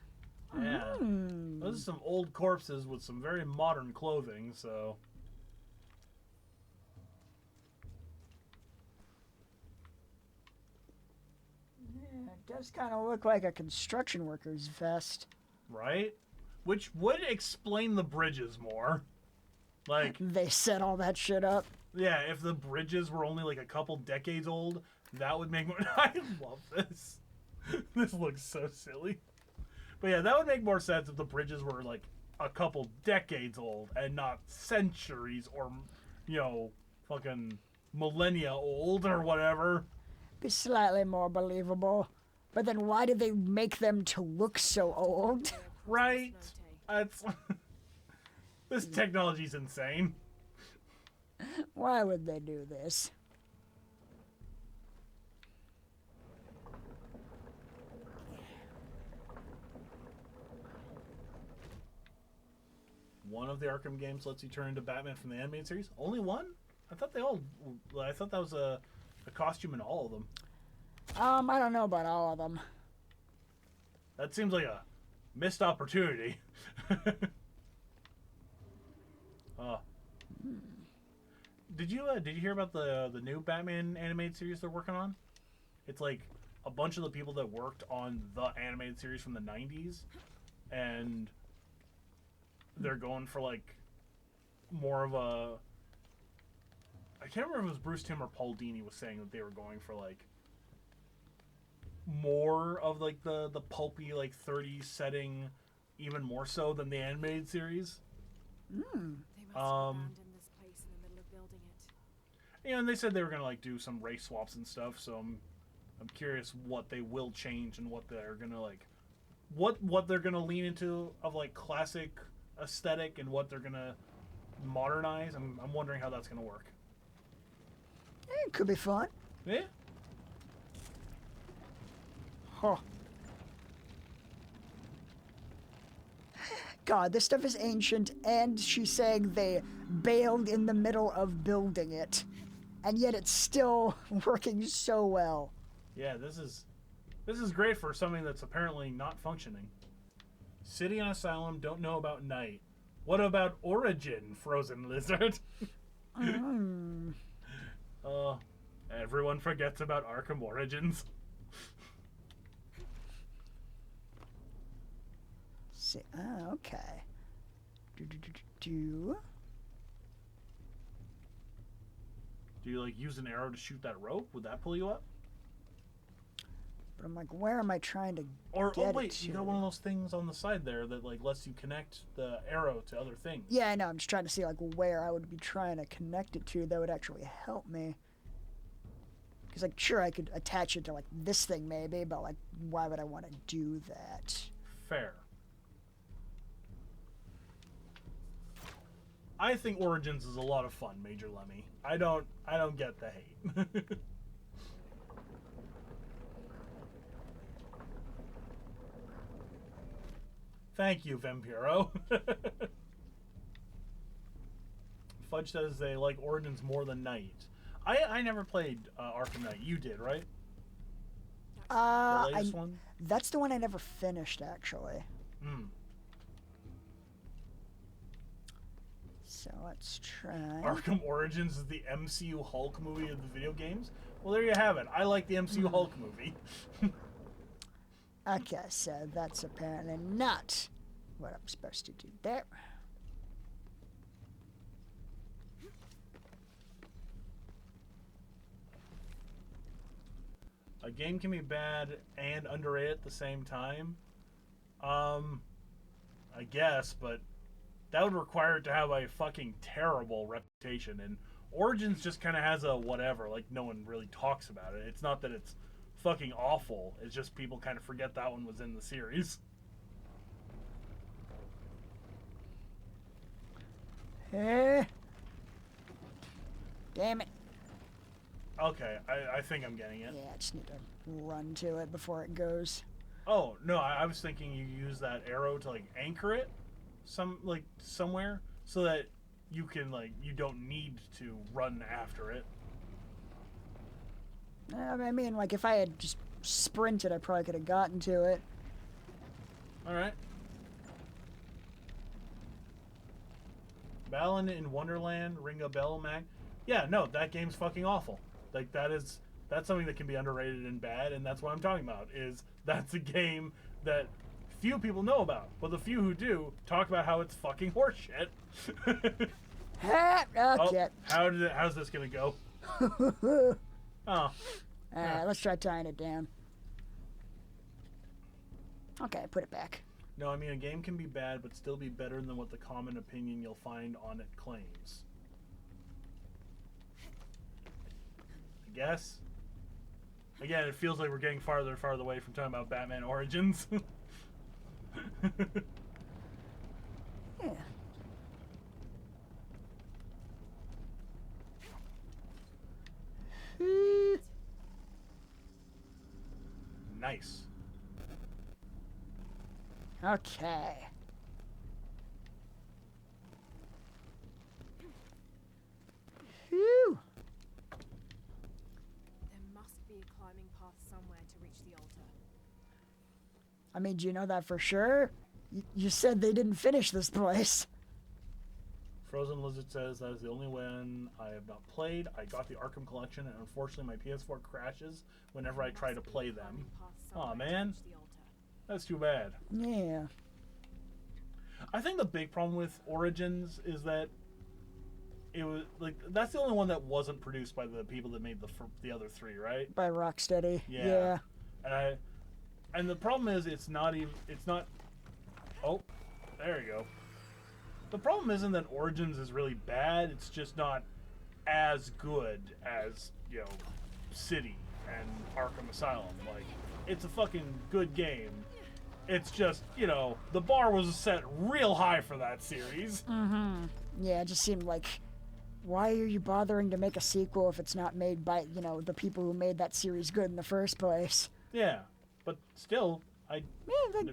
Yeah. Those are some old corpses with some very modern clothing, so... Yeah, it does kind of look like a construction worker's vest. Right? Which would explain the bridges more. Like... They set all that shit up. Yeah, if the bridges were only like a couple decades old, that would make more... I love this. This looks so silly. But yeah, that would make more sense if the bridges were like a couple decades old and not centuries or, you know, fucking millennia old or whatever. Be slightly more believable. But then why did they make them to look so old? Right? That's this technology's insane. Why would they do this? One of the Arkham games lets you turn into Batman from the animated series. Only one? I thought they all. I thought that was a costume in all of them. I don't know about all of them. That seems like a missed opportunity. Did you hear about the new Batman animated series they're working on? It's like a bunch of the people that worked on the animated series from the 90s, and they're going for like more of a. I can't remember if it was Bruce Timm or Paul Dini was saying that they were going for like more of like the pulpy like 30s setting, even more so than the animated series. They must have abandoned this place in the middle of building it. Yeah, and they said they were gonna like do some race swaps and stuff. So I'm curious what they will change and what they're gonna like, what they're gonna lean into of like classic aesthetic and what they're gonna modernize. I'm wondering how that's gonna work. It could be fun. Yeah. Huh. God, this stuff is ancient, and she's saying they bailed in the middle of building it, and yet it's still working so well. Yeah, this is great for something that's apparently not functioning. City and Asylum don't know about Night. What about Origin, Frozen Lizard? Everyone forgets about Arkham Origins. See, okay. Do. Do you like use an arrow to shoot that rope? Would that pull you up? But I'm like, where am I trying to Or get oh it wait, to? you got one of those things on the side there that like lets you connect the arrow to other things. Yeah, I know. I'm just trying to see like where I would be trying to connect it to that would actually help me. Because like, sure, I could attach it to like this thing maybe, but like, why would I want to do that? Fair. I think Origins is a lot of fun, Major Lemmy. I don't get the hate. Thank you, Vampiro. Fudge says they like Origins more than Night. I never played Arkham Knight. You did, right? The latest one? That's the one I never finished, actually. Hmm. So let's try. Arkham Origins is the MCU Hulk movie of the video games? Well, there you have it. I like the MCU Hulk movie. Okay, so that's apparently not what I'm supposed to do there. A game can be bad and underrated at the same time. I guess, but that would require it to have a fucking terrible reputation. And Origins just kind of has a whatever. Like, no one really talks about it. It's not that it's fucking awful. It's just people kind of forget that one was in the series. Damn it. Okay, I think I'm getting it. Yeah, I just need to run to it before it goes. Oh, no, I was thinking you use that arrow to, like, anchor it somewhere so that you can, like, you don't need to run after it. I mean, like, if I had just sprinted, I probably could have gotten to it. Alright. Balan in Wonderland, ring a bell, Mag. Yeah, no, that game's fucking awful. Like, that's something that can be underrated and bad, and that's what I'm talking about, is that's a game that few people know about, but the few who do talk about how it's fucking horseshit. Okay. How's this gonna go? Oh. Alright, let's try tying it down. Okay, put it back. No, I mean, a game can be bad, but still be better than what the common opinion you'll find on it claims. guess. Again, it feels like we're getting farther and farther away from talking about Batman Origins. Yeah. Nice. Okay. Phew. There must be a climbing path somewhere to reach the altar. I mean, do you know that for sure? You said they didn't finish this place. Frozen Lizard says that is the only one I have not played. I got the Arkham Collection, and unfortunately my PS4 crashes whenever I try to play them. Aw, man. That's too bad. Yeah. I think the big problem with Origins is that it was like that's the only one that wasn't produced by the people that made the other three, right? By Rocksteady. Yeah. And the problem is it's not. Oh, there you go. The problem isn't that Origins is really bad. It's just not as good as, you know, City and Arkham Asylum. Like, it's a fucking good game. It's just, you know, the bar was set real high for that series. Mm-hmm. Yeah, it just seemed like, why are you bothering to make a sequel if it's not made by, you know, the people who made that series good in the first place? Yeah, but still,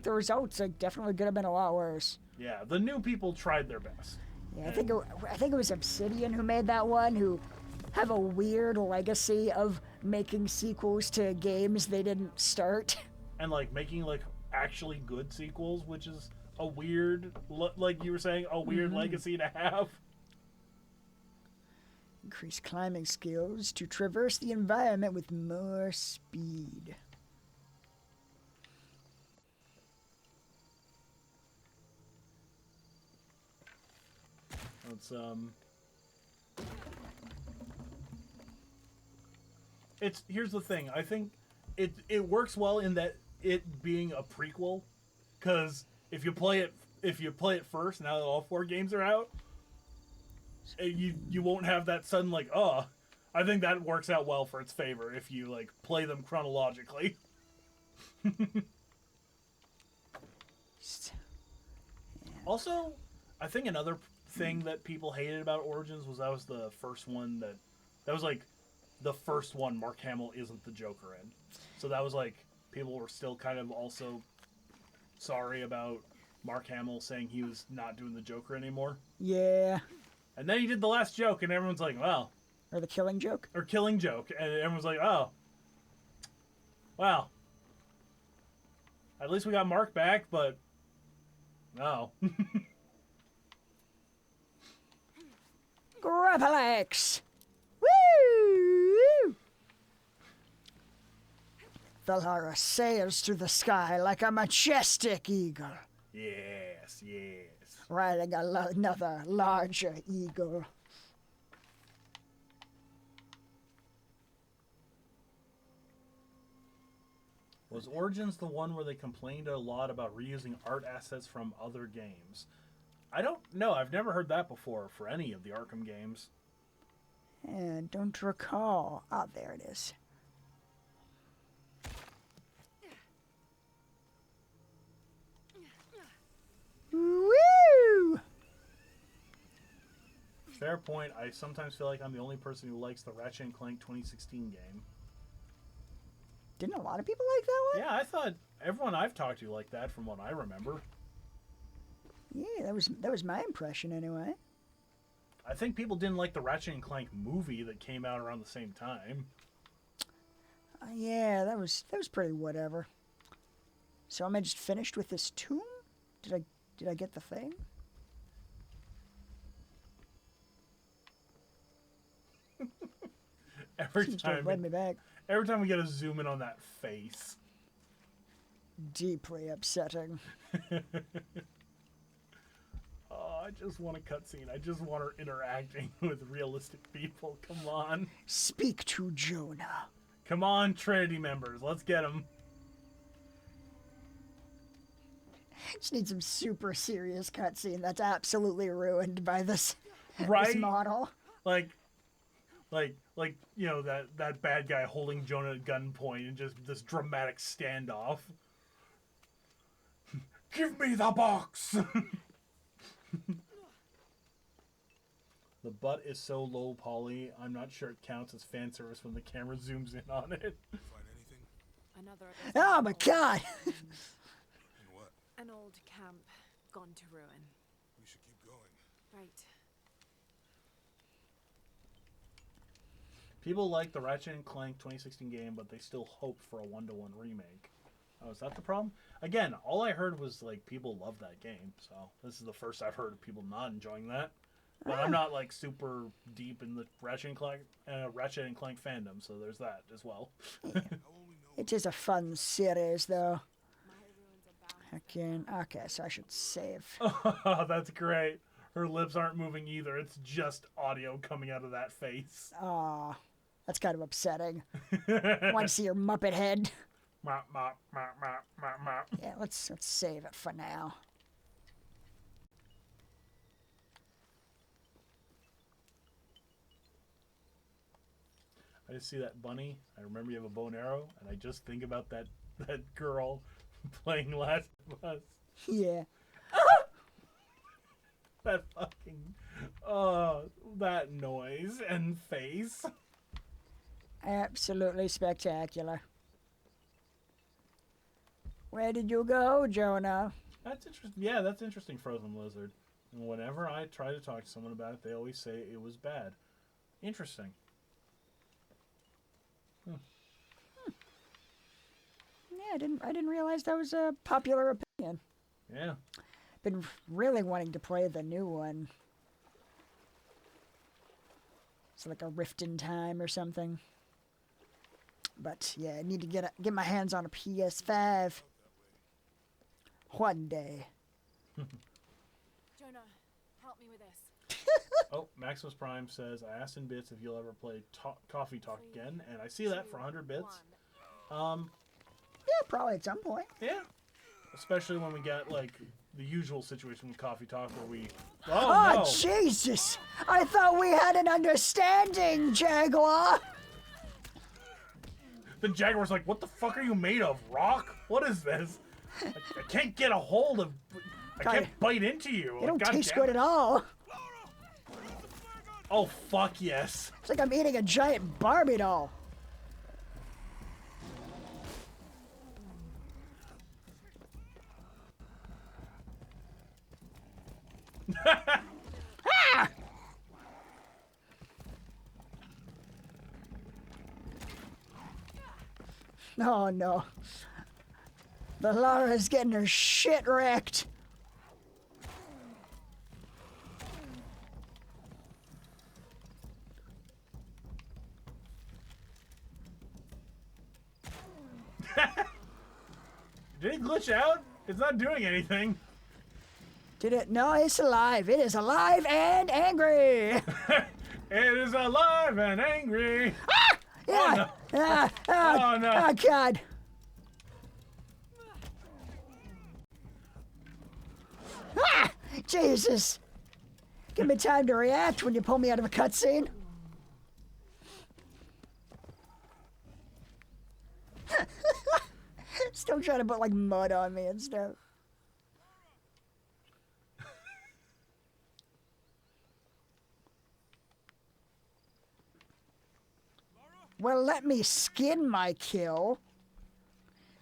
the results definitely could have been a lot worse. Yeah, the new people tried their best. Yeah, I think it was Obsidian who made that one, who have a weird legacy of making sequels to games they didn't start. And, like, making, like, actually good sequels, which is a weird, like you were saying, a weird legacy to have. Increase climbing skills to traverse the environment with more speed. Here's the thing. I think it works well in that it being a prequel, because if you play it first, now that all 4 games are out, you won't have that sudden like, oh. I think that works out well for its favor if you like play them chronologically. Also, I think another thing that people hated about Origins was that was the first one that was like the first one Mark Hamill isn't the Joker in. So that was like people were still kind of also sorry about Mark Hamill saying he was not doing the Joker anymore. Yeah. And then he did the last joke and everyone's like, well. Or the Killing Joke? Or Killing Joke. And everyone's like, oh. Well. At least we got Mark back, but no. Grapplex! Woo! The Lara sails through the sky like a majestic eagle. Yes, yes. Riding another larger eagle. Was Origins the one where they complained a lot about reusing art assets from other games? I don't know. I've never heard that before for any of the Arkham games. And don't recall. Ah, there it is. Woo! Fair point. I sometimes feel like I'm the only person who likes the Ratchet & Clank 2016 game. Didn't a lot of people like that one? Yeah, I thought everyone I've talked to liked that from what I remember. Yeah, that was my impression anyway. I think people didn't like the Ratchet & Clank movie that came out around the same time. Yeah, that was pretty whatever. So am I just finished with this tomb? Did I get the thing? Every Seems to have time led me back. Every time we get a zoom in on that face. Deeply upsetting. Oh, I just want a cutscene. I just want her interacting with realistic people. Come on. Speak to Jonah. Come on, Trinity members. Let's get them. Just need some super serious cutscene that's absolutely ruined by this, right? this model. Like, Like you know that bad guy holding Jonah at gunpoint and just this dramatic standoff. Give me the box. The butt is so low poly, I'm not sure it counts as fan service when the camera zooms in on it. Find anything? Another. Oh my god! And what? An old camp gone to ruin. We should keep going. Right. People like the Ratchet and Clank 2016 game, but they still hope for a 1-to-1 remake. Oh, is that the problem? Again, all I heard was like people love that game, so this is the first I've heard of people not enjoying that. But I'm not like super deep in the Ratchet and Clank fandom, so there's that as well. It is a fun series, though. Again, okay, so I should save. Oh, that's great. Her lips aren't moving either. It's just audio coming out of that face. Aw, that's kind of upsetting. Want to see your Muppet head? Mop, mop, mop, mop, mop, mop. Yeah, let's save it for now. I just see that bunny. I remember you have a bow and arrow, and I just think about that girl playing Last of Us. Yeah. That fucking that noise and face. Absolutely spectacular. Where did you go, Jonah? That's interesting. Yeah, that's interesting, Frozen Lizard. And whenever I try to talk to someone about it, they always say it was bad. Interesting. Yeah, I didn't realize that was a popular opinion. Yeah. Been really wanting to play the new one. It's like a Rift in Time or something. But yeah, I need to get my hands on a PS5 one day. Jonah, help me with this. Oh, Maximus Prime says, I asked in bits if you'll ever play Coffee Talk again, and I see that for 100 bits. Yeah, probably at some point. Yeah. Especially when we get, like, the usual situation with Coffee Talk where we... Oh, no! Jesus! I thought we had an understanding, Jaguar! The Jaguar's like, what the fuck are you made of? Rock? What is this? I can't get a hold of... I can't bite into you. They don't taste good at all. Oh, fuck yes. It's like I'm eating a giant Barbie doll. Ah! Oh no. The Lara's getting her shit wrecked. Did it glitch out? It's not doing anything. Did it? No, it's alive. It is alive and angry. It is alive and angry. Ah! Yeah. Oh, no. Oh no. Oh, God. Ah! Jesus. Give me time to react when you pull me out of a cutscene. Still trying to put like mud on me and stuff. Well, let me skin my kill.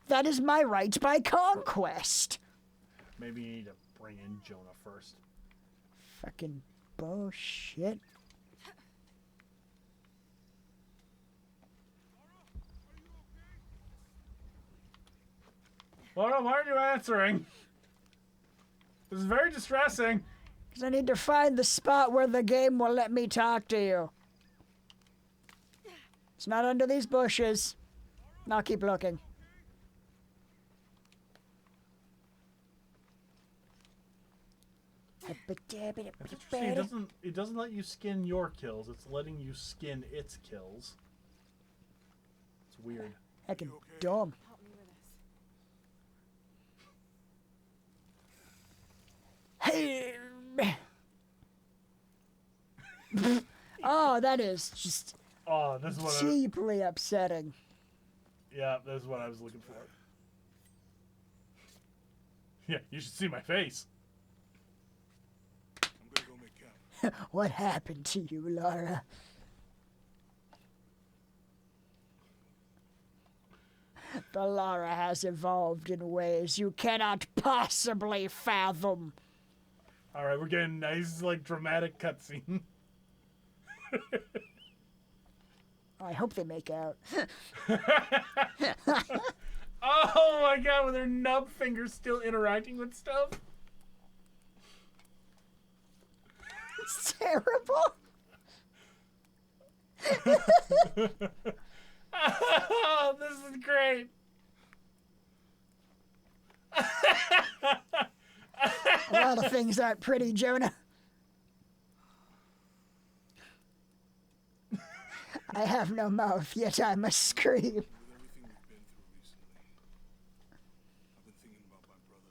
That is my right by conquest. Maybe you need to bring in Jonah first. Fucking bullshit. Laura, why aren't you answering? This is very distressing. Because I need to find the spot where the game will let me talk to you. It's not under these bushes. I'll keep looking. It's interesting. It doesn't let you skin your kills. It's letting you skin its kills. It's weird. Heckin' dumb. Help me with this. Hey. Oh, that is just Oh, this is what Deeply upsetting. Yeah, this is what I was looking for. Yeah, you should see my face. I'm gonna go make camp. What happened to you, Lara? The Lara has evolved in ways you cannot possibly fathom. All right, we're getting a nice, like, dramatic cutscene. I hope they make out. Oh my god, with her nub fingers still interacting with stuff. It's terrible. Oh, this is great. A lot of things aren't pretty, Jonah. I have no mouth, yet I must scream. With everything we've been through recently, I've been thinking about my brother.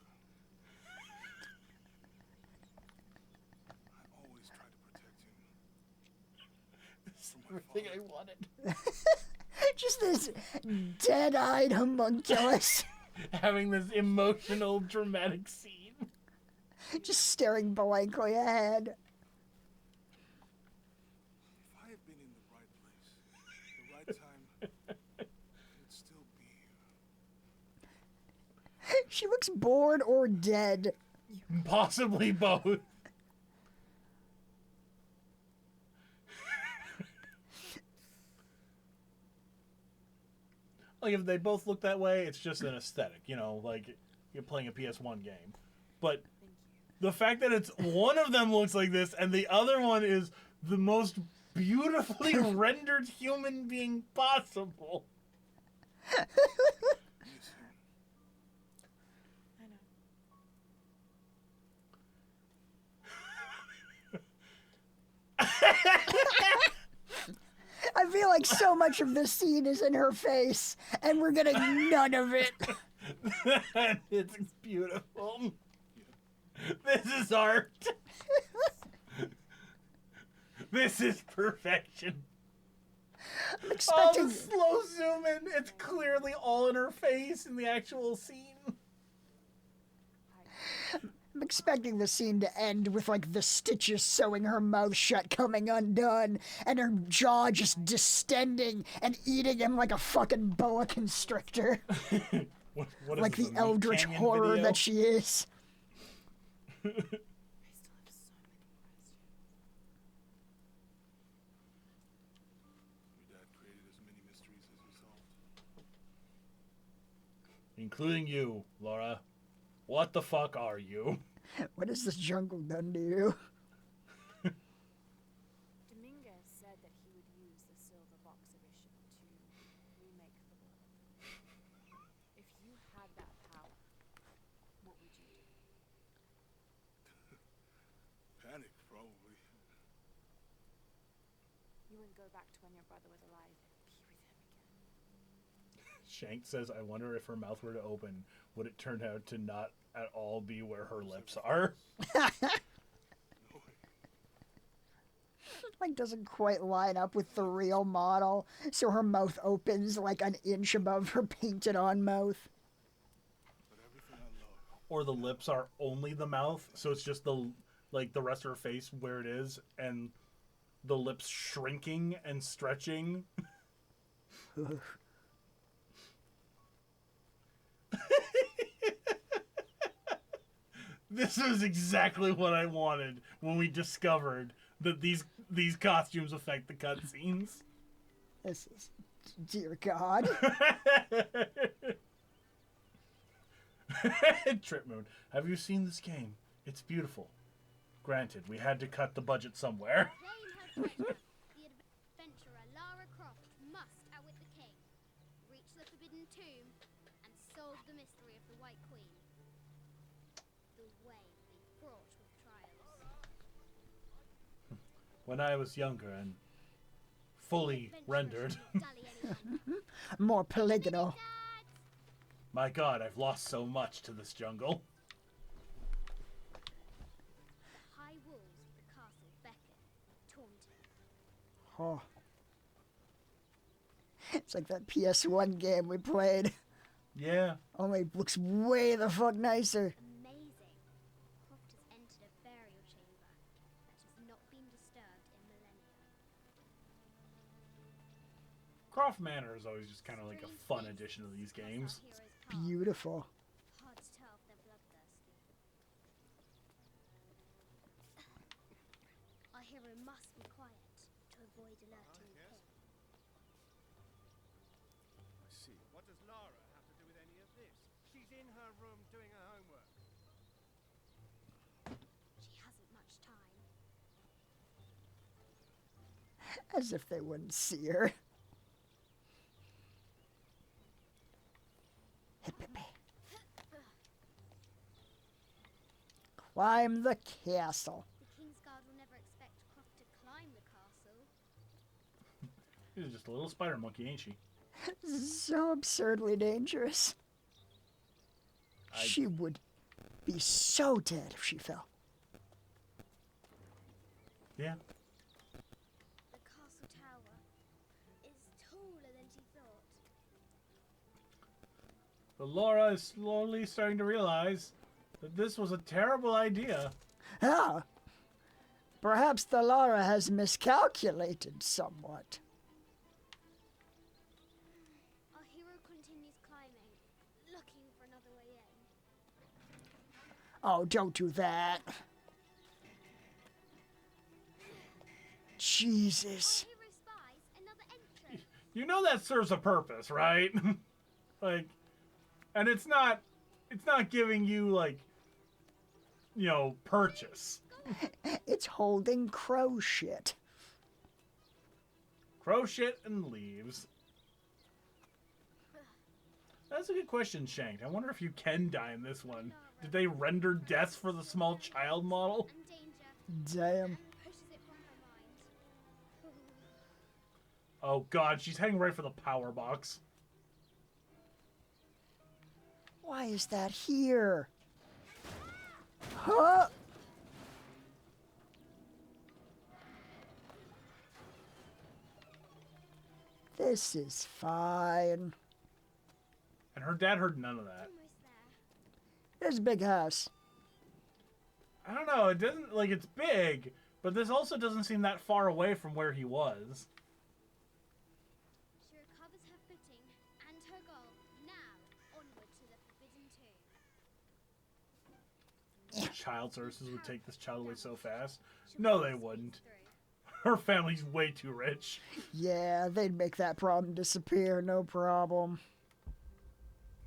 I always try to protect him. This is everything I wanted. Just this dead-eyed homunculus. Having this emotional, dramatic scene. Just staring blankly ahead. If I had been in the right place, the right time, I'd still be here. She looks bored or dead. Possibly both. Like, if they both look that way, it's just an aesthetic, you know, like you're playing a PS1 game. But the fact that it's one of them looks like this and the other one is the most beautifully rendered human being possible. I know. I feel like so much of this scene is in her face, and we're getting none of it. It's beautiful. This is art. This is perfection. I'm Oh, expecting... the slow zoom in. It's clearly all in her face in the actual scene. I'm expecting the scene to end with, like, the stitches sewing her mouth shut coming undone, and her jaw just distending and eating him like a fucking boa constrictor. What is Like this, the a Meat eldritch Canyon horror video? that she is. I still have so many questions. Your dad created as many mysteries as he solved. Including you, Laura. What the fuck are you? What has this jungle done to you? Dominguez said that he would use the silver box edition to remake the world. If you had that power, what would you do? Panic, probably. You wouldn't go back to when your brother was alive and be with him again. Shank says, I wonder if her mouth were to open, would it turn out to not at all be where her lips are? Like, doesn't quite line up with the real model, so her mouth opens like an inch above her painted-on mouth. But everything I love. Or the lips are only the mouth, so it's just the rest of her face where it is, and the lips shrinking and stretching. This is exactly what I wanted when we discovered that these costumes affect the cutscenes. This is... Dear God. Trip Moon, have you seen this game? It's beautiful. Granted, we had to cut the budget somewhere. Claim her treasure. The adventurer Lara Croft must outwit the king, reach the forbidden tomb, and solve the mystery of the White Queen. The way will be fraught with trials. When I was younger and fully rendered. More polygonal. My God, I've lost so much to this jungle. High walls of the castle beckon, taunting. Oh. It's like that PS1 game we played. Yeah. Only looks way the fuck nicer. Amazing. Croft has entered a burial chamber that has not been disturbed in millennia. Croft Manor is always just kind of like a fun addition to these games. Beautiful. Hard to tell if they're bloodthirsty. Our hero must be quiet to avoid alerting the king. I see. What does Lara have to do with any of this? She's in her room doing her homework. She hasn't much time. As if they wouldn't see her. Climb the castle. The King's Guard will never expect Croft to climb the castle. She's just a little spider monkey, ain't she? So absurdly dangerous. She would be so dead if she fell. Yeah. The castle tower is taller than she thought. But Laura is slowly starting to realize that this was a terrible idea. Ah, perhaps the Lara has miscalculated somewhat. Our hero continues climbing, looking for another way in. Oh, don't do that. Jesus. Our hero spies another entrance. You know that serves a purpose, right? Like, and it's not giving you, like, you know, purchase. It's holding crow shit. Crow shit and leaves. That's a good question, Shanked. I wonder if you can die in this one. Did they render deaths for the small child model? And danger. Damn. And pushes it from her mind. Oh god, she's heading right for the power box. Why is that here? Huh? This is fine. And her dad heard none of that. Almost there. There's a big house. I don't know, it doesn't, like, it's big, but this also doesn't seem that far away from where he was. She recovers her footing and her goal. Now, onward to the Forbidden Tomb. Child services would take this child away so fast. She'll No, force they speed wouldn't. through. Her family's way too rich. Yeah, they'd make that problem disappear, no problem.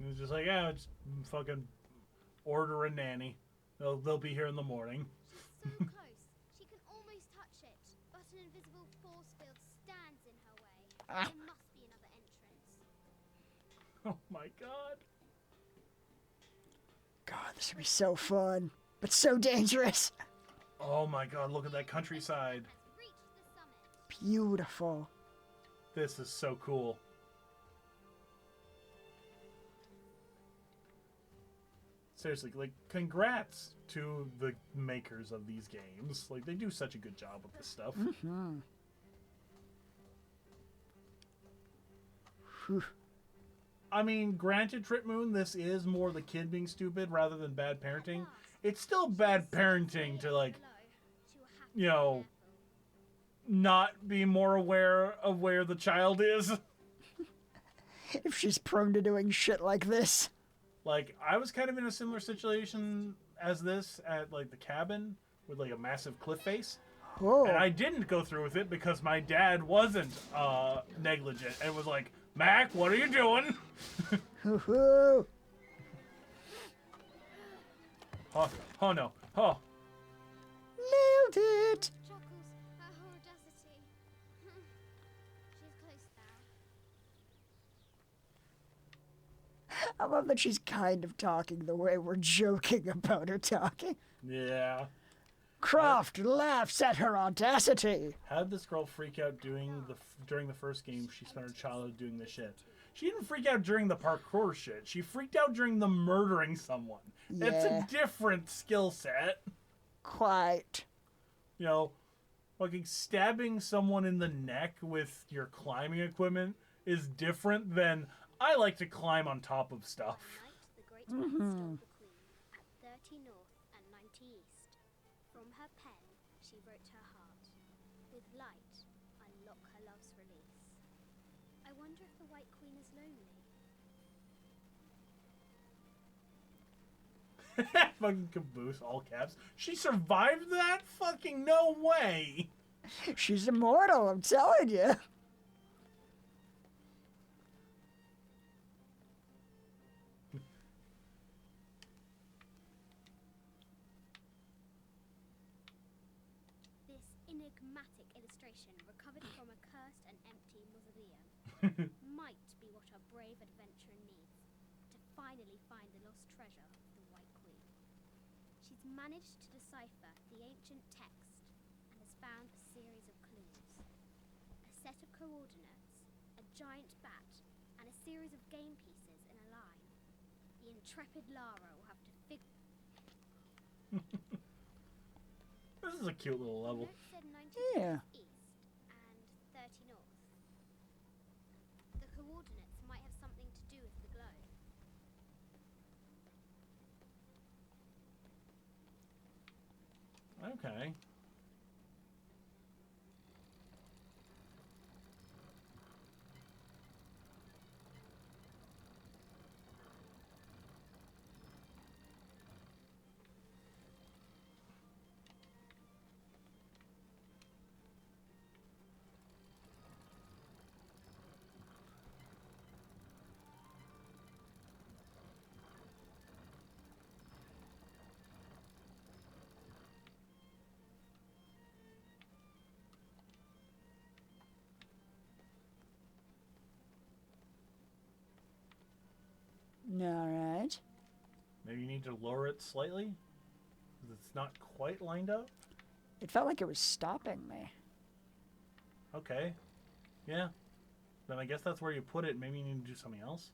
It's just like, yeah, just fucking order a nanny. They'll be here in the morning. She's so close, she can almost touch it, but an invisible force field stands in her way. There must be another entrance. Oh my god. God, this would be so fun, but so dangerous. Oh my god, look at that countryside. Has reached the summit. Beautiful. This is so cool. Seriously, like, congrats to the makers of these games. Like, they do such a good job with this stuff. Mm-hmm. Whew. I mean, granted, Trip Moon, this is more the kid being stupid rather than bad parenting. It's still bad parenting to, like, Below, she will have to you be know, careful. not be more aware of where the child is. If she's prone to doing shit like this. Like, I was kind of in a similar situation as this at, like, the cabin with, like, a massive cliff face. Oh. And I didn't go through with it because my dad wasn't negligent. And was like, Mac, what are you doing? Hoo-hoo. Oh no. Oh. Nailed it. Chuckles at her audacity. She's close now. I love that she's kind of talking the way we're joking about her talking. Yeah. Croft laughs at her audacity. How did this girl freak out during the first game she spent her childhood doing this shit? She didn't freak out during the parkour shit. She freaked out during the murdering someone. It's Yeah. a different skill set. Quite. You know, fucking stabbing someone in the neck with your climbing equipment is different than I like to climb on top of stuff. One night, the great man stole the queen at 30 north and 90 east. From her pen, she wrote her heart. With light, unlock her love's release. I wonder if the White Queen is lonely. Fucking caboose, all caps. She survived that? Fucking no way. She's immortal, I'm telling you. This enigmatic illustration, recovered from a cursed and empty mausoleum, might be what our brave adventurer needs to finally find the lost treasure of the White Queen. She's managed to decipher the ancient text and has found a series of clues. A set of coordinates, a giant bat, and a series of game pieces in a line. The intrepid Lara will have to figure... This is a cute little level. Note said 90 Yeah. east and 30 north. The coordinates might have something to do with the globe. Okay. All right. Maybe you need to lower it slightly? 'Cause it's not quite lined up? It felt like it was stopping me. Okay. Yeah. Then I guess that's where you put it. Maybe you need to do something else.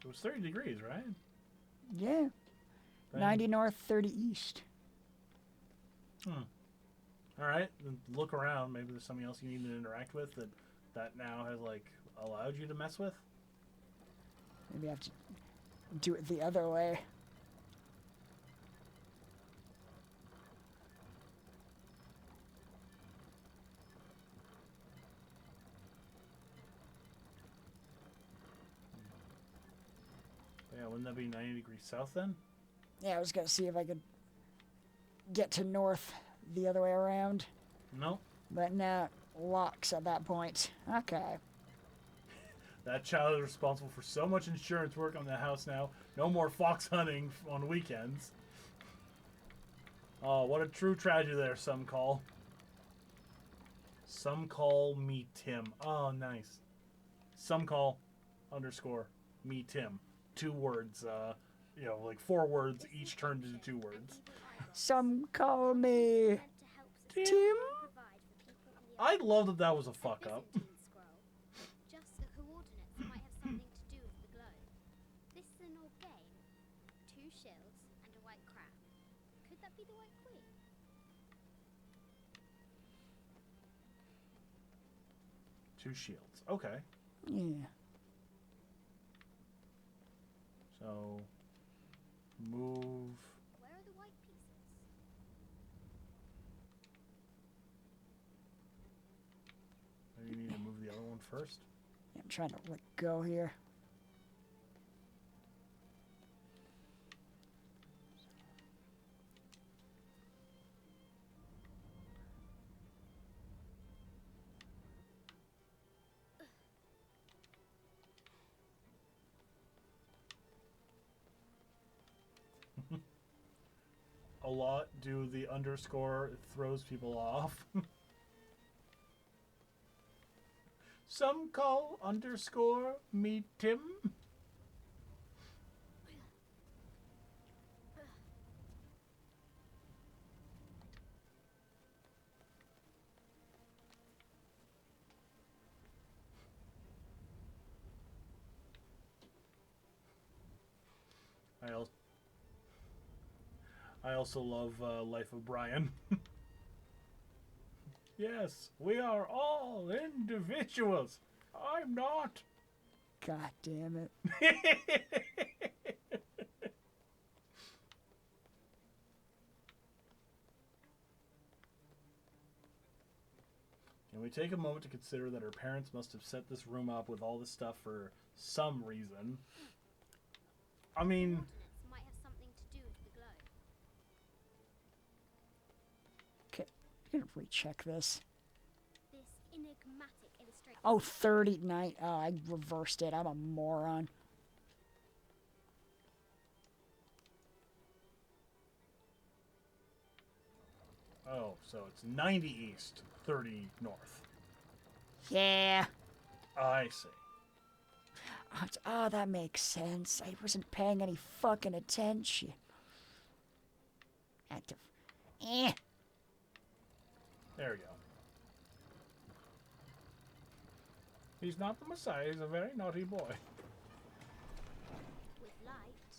It was 30 degrees, right? Yeah. Then- 90 north, 30 east. All right. Then look around. Maybe there's something else you need to interact with that now has, like, allowed you to mess with. Maybe I have to do it the other way. Yeah, wouldn't that be 90 degrees south then? Yeah, I was going to see if I could get to north the other way around. No. But no, it locks at that point. Okay. That child is responsible for so much insurance work on the house now. No more fox hunting on weekends. Oh, what a true tragedy there, some call. Some call me Tim. Oh, nice. Some call underscore me Tim. 2 words. Like 4 words, each turned into 2 words. Some call me Tim. I love that that was a fuck up. Just the coordinates might have something to do with the globe. This is an old game. 2 shields and a white crab. Could that be the White Queen? Two shields. Okay. Yeah. So, move. Where are the white pieces? Maybe you need to move the other one first. Yeah, I'm trying to let go here. A lot do the underscore, it throws people off. Some call underscore me Tim. I also love Life of Brian. Yes, we are all individuals. I'm not. God damn it. Can we take a moment to consider that her parents must have set this room up with all this stuff for some reason? I mean, Coordinates might have something to do with the glow. Okay, I'm gonna recheck this. This enigmatic illustration. Oh, 39. Oh, I reversed it. I'm a moron. oh, so it's 90 east, 30 north. Yeah. I see. Oh, that makes sense. I wasn't paying any fucking attention. Active. Eh. There we go. He's not the Messiah. He's a very naughty boy. With light,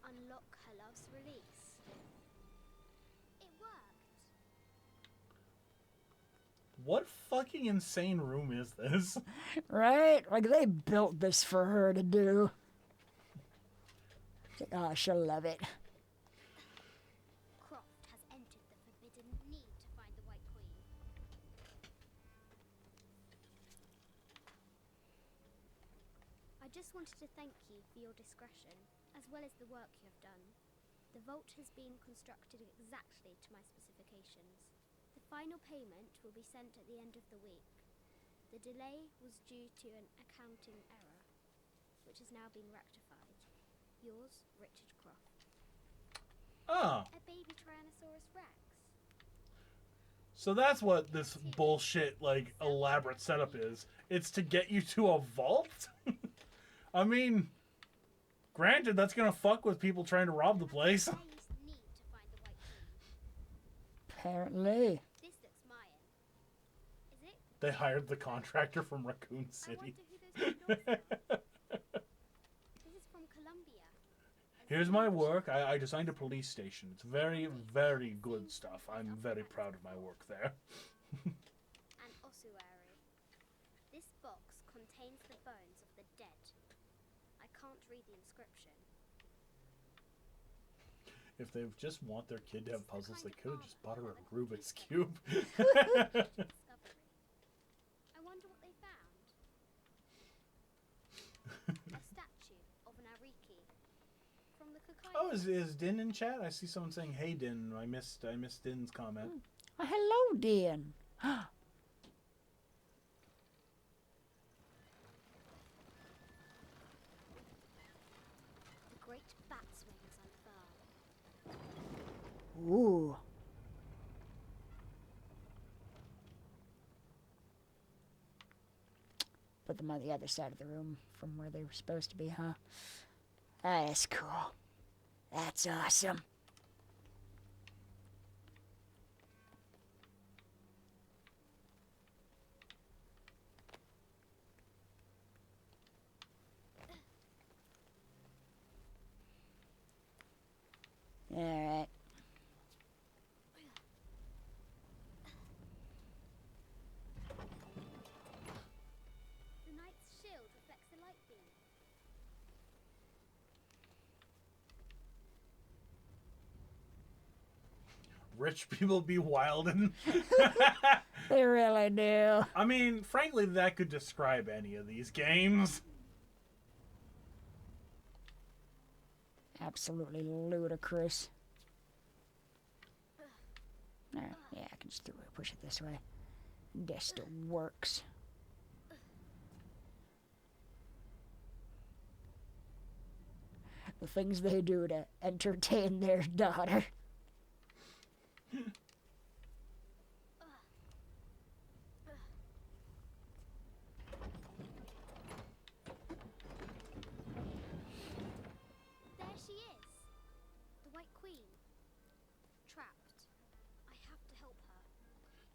unlock her love's release. It worked. What fucking insane room is this? Right? Like, they built this for her to do. Oh, she'll love it. Croft has entered the forbidden need to find the White Queen. I just wanted to thank you for your discretion, as well as the work you have done. The vault has been constructed exactly to my specifications. The final payment will be sent at the end of the week. The delay was due to an accounting error, which has now been rectified. Yours, Richard Croft. Oh. A baby Tyrannosaurus Rex. So that's what this bullshit, like, elaborate setup is. It's to get you to a vault? I mean, granted, that's gonna fuck with people trying to rob the place. There you need to find the White Queen. Apparently. This looks Mayan. Is it? They hired the contractor from Raccoon I City. wonder who those two dogs are. This is from Colombia. Here's my work. I designed a police station. It's very, very good stuff. I'm very proud of my work there. An ossuary. This box contains the bones of the dead. I can't read the inscription. If they just want their kid to have puzzles, they could have just bought her a Rubik's Cube. Discovery. I wonder what they found. A statue of an Ariki from the Kokai. Oh, is Din in chat? I see someone saying, "Hey, Din." I missed Din's comment. Oh, hello, Dan. The great bat's wings unfurl. Ooh. Put them on the other side of the room from where they were supposed to be, huh? That's cool. That's awesome. Alright. The knight's shield reflects the light beam. Rich people be wildin'. They really do. I mean, frankly, that could describe any of these games. Absolutely ludicrous. Alright, yeah, I can just push it this way. Guess still works. The things they do to entertain their daughter. There she is. The White Queen. Trapped. I have to help her.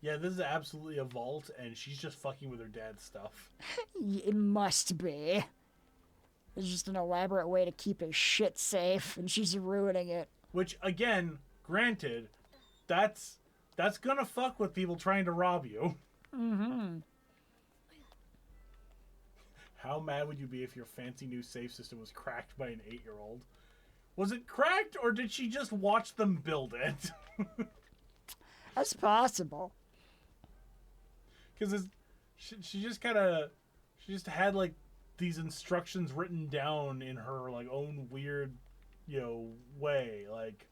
Yeah, this is absolutely a vault, and she's just fucking with her dad's stuff. It must be. It's just an elaborate way to keep his shit safe, and she's ruining it. Which, again, Granted, that's gonna fuck with people trying to rob you. Mm-hmm. How mad would you be if your fancy new safe system was cracked by an 8-year-old? Was it cracked, or did she just watch them build it? That's possible. Because she just kind of... She just had, like, these instructions written down in her, like, own weird, you know, way. Like...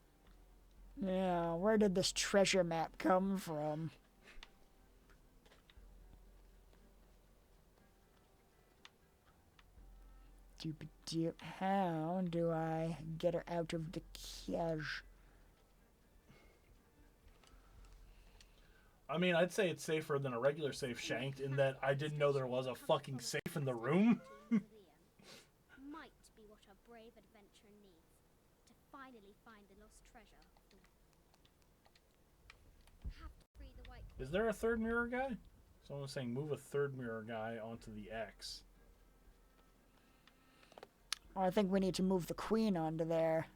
Yeah, where did this treasure map come from? Doop-a-doop. How do I get her out of the cage? I mean, I'd say it's safer than a regular safe shanked in that I didn't know there was a fucking safe in the room. Might be what our brave adventurer needs to finally find the lost treasure. Have to free the White Queen. Is there a third mirror guy? Someone was saying move a third mirror guy onto the X. I think we need to move the queen onto there.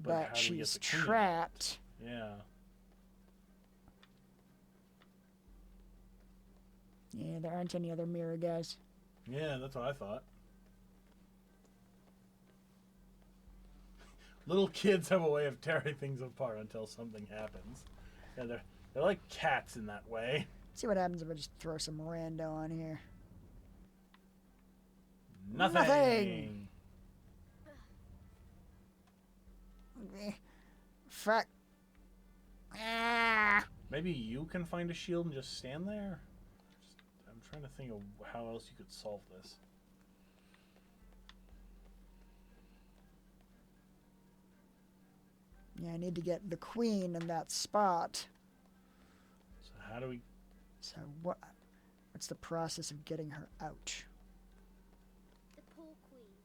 But how But do we get she's the queen out? trapped. Yeah. Yeah, there aren't any other mirror guys. Yeah, that's what I thought. Little kids have a way of tearing things apart until something happens. Yeah, they're like cats in that way. See what happens if I just throw some rando on here. Nothing. Fuck. Ah. Maybe you can find a shield and just stand there? I'm trying to think of how else you could solve this. Yeah, I need to get the queen in that spot. So how do we... So what's the process of getting her out? The poor queen,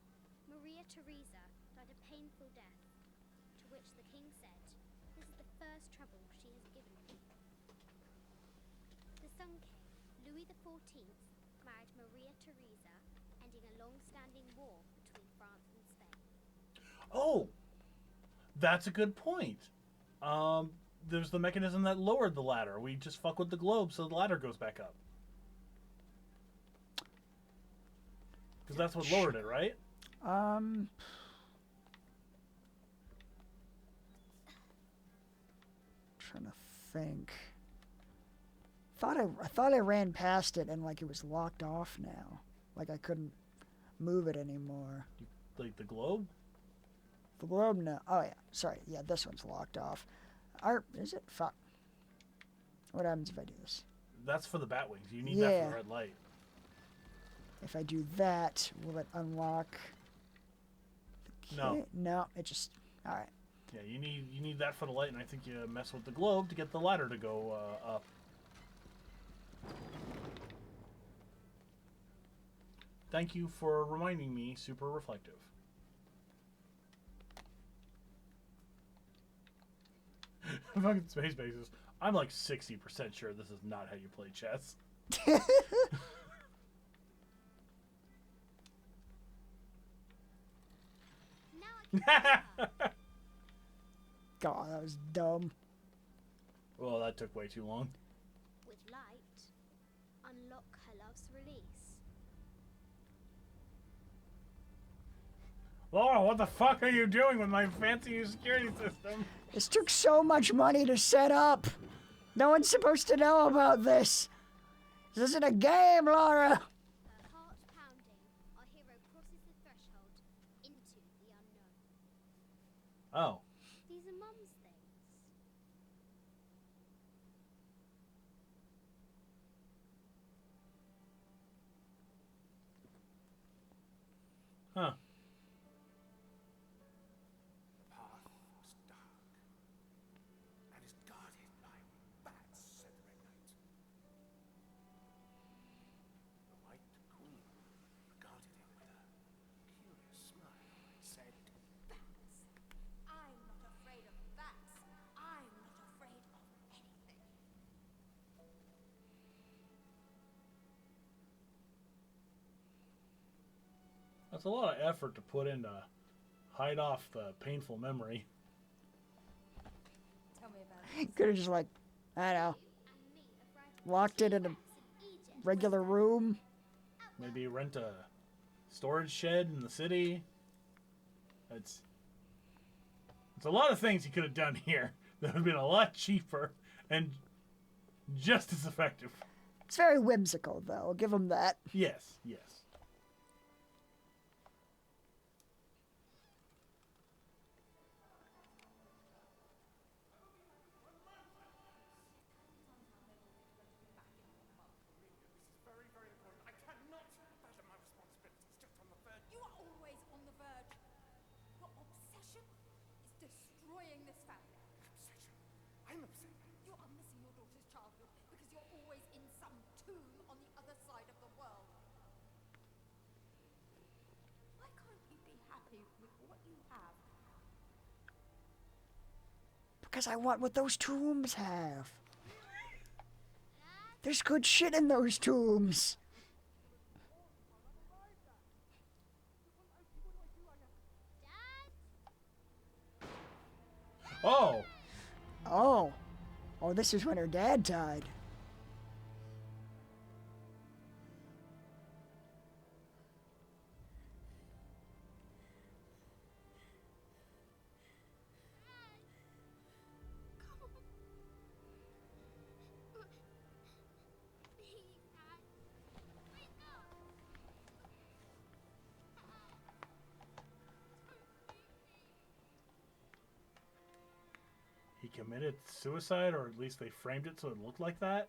Maria Theresa, died a painful death, to which the king said, "This is the first trouble she has given me." The Sun King, Louis XIV, married Maria Theresa, ending a long-standing war between France and Spain. Oh! That's a good point. There's the mechanism that lowered the ladder. We just fuck with the globe so the ladder goes back up. Because that's what lowered it, right? Trying to think. I thought I ran past it and like it was locked off now. Like I couldn't move it anymore. Like the globe? The globe, no. Oh yeah, sorry. Yeah, this one's locked off. Is it? Fuck. What happens if I do this? That's for the bat wings. You need that for the red light. If I do that, will it unlock? No. No, it just. All right. Yeah, you need that for the light, and I think you mess with the globe to get the ladder to go up. Thank you for reminding me, super reflective. Fucking space bases. I'm like 60% sure this is not how you play chess. God, that was dumb. Well, that took way too long. With light, unlock her love's release. Laura, what the fuck are you doing with my fancy new security system? This took so much money to set up. No one's supposed to know about this. This isn't a game, Lara. Her heart pounding, our hero crosses the threshold into the unknown. Oh. These are Mum's things. Huh. The path was dark and is guarded by bats, said the Red Knight. The White Queen regarded him with a curious smile and said, Bats. I'm not afraid of bats. I'm not afraid of anything. That's a lot of effort to put in to hide off the painful memory. Could have just like, I don't know, locked it in a regular room. Maybe rent a storage shed in the city. It's a lot of things he could have done here that would have been a lot cheaper and just as effective. It's very whimsical, though. I'll give him that. Yes, yes. You are always on the verge. Your obsession is destroying this family. Obsession? I'm upset. You are missing your daughter's childhood because you're always in some tomb on the other side of the world. Why can't you be happy with what you have? Because I want what those tombs have. There's good shit in those tombs. Oh! Oh. Oh, this is when her dad died. He committed suicide, or at least they framed it so it looked like that.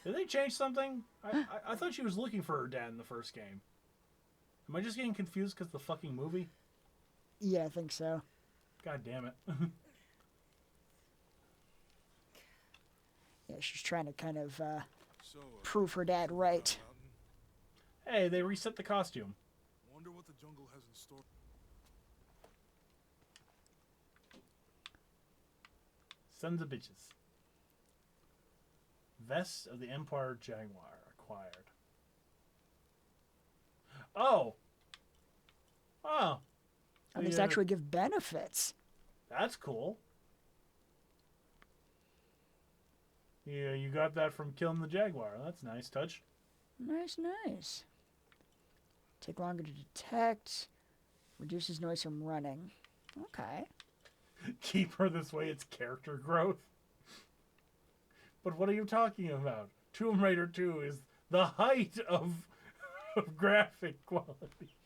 Did they change something? I thought she was looking for her dad in the first game. Am I just getting confused because the fucking movie? Yeah, I think so. God damn it. Yeah, she's trying to kind of prove her dad right. Hey, they reset the costume. Wonder what the jungle has in store. Sons of bitches. Vest of the Empire Jaguar acquired. Oh. Oh. Oh, these actually give benefits. That's cool. Yeah, you got that from killing the Jaguar. That's a nice touch. Nice, nice. Take longer to detect. Reduces noise from running. Okay. Keep her this way, it's character growth. But what are you talking about? Tomb Raider 2 is the height of graphic quality.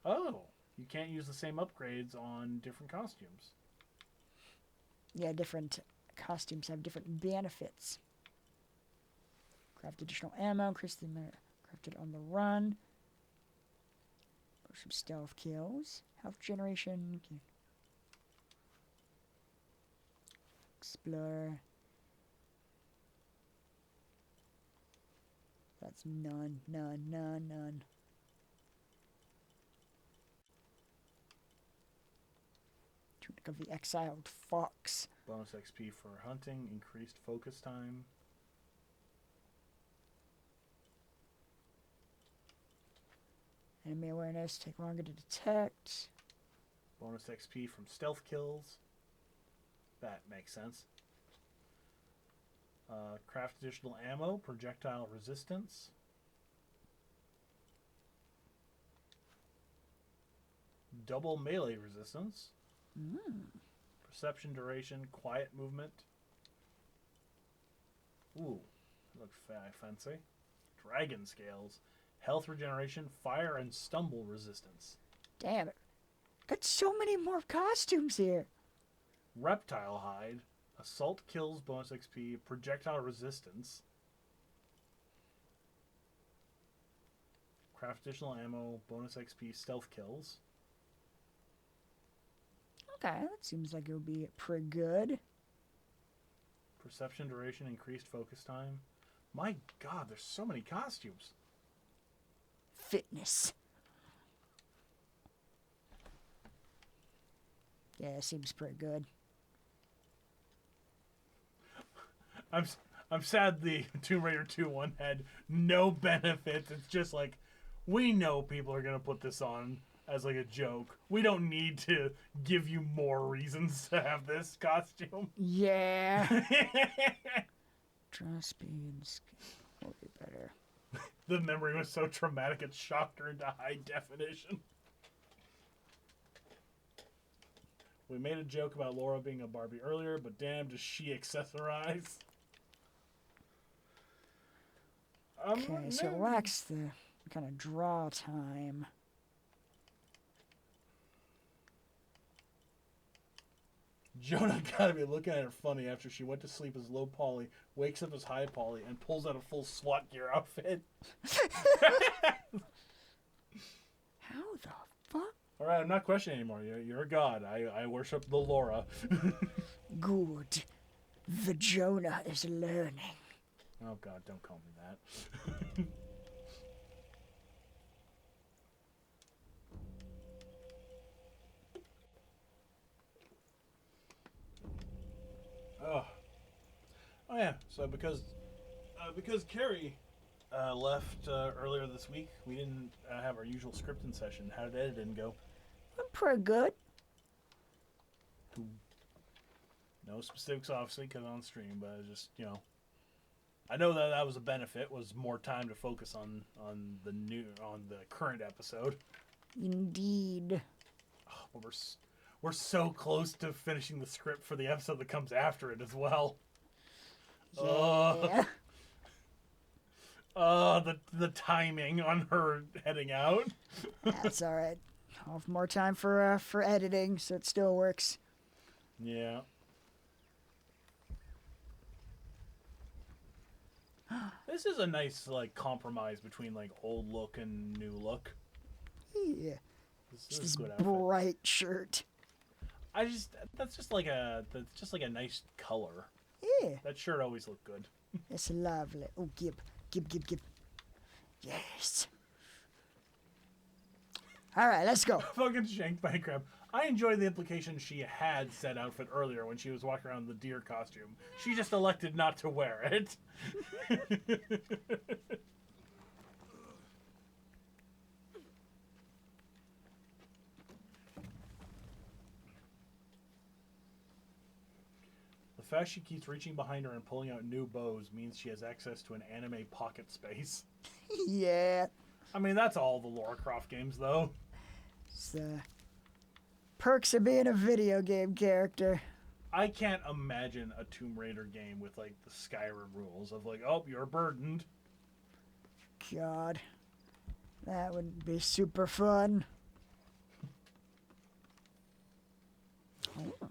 Oh, you can't use the same upgrades on different costumes. Yeah, different costumes have different benefits. Craft additional ammo, increase the amount crafted on the run. Or some stealth kills. Health generation. Okay. Explore. That's none. Tunic of the Exiled Fox. Bonus XP for hunting, increased focus time. Enemy awareness, take longer to detect. Bonus XP from stealth kills. That makes sense. Craft additional ammo, projectile resistance. Double melee resistance. Perception duration, quiet movement. Ooh, that looks fancy. Dragon scales. Health regeneration, fire and stumble resistance. Damn it. Got so many more costumes here. Reptile hide. Assault kills, bonus XP. Projectile resistance. Craft additional ammo, bonus XP, stealth kills. Okay, that seems like it would be pretty good. Perception duration, increased focus time. My god, there's so many costumes. Fitness. Yeah, it seems pretty good. I'm sad the Tomb Raider 2 one had no benefits. It's just like, We know people are gonna put this on as like a joke. We don't need to give you more reasons to have this costume. Yeah. Draw speed, will be better. The memory was so traumatic it shocked her into high definition. We made a joke about Laura being a Barbie earlier, but damn, does she accessorize? Okay, so it lacks the kind of draw time. Jonah gotta be looking at her funny after she went to sleep as low poly, wakes up as high poly, and pulls out a full SWAT gear outfit. How the fuck? Alright, I'm not questioning anymore. You're a god. I worship the Laura. Good. The Jonah is learning. Oh god, don't call me that. Oh yeah. So because Carrie left earlier this week, we didn't have our usual scripting session. How did editing go? Pretty good. No specifics, obviously, because on stream, but just I know that was a benefit. Was more time to focus on the current episode. Indeed. Oh, but we're so close to finishing the script for the episode that comes after it as well. Yeah. The timing on her heading out. That's all right. I'll have more time for editing, so it still works. Yeah. This is a nice compromise between old look and new look. Yeah. This is This a good outfit. bright shirt. That's just like a nice color. Yeah. That shirt always looked good. It's lovely. Oh, gib. Yes. All right, let's go. Fucking Shank Bankrab. I enjoyed the implication she had said outfit earlier when she was walking around in the deer costume. She just elected not to wear it. The fact she keeps reaching behind her and pulling out new bows means she has access to an anime pocket space. Yeah. I mean, that's all the Lara Croft games, though. It's the perks of being a video game character. I can't imagine a Tomb Raider game with, the Skyrim rules of, oh, you're burdened. God. That would be super fun. Oh.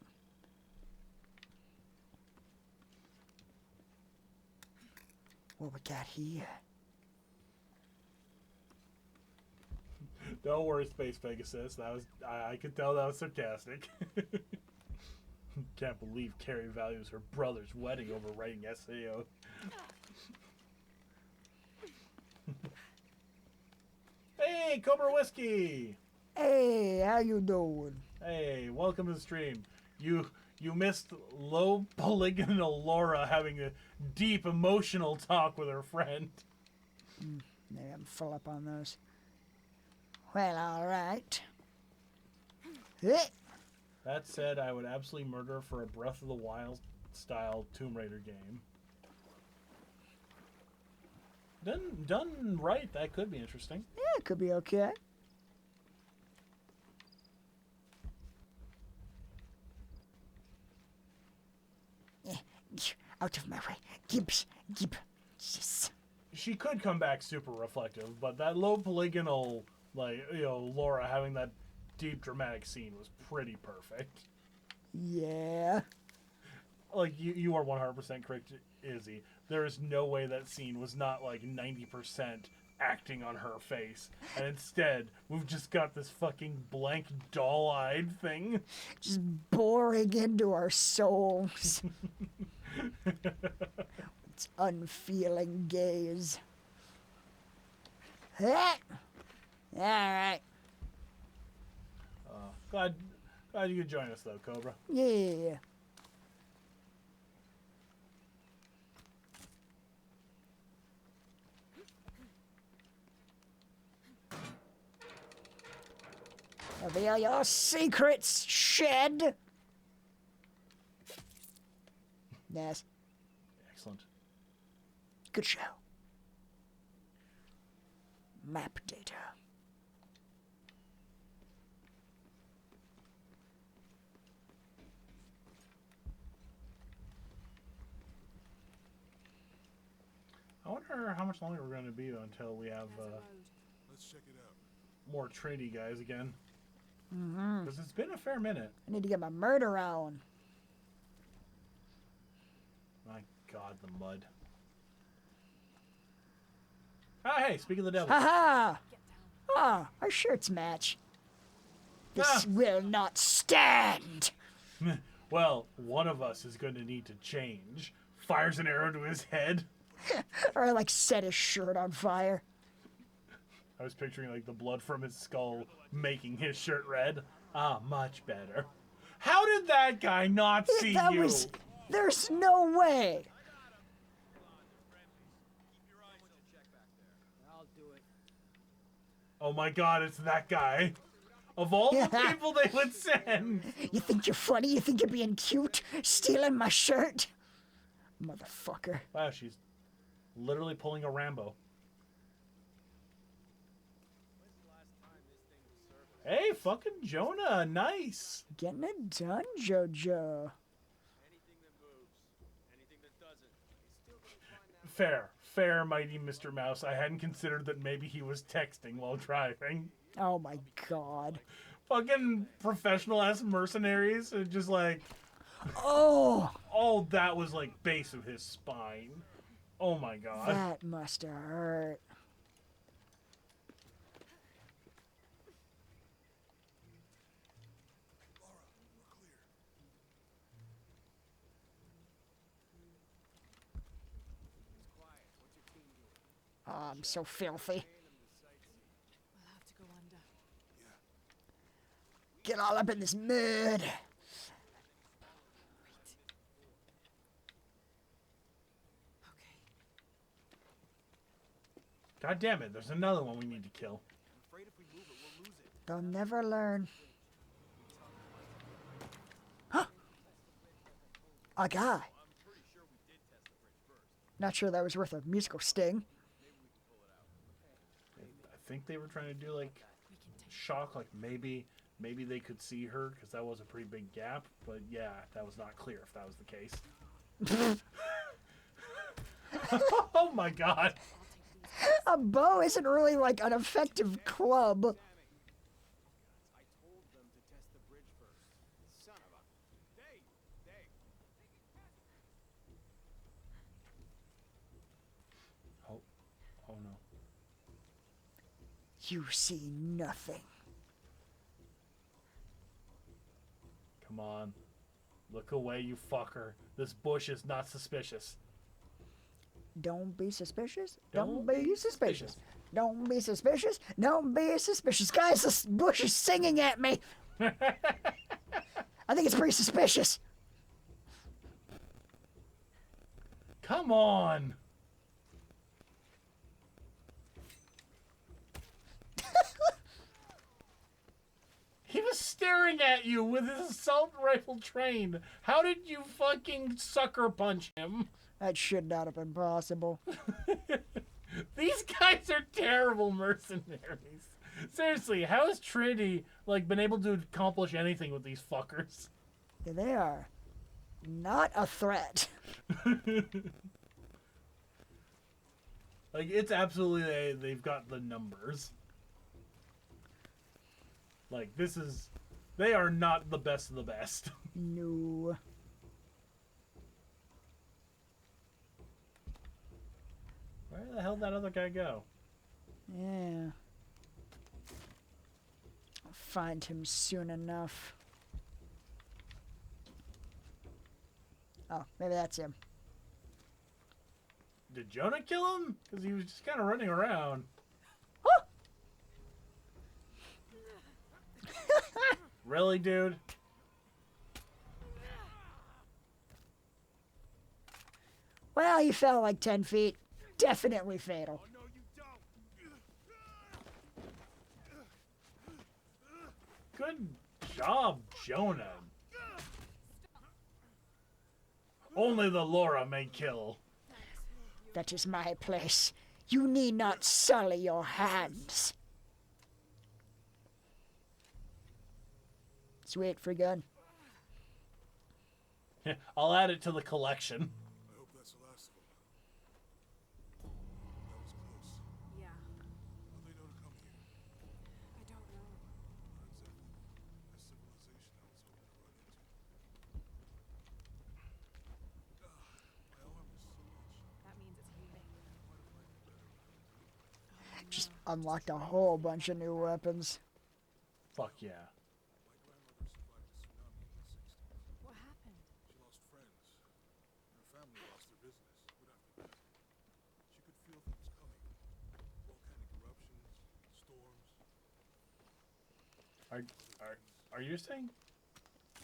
What we got here? Don't worry, Space Pegasus. That was I could tell that was sarcastic. Can't believe Carrie values her brother's wedding over writing SAO. Hey, Cobra Whiskey! Hey, how you doing? Hey, welcome to the stream. You missed low polygonal Laura having a deep emotional talk with her friend. Maybe I'm full up on those. Well, all right. That said, I would absolutely murder her for a Breath of the Wild style Tomb Raider game. Done right, that could be interesting. Yeah, it could be okay. Out of my way. Gib. Yes. She could come back super reflective, but that low polygonal, Laura having that deep dramatic scene was pretty perfect. Yeah. You are 100% correct, Izzy. There is no way that scene was not 90% acting on her face. And instead, we've just got this fucking blank doll-eyed thing. Just boring into our souls. Its unfeeling gaze. All right. Glad you could join us, though, Cobra. Yeah. Reveal your secrets, shed. Yes. Excellent. Good show. Map data. I wonder how much longer we're going to be until we have Let's check it out. more Trinity guys again. Mm-hmm. Because it's been a fair minute. I need to get my murder on. My God, the mud. Ah, hey, speaking of the devil. Ha-ha! Ah, our shirts match. This will not stand. Well, one of us is going to need to change. Fires an arrow to his head. Or like set his shirt on fire. I was picturing like the blood from his skull making his shirt red. Ah, much better. How did that guy not see That you? was... There's no way. I'll do it. Oh my God, it's that guy. Of all the Yeah. people they would send. You think you're funny? You think you're being cute? Stealing my shirt? Motherfucker. Wow, she's literally pulling a Rambo. Hey, fucking Jonah, nice. Getting it done, Jojo. Fair, mighty Mr. Mouse. I hadn't considered that maybe he was texting while driving. Oh my God. Fucking professional-ass mercenaries are just like... Oh! Oh, that was like base of his spine. Oh my God. That must have hurt. Oh, I'm so filthy. We'll have to go under. Get all up in this mud. God damn it, there's another one we need to kill. They'll never learn. A guy. Not sure that was worth a musical sting. I think they were trying to do like shock, like maybe they could see her because that was a pretty big gap. But yeah, that was not clear if that was the case. Oh my God. A bow isn't really like an effective club. I told them to test the bridge first. Son of a... Dave! Oh no. You see nothing. Come on. Look away, you fucker. This bush is not suspicious. Don't be suspicious. Don't Don't be suspicious. Don't be suspicious. Don't be suspicious. Guys, this bush is singing at me. I think it's pretty suspicious. Come on. He was staring at you with his assault rifle trained. How did you fucking sucker punch him? That should not have been possible. These guys are terrible mercenaries. Seriously, how has Trinity like been able to accomplish anything with these fuckers? Yeah, they are not a threat. Like, it's absolutely they've got the numbers. Like, they are not the best of the best. No. Where the hell did that other guy go? Yeah. I'll find him soon enough. Oh, maybe that's him. Did Jonah kill him? Because he was just kind of running around. Really, dude? Well, you fell like 10 feet. Definitely fatal. Good job, Jonah. Only the Lara may kill. That is my place. You need not sully your hands. Sweet, free gun. I'll add it to the collection. I hope that's the last of them. That was close. Yeah, How'd they know to come here? I don't know. Not exactly a civilization I was hoping to run into. My arm is so much. That means it's healing. Might have liked it better without the Just unlocked a whole bunch of new weapons. Fuck yeah. My grandmother survived a tsunami in the 60s. What happened? She lost friends. Her family lost their business. But after that, she could feel things coming. Volcanic eruptions, storms. Are you saying?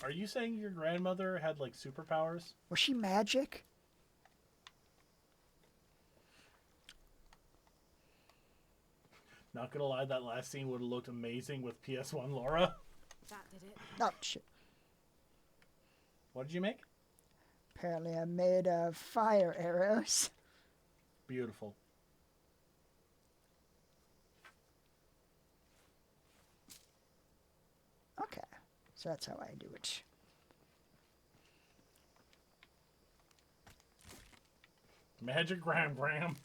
Are you saying your grandmother had like superpowers? Was she magic? Not gonna lie, that last scene would have looked amazing with PS1 Lara. That did it. Oh, shit. What did you make? Apparently I made fire arrows. Beautiful. Okay, so that's how I do it. Magic Gram Gram.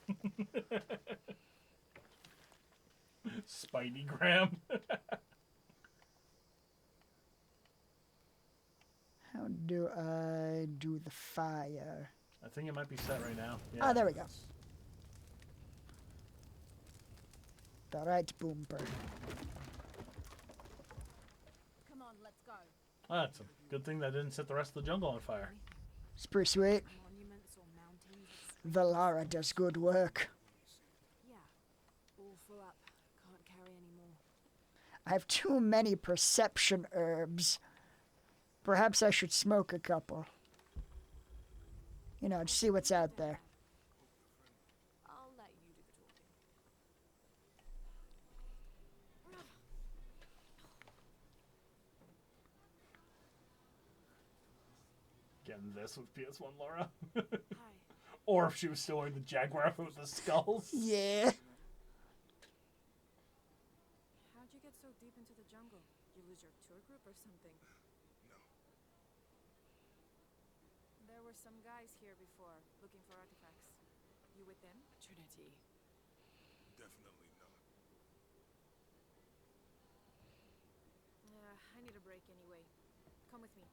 Spidey Gram. How do I do the fire? I think it might be set right now. Ah, there we go. The right bumper. Come on, let's go. That's a good thing that didn't set the rest of the jungle on fire. It's pretty sweet. Monuments or mountains? The Lara does good work. Yeah. All full up. Can't carry any more. I have too many perception herbs. Perhaps I should smoke a couple. You know, to see what's out there. I'll let you do the talking. Getting this with PS1 Lara. Hi. Or if she was still wearing the Jaguar with the skulls. Yeah. How'd you get so deep into the jungle? You lose your tour group or something? No. There were some guys here before, looking for artifacts. You with them? Trinity. Definitely not. I need a break anyway. Come with me.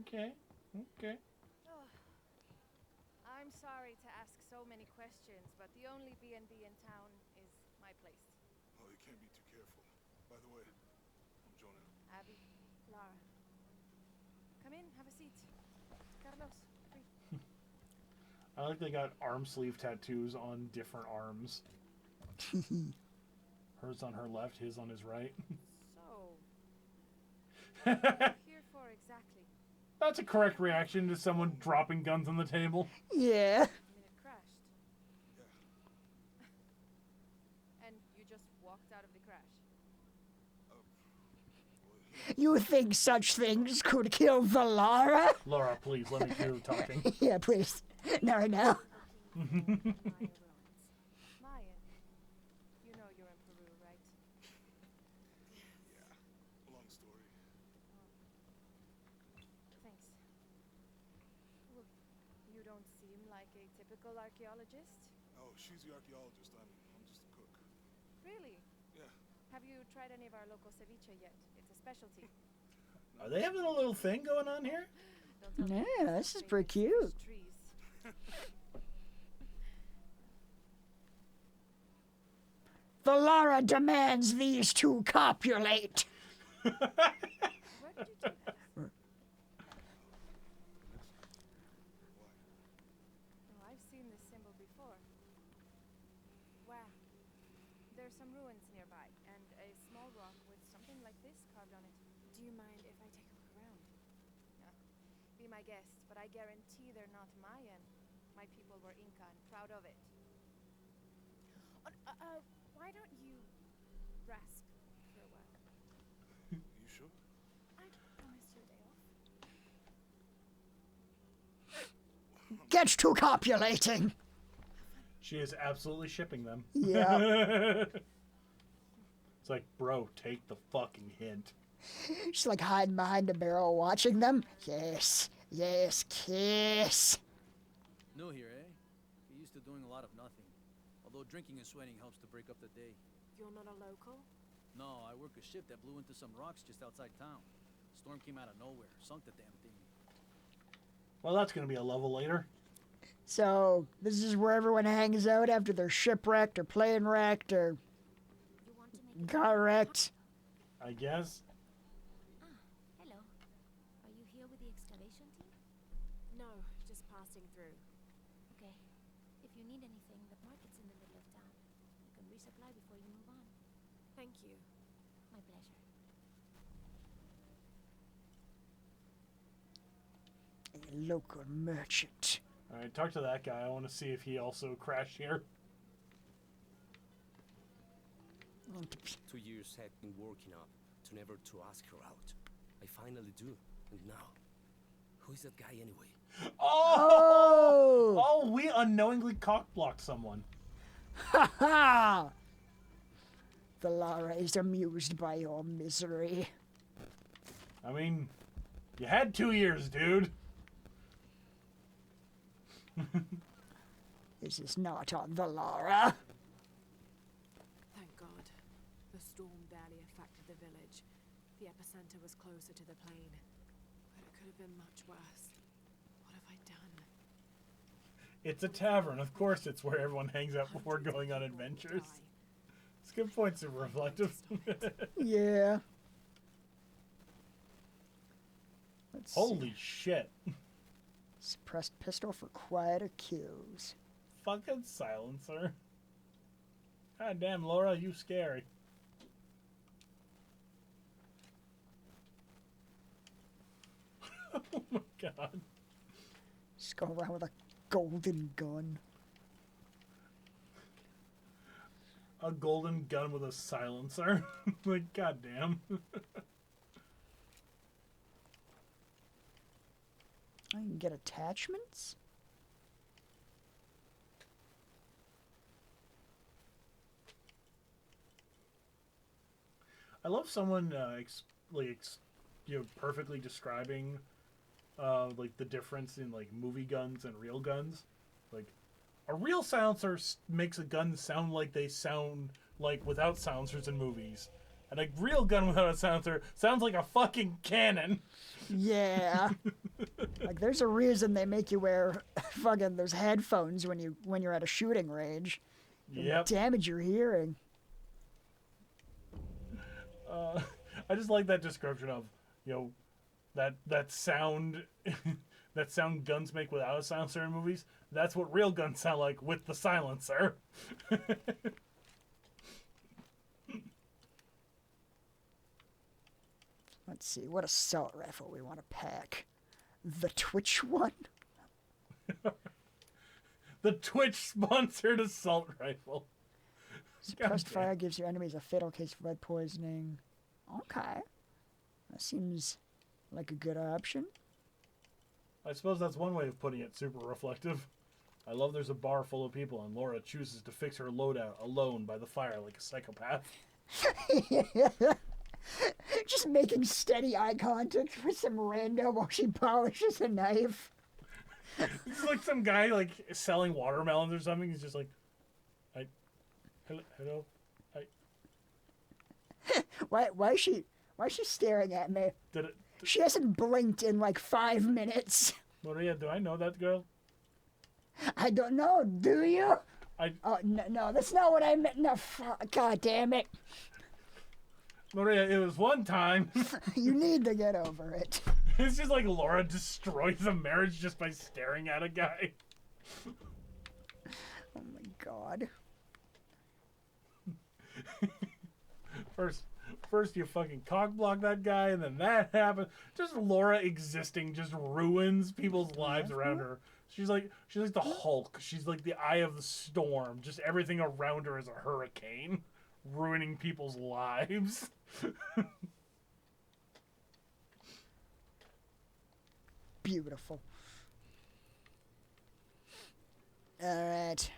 Okay. Okay. Oh, I'm sorry to ask so many questions, but the only B&B in town is my place. Oh, you can't be too careful. By the way, I'm Jonah. Abby, Lara. Come in, have a seat. Carlos, free. I like they got arm sleeve tattoos on different arms. Hers on her left, his on his right. So, what are you here for exactly? That's a correct reaction to someone dropping guns on the table. Yeah. I mean, it crashed. Yeah. And you just walked out of the crash. You think such things could kill the Lara? Laura, please, let me do talking. Yeah, please. No, right now. Mayan, you know you're in Peru, right? Yeah. Long story. Thanks. Well, you don't seem like a typical archaeologist. Oh, she's the archaeologist. I'm just a cook. Really? Yeah. Have you tried any of our local ceviche yet? It's a specialty. Are they having a little thing going on here? Don't tell me Yeah, this is pretty cute. trees. The Lara demands these two copulate. Where did you do that? Oh, I've seen this symbol before. Wow. There's some ruins nearby, and a small rock with something like this carved on it. Do you mind if I take a look around? Be my guest, but I guarantee they're not Mayan. My people were Inca and proud of it. Why don't you rasp for Get to copulating. She is absolutely shipping them. Yeah. It's like, bro, take the fucking hint. She's like hiding behind a barrel watching them. Yes, yes, kiss. New here, eh? You're used to doing a lot of nothing. Although drinking and sweating helps to break up the day. You're not a local? No, I work a ship that blew into some rocks just outside town. Storm came out of nowhere, sunk the damn thing. Well, that's going to be a level later. So, this is where everyone hangs out after they're shipwrecked or plane wrecked or got wrecked. I guess. Hello. Are you here with the excavation team? No, just passing through. Okay. If you need anything, the market's in the middle of town. You can resupply before you move on. Thank you. My pleasure. A local merchant. Alright, talk to that guy. I want to see if he also crashed here. 2 years had been working up to never to ask her out. I finally do. And now, who is that guy anyway? Oh, we unknowingly cockblocked someone. Ha ha! The Lara is amused by your misery. I mean, you had 2 years, dude. This is not on the Lara. Thank God. The storm barely affected the village. The epicenter was closer to the plain. But it could have been much worse. What have I done? It's a tavern. Of course it's where everyone hangs out before going on adventures. It's good points of reflective. Yeah. Let's Holy see. shit. Suppressed pistol for quieter kills. Fucking silencer. God damn, Laura, you scary. Oh my god. Just go around with a golden gun. A golden gun with a silencer. Like, goddamn. I can get attachments. I love someone perfectly describing like the difference in like movie guns and real guns. Like a real silencer makes a gun sound like they sound like without silencers in movies, and a real gun without a silencer sounds like a fucking cannon. Yeah. Like there's a reason they make you wear fucking those headphones when you're at a shooting range. Yep. Damage your hearing. I just like that description of, you know, that sound that sound guns make without a silencer in movies. That's what real guns sound like with the silencer. Let's see, what assault rifle we want to pack. The Twitch one? The Twitch sponsored assault rifle. Suppressed fire gives your enemies a fatal case of lead poisoning. Okay. That seems like a good option. I suppose that's one way of putting it, super reflective. I love there's a bar full of people and Laura chooses to fix her loadout alone by the fire like a psychopath. Just making steady eye contact with some rando while she polishes a knife. It's like some guy like selling watermelons or something. He's just like, hello. Why is she staring at me? She hasn't blinked in like 5 minutes. Maria, do I know that girl? I don't know. Do you? Oh no, that's not what I meant. No, God damn it. Maria, it was one time. You need to get over it. It's just like Laura destroys a marriage just by staring at a guy. Oh my god. First you fucking cockblock that guy, and then that happens. Just Laura existing just ruins people's lives around her. She's like the Hulk. She's like the eye of the storm. Just everything around her is a hurricane, ruining people's lives. Beautiful. Alright.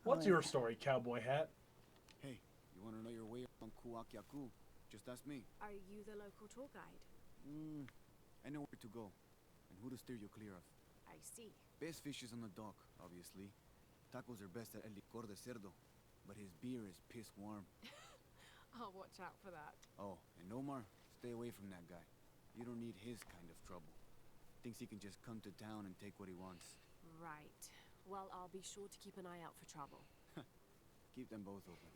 What's your story, cowboy hat? Hey, you want to know your way around Kuakyaku? Just ask me. Are you the local tour guide? I know where to go, and who to steer you clear of. I see. Best fish is on the dock, obviously. Tacos are best at El Licor de Cerdo, but his beer is piss warm. I'll watch out for that. Oh, and Omar, stay away from that guy. You don't need his kind of trouble. Thinks he can just come to town and take what he wants. Right. Well, I'll be sure to keep an eye out for trouble. Keep them both open.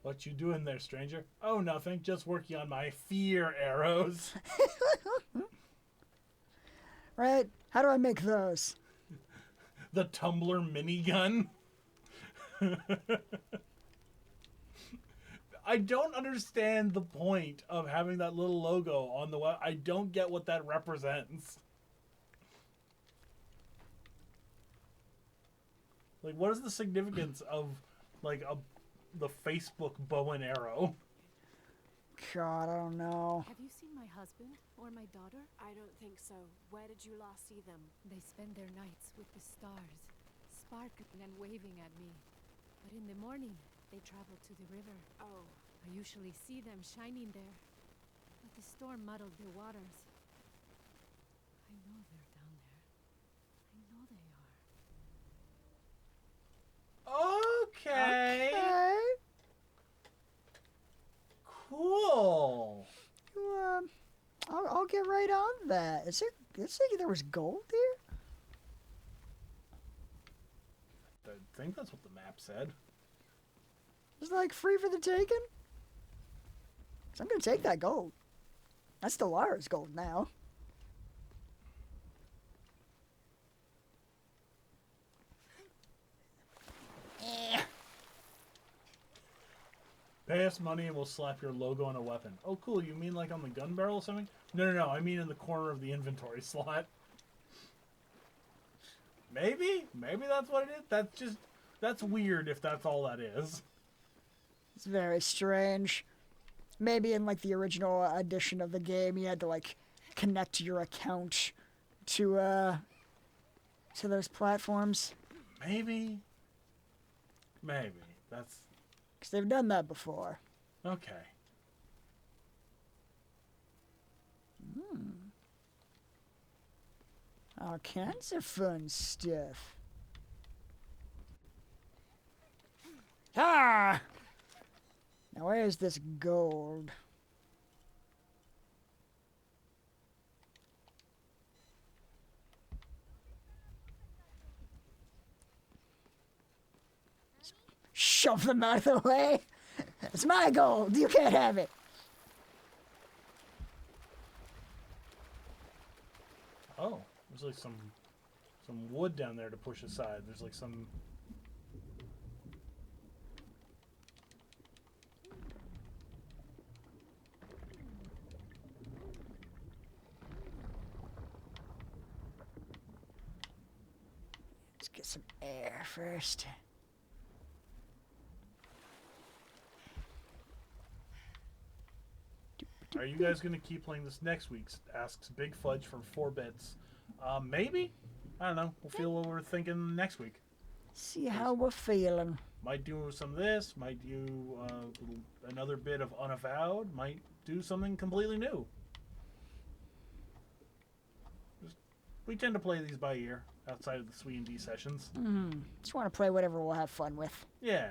What you doing there, stranger? Oh, nothing. Just working on my fear arrows. Right? How do I make those? The tumbler minigun. I don't understand the point of having that little logo on the web. I don't get what that represents. Like, what is the significance of, like, the Facebook bow and arrow? God, I don't know. Have you seen my husband or my daughter? I don't think so. Where did you last see them? They spend their nights with the stars, sparkling and waving at me. But in the morning, they travel to the river. Oh. I usually see them shining there. But the storm muddled their waters. I know they're down there. I know they are. Okay. Cool. I'll get right on that. Let's say there was gold there? I think that's what the map said. It's like free for the taking? So I'm gonna take that gold. That's the Lara's gold now. Pay us money and we'll slap your logo on a weapon. Oh, cool. You mean like on the gun barrel or something? No. I mean in the corner of the inventory slot. Maybe that's what it is. That's weird if that's all that is. It's very strange. Maybe in like the original edition of the game, you had to like connect your account to those platforms. Maybe. That's... Because they've done that before. Okay. All kinds of fun stuff. Ah! Now where's this gold? Shove them out of the way. It's my gold. You can't have it. Oh, there's like some wood down there to push aside. There's like some... Let's get some air first. Are you guys going to keep playing this next week? Asks Big Fudge from 4 Bits. Maybe. I don't know. We'll feel what we're thinking next week. See how we're feeling. Might do some of this. Might do another bit of Unavowed. Might do something completely new. We tend to play these by ear outside of the Swee&D sessions. Just want to play whatever we'll have fun with. Yeah.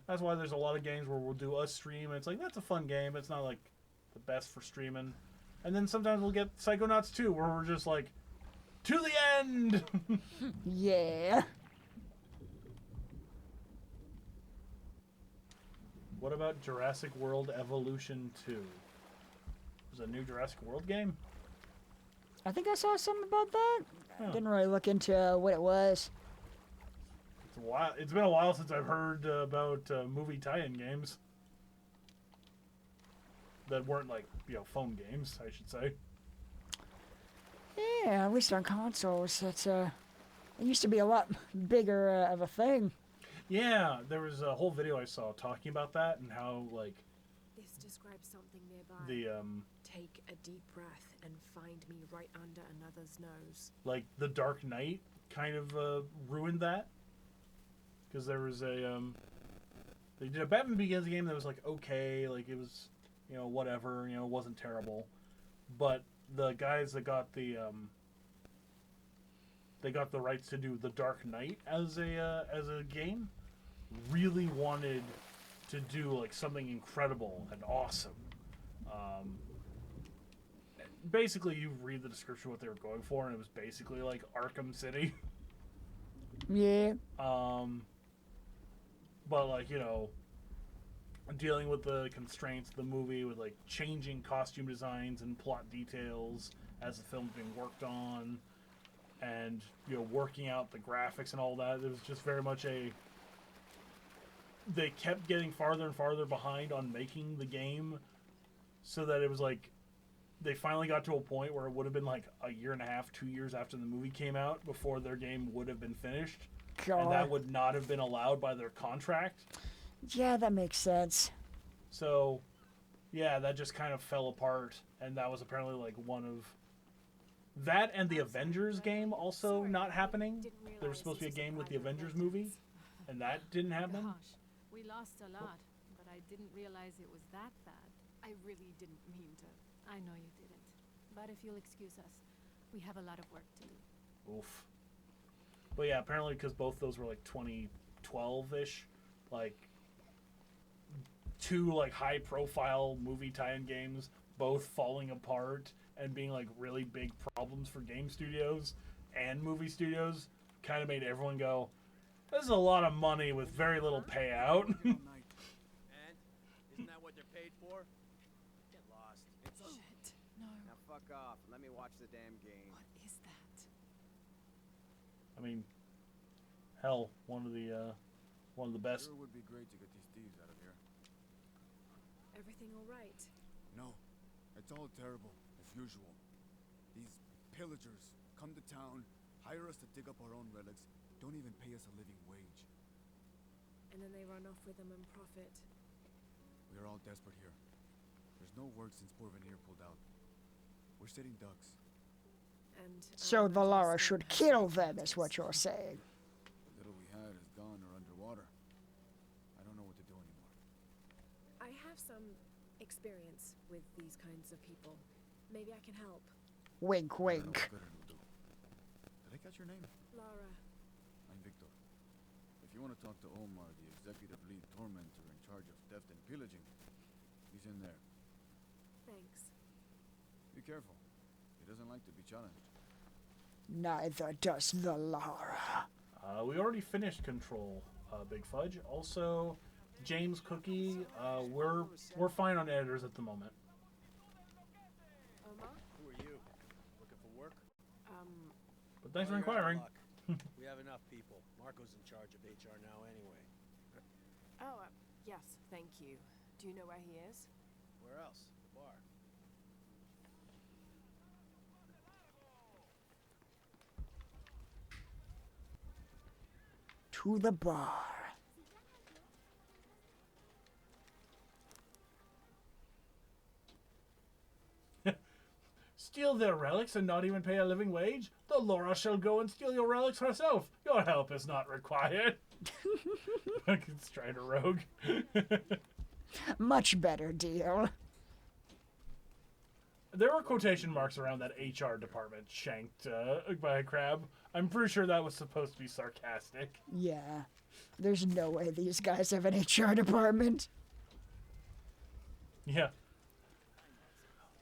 That's why there's a lot of games where we'll do a stream, and it's like, that's a fun game, but it's not, like, the best for streaming. And then sometimes we'll get Psychonauts 2, where we're just like, to the end! Yeah. What about Jurassic World Evolution 2? There's a new Jurassic World game? I think I saw something about that. Huh. I didn't really look into what it was. It's been a while since I've heard about movie tie-in games that weren't like, phone games, I should say. Yeah, at least on consoles. It used to be a lot bigger of a thing. Yeah, there was a whole video I saw talking about that and how, like... This describe something nearby. the Take a deep breath and find me right under another's nose. like the Dark Knight kind of ruined that, because there was a they did a Batman Begins game that was like okay, like it was, you know, whatever, you know, it wasn't terrible, but the guys that got the they got the rights to do the Dark Knight as a game really wanted to do like something incredible and awesome. Basically, you read the description of what they were going for, and it was basically like Arkham City. Yeah. But like, you know, dealing with the constraints of the movie, with like changing costume designs and plot details as the film's being worked on, and, you know, working out the graphics and all that. It was just very much they kept getting farther and farther behind on making the game, so that it was like they finally got to a point where it would have been like a year and a half, 2 years after the movie came out before their game would have been finished. God. And that would not have been allowed by their contract. Yeah, that makes sense. So, yeah, that just kind of fell apart, and that was apparently like one of that and the Avengers game also not happening. There was supposed to be a game with the Avengers movie, and that didn't happen. Gosh, we lost a lot, but I didn't realize it was that bad. I really didn't mean to. I know you didn't. But if you'll excuse us, we have a lot of work to do. Oof. But yeah, apparently because both those were like 2012-ish, like two like high-profile movie tie-in games, both falling apart and being like really big problems for game studios and movie studios, kind of made everyone go, "This is a lot of money with very little payout." And isn't that what they're paid for? Get lost. Shit. No. Now fuck off. Let me watch the damn game. What is that? I mean, hell, one of the best. Sure would be great to get these thieves out of here. Everything all right? No, it's all terrible, as usual. These pillagers come to town, hire us to dig up our own relics, don't even pay us a living wage. And then they run off with them and profit. We are all desperate here. There's no word since Porvenir pulled out. We're sitting ducks. And So the Lara should kill them, is what you're saying. The little we had is gone or underwater. I don't know what to do anymore. I have some experience with these kinds of people. Maybe I can help. Wink, I don't know wink. what good it'll do. Did I catch your name? Lara. I'm Victor. If you want to talk to Omar, the executive lead tormentor in charge of theft and pillaging, he's in there. Thanks. Be careful. He doesn't like to be challenged. Neither does the Lara. We already finished Control, Big Fudge. Also, James Cookie. We're fine on editors at the moment. Omar? Who are you? Looking for work? But thanks for Well, you're out of inquiring. luck. We have enough people. Marco's in charge of HR now anyway. Oh, yes, thank you. Do you know where he is? Where else? The bar. To the bar. Steal their relics and not even pay a living wage? The Lara shall go and steal your relics herself. Your help is not required. Fucking Strider Rogue. Much better deal. There were quotation marks around that HR department shanked by a crab. I'm pretty sure that was supposed to be sarcastic. Yeah. There's no way these guys have an HR department. Yeah.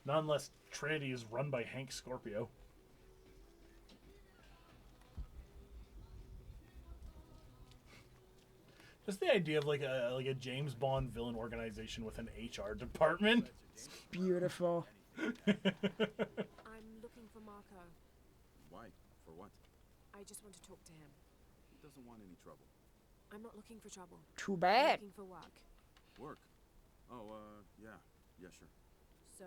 Not unless Trinity is run by Hank Scorpio. Just the idea of like a James Bond villain organization with an HR department. It's beautiful. I'm looking for Marco. Why? For what? I just want to talk to him. He doesn't want any trouble. I'm not looking for trouble. Too I'm bad. looking for work. Work? Oh, yeah. Yeah, sure. So,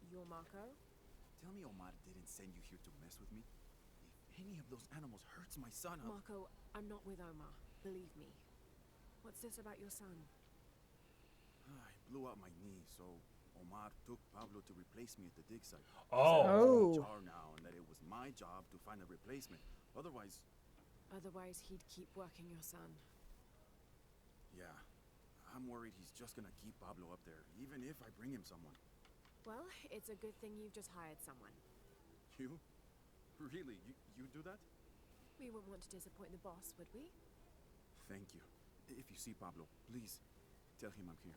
you're Marco? Tell me Omar didn't send you here to mess with me. If any of those animals hurts my son, Marco, I'm not with Omar. Believe me. What's this about your son? I blew out my knee, so Omar took Pablo to replace me at the dig site. Oh. Said I was in HR now, and that it was my job to find a replacement. Otherwise, he'd keep working your son. yeah, I'm worried he's just gonna keep Pablo up there, even if I bring him someone. Well, it's a good thing you've just hired someone. You? Really? You do that? We wouldn't want to disappoint the boss, would we? Thank you. If you see Pablo, please tell him I'm here.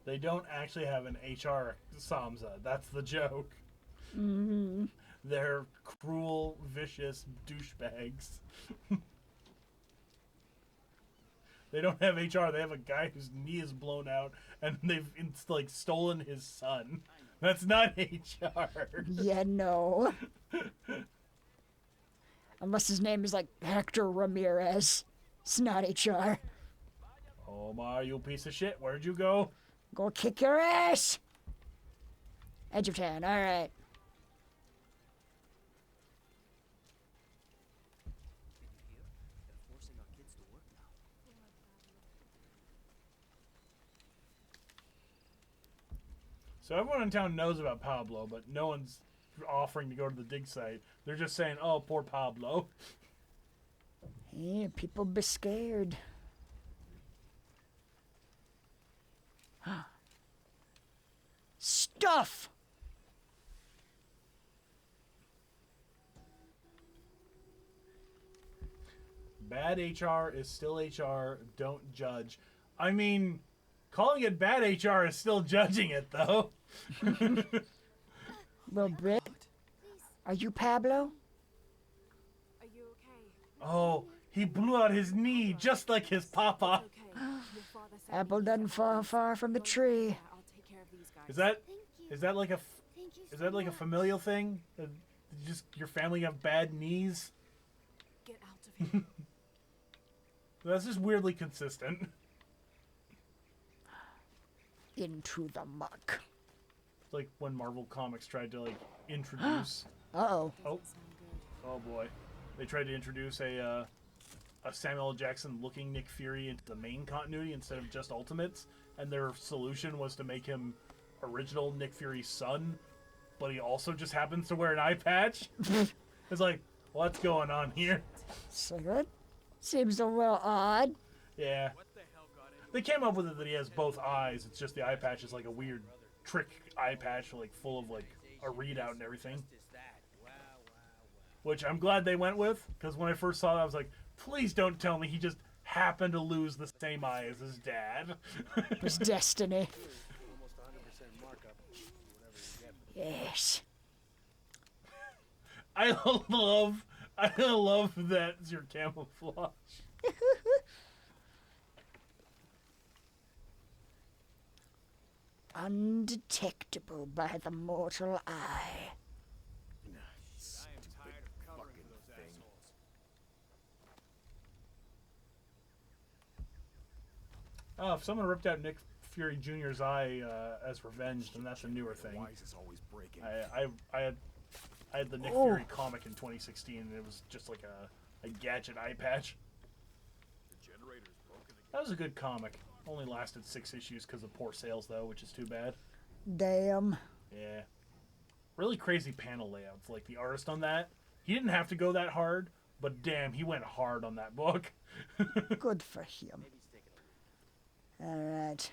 They don't actually have an HR Samsa. That's the joke. Mm-hmm. They're cruel, vicious douchebags. They don't have HR. They have a guy whose knee is blown out, and they've like stolen his son. That's not HR. Yeah, no. Unless his name is like Hector Ramirez. It's not HR. Omar, you piece of shit. Where'd you go? Go kick your ass! Edge of town, alright. So everyone in town knows about Pablo, but no one's offering to go to the dig site. They're just saying, oh, poor Pablo. Yeah, people be scared. Stuff! Bad HR is still HR. Don't judge. I mean, calling it bad HR is still judging it, though. Little Brit, are you Pablo? Are you okay? Oh, he blew out his knee just like his papa. Apple doesn't fall far from the tree. I'll take care of these guys. Is that like a familial thing? Just your family have bad knees? Get out of here. That's just weirdly consistent. Into the muck. It's like when Marvel Comics tried to like introduce. Uh-oh. Oh boy, they tried to introduce a Samuel L. Jackson looking Nick Fury into the main continuity instead of just Ultimates, and their solution was to make him original Nick Fury's son, but he also just happens to wear an eye patch. It's like, what's going on here? So that seems a little odd. Yeah. They came up with it that he has both eyes. It's just the eye patch is like a weird trick eye patch, like full of like a readout and everything. Which I'm glad they went with, because when I first saw that, I was like, please don't tell me he just happened to lose the same eye as his dad. It was destiny. Almost 100% markup. Whatever you get. Yes. I love that's your camouflage. Undetectable by the mortal eye. Oh, if someone ripped out Nick Fury Jr.'s eye as revenge, then that's a newer thing. Why is this always breaking? I had the Nick Fury comic in 2016, and it was just like a gadget eye patch. The generator's broken again. That was a good comic. Only lasted 6 issues because of poor sales, though, which is too bad. Damn. Yeah. Really crazy panel layouts. Like, the artist on that, he didn't have to go that hard, but damn, he went hard on that book. Good for him. Alright.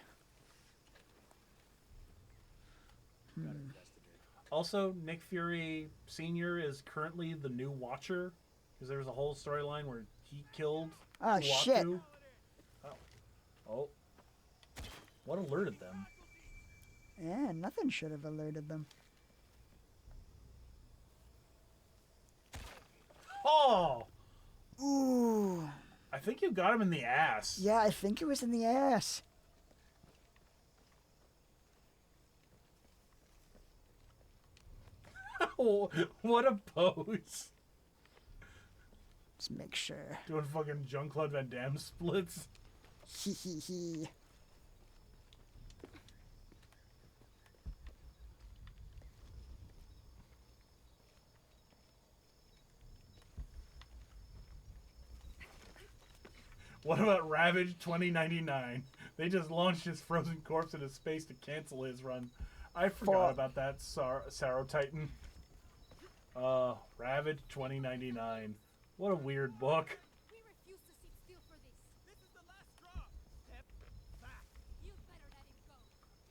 Also, Nick Fury Sr. is currently the new Watcher, because there was a whole storyline where he killed Oh, shit. Oh. What alerted them? Yeah, nothing should have alerted them. Oh! Ooh. I think you got him in the ass. Yeah, I think it was in the ass. Oh, what a pose. Let's make sure. Doing fucking Jean-Claude Van Damme splits. Hee hee hee. What about Ravage 2099? They just launched his frozen corpse into space to cancel his run. I forgot about that, Sarrow Titan. Ravage 2099. What a weird book. We refuse to sit still for this. This is the last straw. Step back. You better let him go.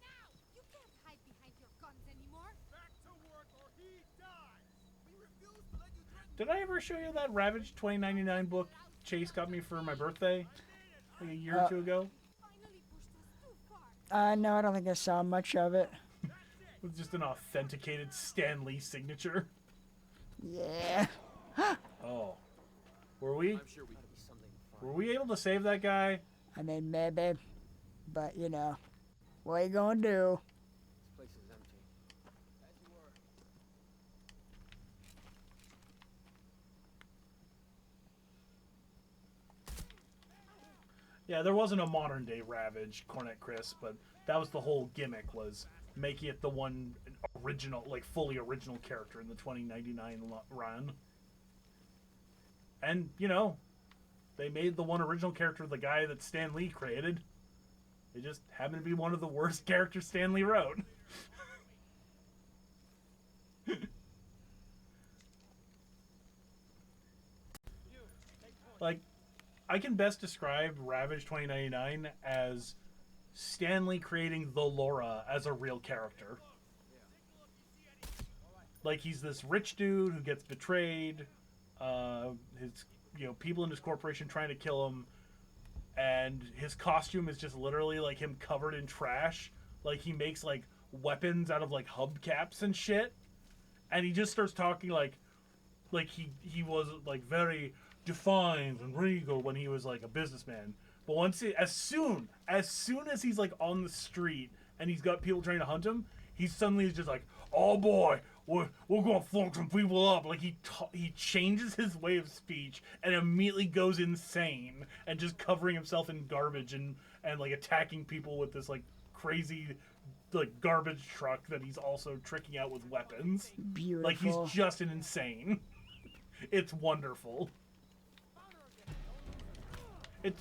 Now! You can't hide behind your guns anymore. Back to work or he dies. We refuse to let you threaten. Did I ever show you that Ravage 2099 book Chase got me for my birthday? Like a year or two ago? No, I don't think I saw much of it. With just an authenticated Stan Lee signature. Yeah. Oh. Were we? Were we able to save that guy? I mean, maybe. But, you know, what you gonna do? This place is empty. As you were. Yeah, there wasn't a modern day Ravage, Cornet Chris, but that was the whole gimmick, was making it the one original, like fully original character in the 2099 run. And, you know, they made the one original character the guy that Stan Lee created. It just happened to be one of the worst characters Stan Lee wrote. Like, I can best describe Ravage 2099 as Stan Lee creating the Lara as a real character. Like, he's this rich dude who gets betrayed. His, you know, people in his corporation trying to kill him, and his costume is just literally like him covered in trash. Like, he makes like weapons out of like hubcaps and shit, and he just starts talking like he was like very defined and regal when he was like a businessman. But as soon as he's like on the street and he's got people trying to hunt him, he suddenly is just like, oh boy, we're gonna fuck some people up. Like, he changes his way of speech and immediately goes insane and just covering himself in garbage and like attacking people with this like crazy like garbage truck that he's also tricking out with weapons. Beautiful. Like, he's just an insane. It's wonderful.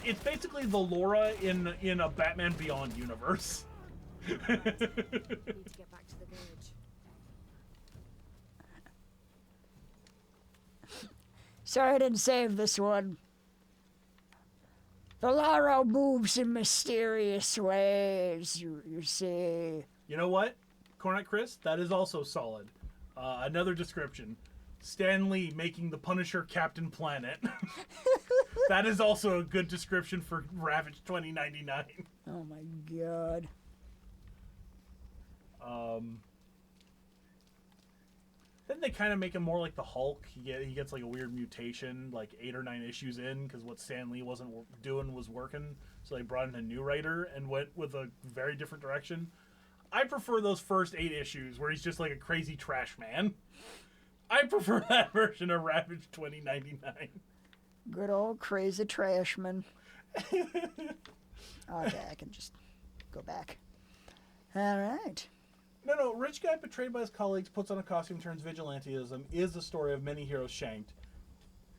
It's basically the Lara in a Batman Beyond universe. Need to get back to the village. Sorry I didn't save this one. The Lara moves in mysterious ways, you see. You know what, Cornet Chris? That is also solid. Another description. Stan Lee making the Punisher Captain Planet. That is also a good description for Ravage 2099. Oh my god. Then they kind of make him more like the Hulk. He gets like a weird mutation like 8 or 9 issues in, because what Stan Lee wasn't doing was working. So they brought in a new writer and went with a very different direction. I prefer those first 8 issues where he's just like a crazy trash man. I prefer that version of Ravage 2099. Good old crazy trashman. Okay, I can just go back. All right. No, rich guy betrayed by his colleagues, puts on a costume, turns vigilantism, is the story of many heroes shanked.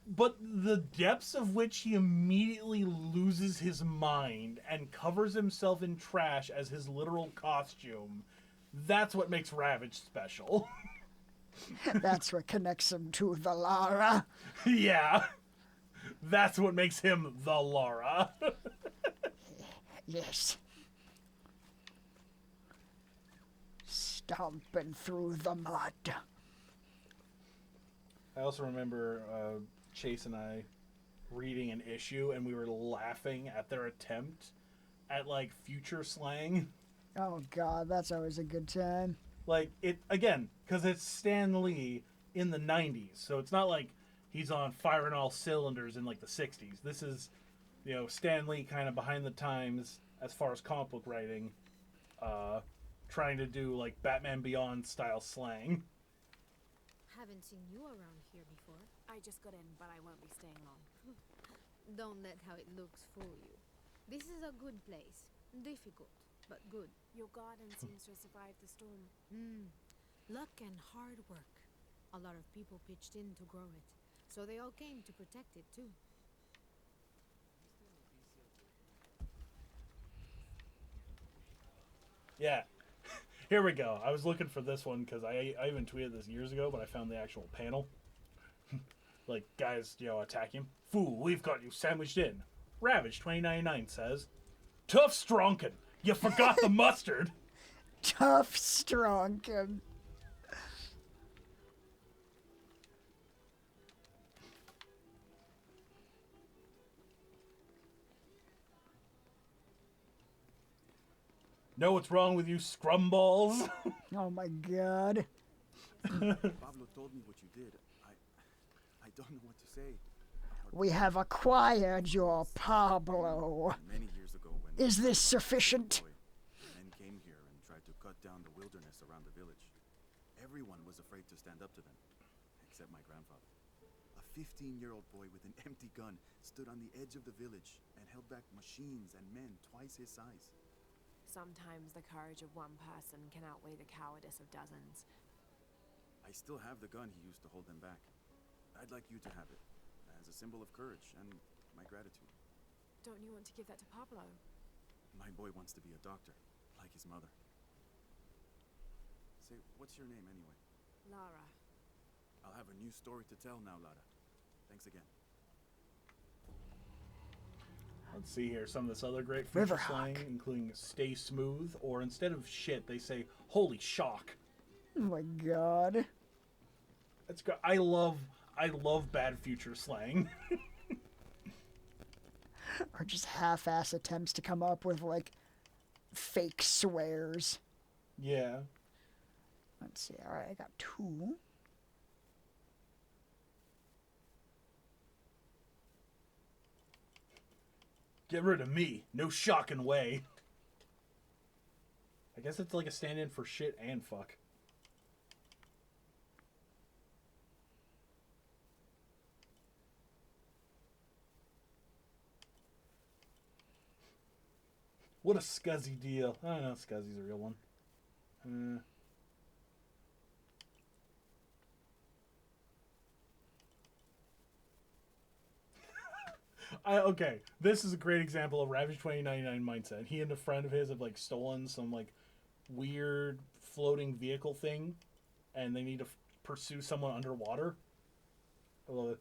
But the depths of which he immediately loses his mind and covers himself in trash as his literal costume, that's what makes Ravage special. That's what connects him to the Lara. Yeah. That's what makes him the Lara. Yes. Stomping through the mud. I also remember Chase and I reading an issue, and we were laughing at their attempt at like future slang. Oh god, that's always a good time. Like, it again, because it's Stan Lee in the 90s, so it's not like he's on firing all cylinders in like the 60s. This is, you know, Stan Lee kind of behind the times as far as comic book writing, trying to do like Batman Beyond style slang. Haven't seen you around here before. I just got in, but I won't be staying long. Don't let how it looks fool you. This is a good place. Difficult, but good. Your garden seems to have survived the storm. Luck and hard work. A lot of people pitched in to grow it, so they all came to protect it too. Yeah. Here we go. I was looking for this one because I even tweeted this years ago, but I found the actual panel. Like, guys, attack him. Fool, we've got you sandwiched in. Ravage 2099 says, Tough Stronkin, you forgot the mustard. Tough Stronkin. Know what's wrong with you scrumballs? Oh my god. Pablo told me what you did. I don't know what to say. We have acquired your Pablo. Many years ago when Is this sufficient? men came here and tried to cut down the wilderness around the village. Everyone was afraid to stand up to them, except my grandfather. A 15-year-old boy with an empty gun stood on the edge of the village and held back machines and men twice his size. Sometimes the courage of one person can outweigh the cowardice of dozens. I still have the gun he used to hold them back. I'd like you to have it, as a symbol of courage and my gratitude. Don't you want to give that to Pablo? My boy wants to be a doctor, like his mother. Say, what's your name anyway? Lara. I'll have a new story to tell now, Lara. Thanks again. Let's see here. Some of this other great feature Riverhawk. slang, including stay smooth, or instead of shit, they say, holy shock. Oh my god. That's good. I love bad future slang. Or just half-ass attempts to come up with, like, fake swears. Yeah. Let's see. Alright, I got 2. Get rid of me. No shocking way. I guess it's like a stand-in for shit and fuck. What a scuzzy deal. I don't know if scuzzy's a real one. Okay, this is a great example of Ravage 2099 mindset. He and a friend of his have like stolen some like weird floating vehicle thing, and they need to pursue someone underwater. I love it.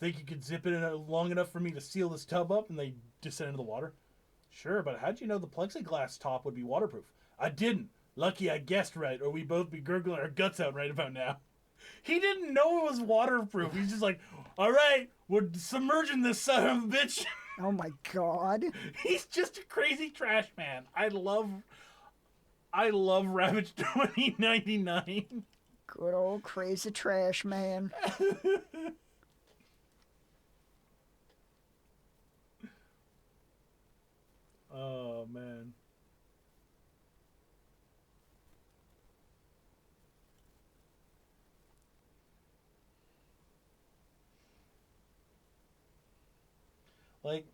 Think you could zip it in long enough for me to seal this tub up? And they descend into the water. Sure, but how'd you know the plexiglass top would be waterproof? I didn't. Lucky I guessed right, or we'd both be gurgling our guts out right about now. He didn't know it was waterproof. He's just like, all right, we're submerging this son of a bitch. Oh my god. He's just a crazy trash man. I love Ravage 2099. Good old crazy trash man. Oh, man. Like,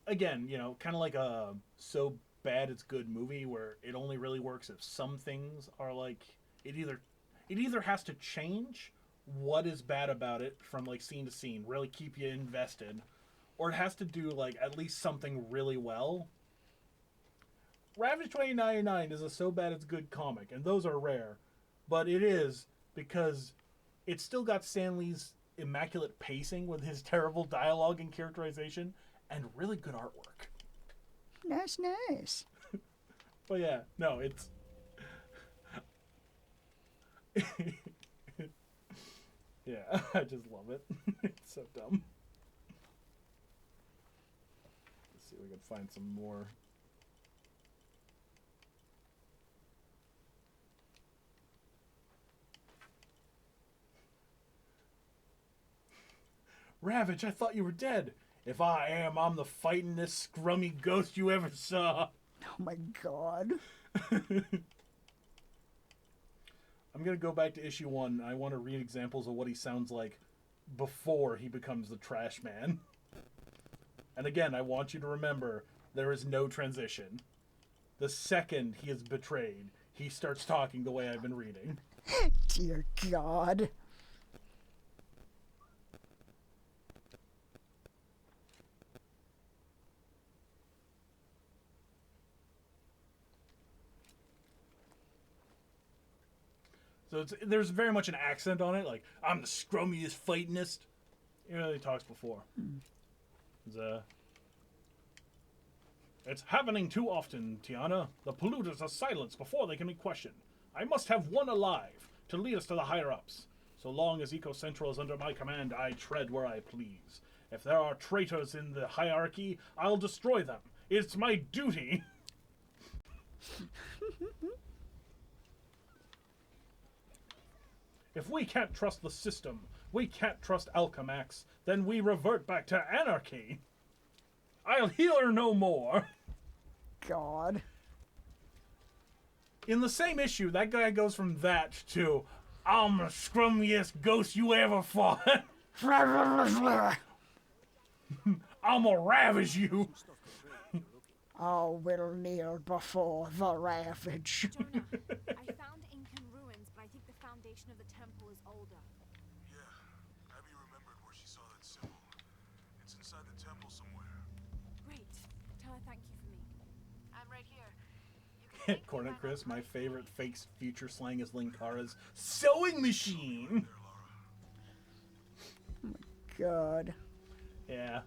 again, kind of like a so bad it's good movie where it only really works if some things are like, it either has to change what is bad about it from like scene to scene, really keep you invested, or it has to do like at least something really well. Ravage 2099 is a so bad it's good comic, and those are rare, but it is because it's still got Stan Lee's immaculate pacing with his terrible dialogue and characterization, and really good artwork. Nice, nice. But yeah, no, it's yeah, I just love it. It's so dumb. Let's see if we can find some more. Ravage, I thought you were dead. If I am, I'm the fightingest scrummy ghost you ever saw. Oh my god. I'm going to go back to issue 1. I want to read examples of what he sounds like before he becomes the trash man. And again, I want you to remember, there is no transition. The second he is betrayed, he starts talking the way I've been reading. Dear God. So there's very much an accent on it, like, I'm the scrummiest fightingest. You know, he talks before. It's happening too often, Tiana. The polluters are silenced before they can be questioned. I must have one alive to lead us to the higher-ups. So long as Eco Central is under my command, I tread where I please. If there are traitors in the hierarchy, I'll destroy them. It's my duty. If we can't trust the system, we can't trust Alchemax, then we revert back to anarchy. I'll heal her no more. God. In the same issue, that guy goes from that to, I'm the scrummiest ghost you ever fought. I'ma ravage you. All will kneel before the Ravage. Jonah, I found Incan ruins, but I think the foundation of the temple is older. Yeah, Abby remembered where she saw that symbol. It's inside the temple somewhere. Great. Tell her thank you for me. I'm right here. Cornet Chris, my favorite fake future slang is Linkara's sewing machine. Oh my God. Yeah,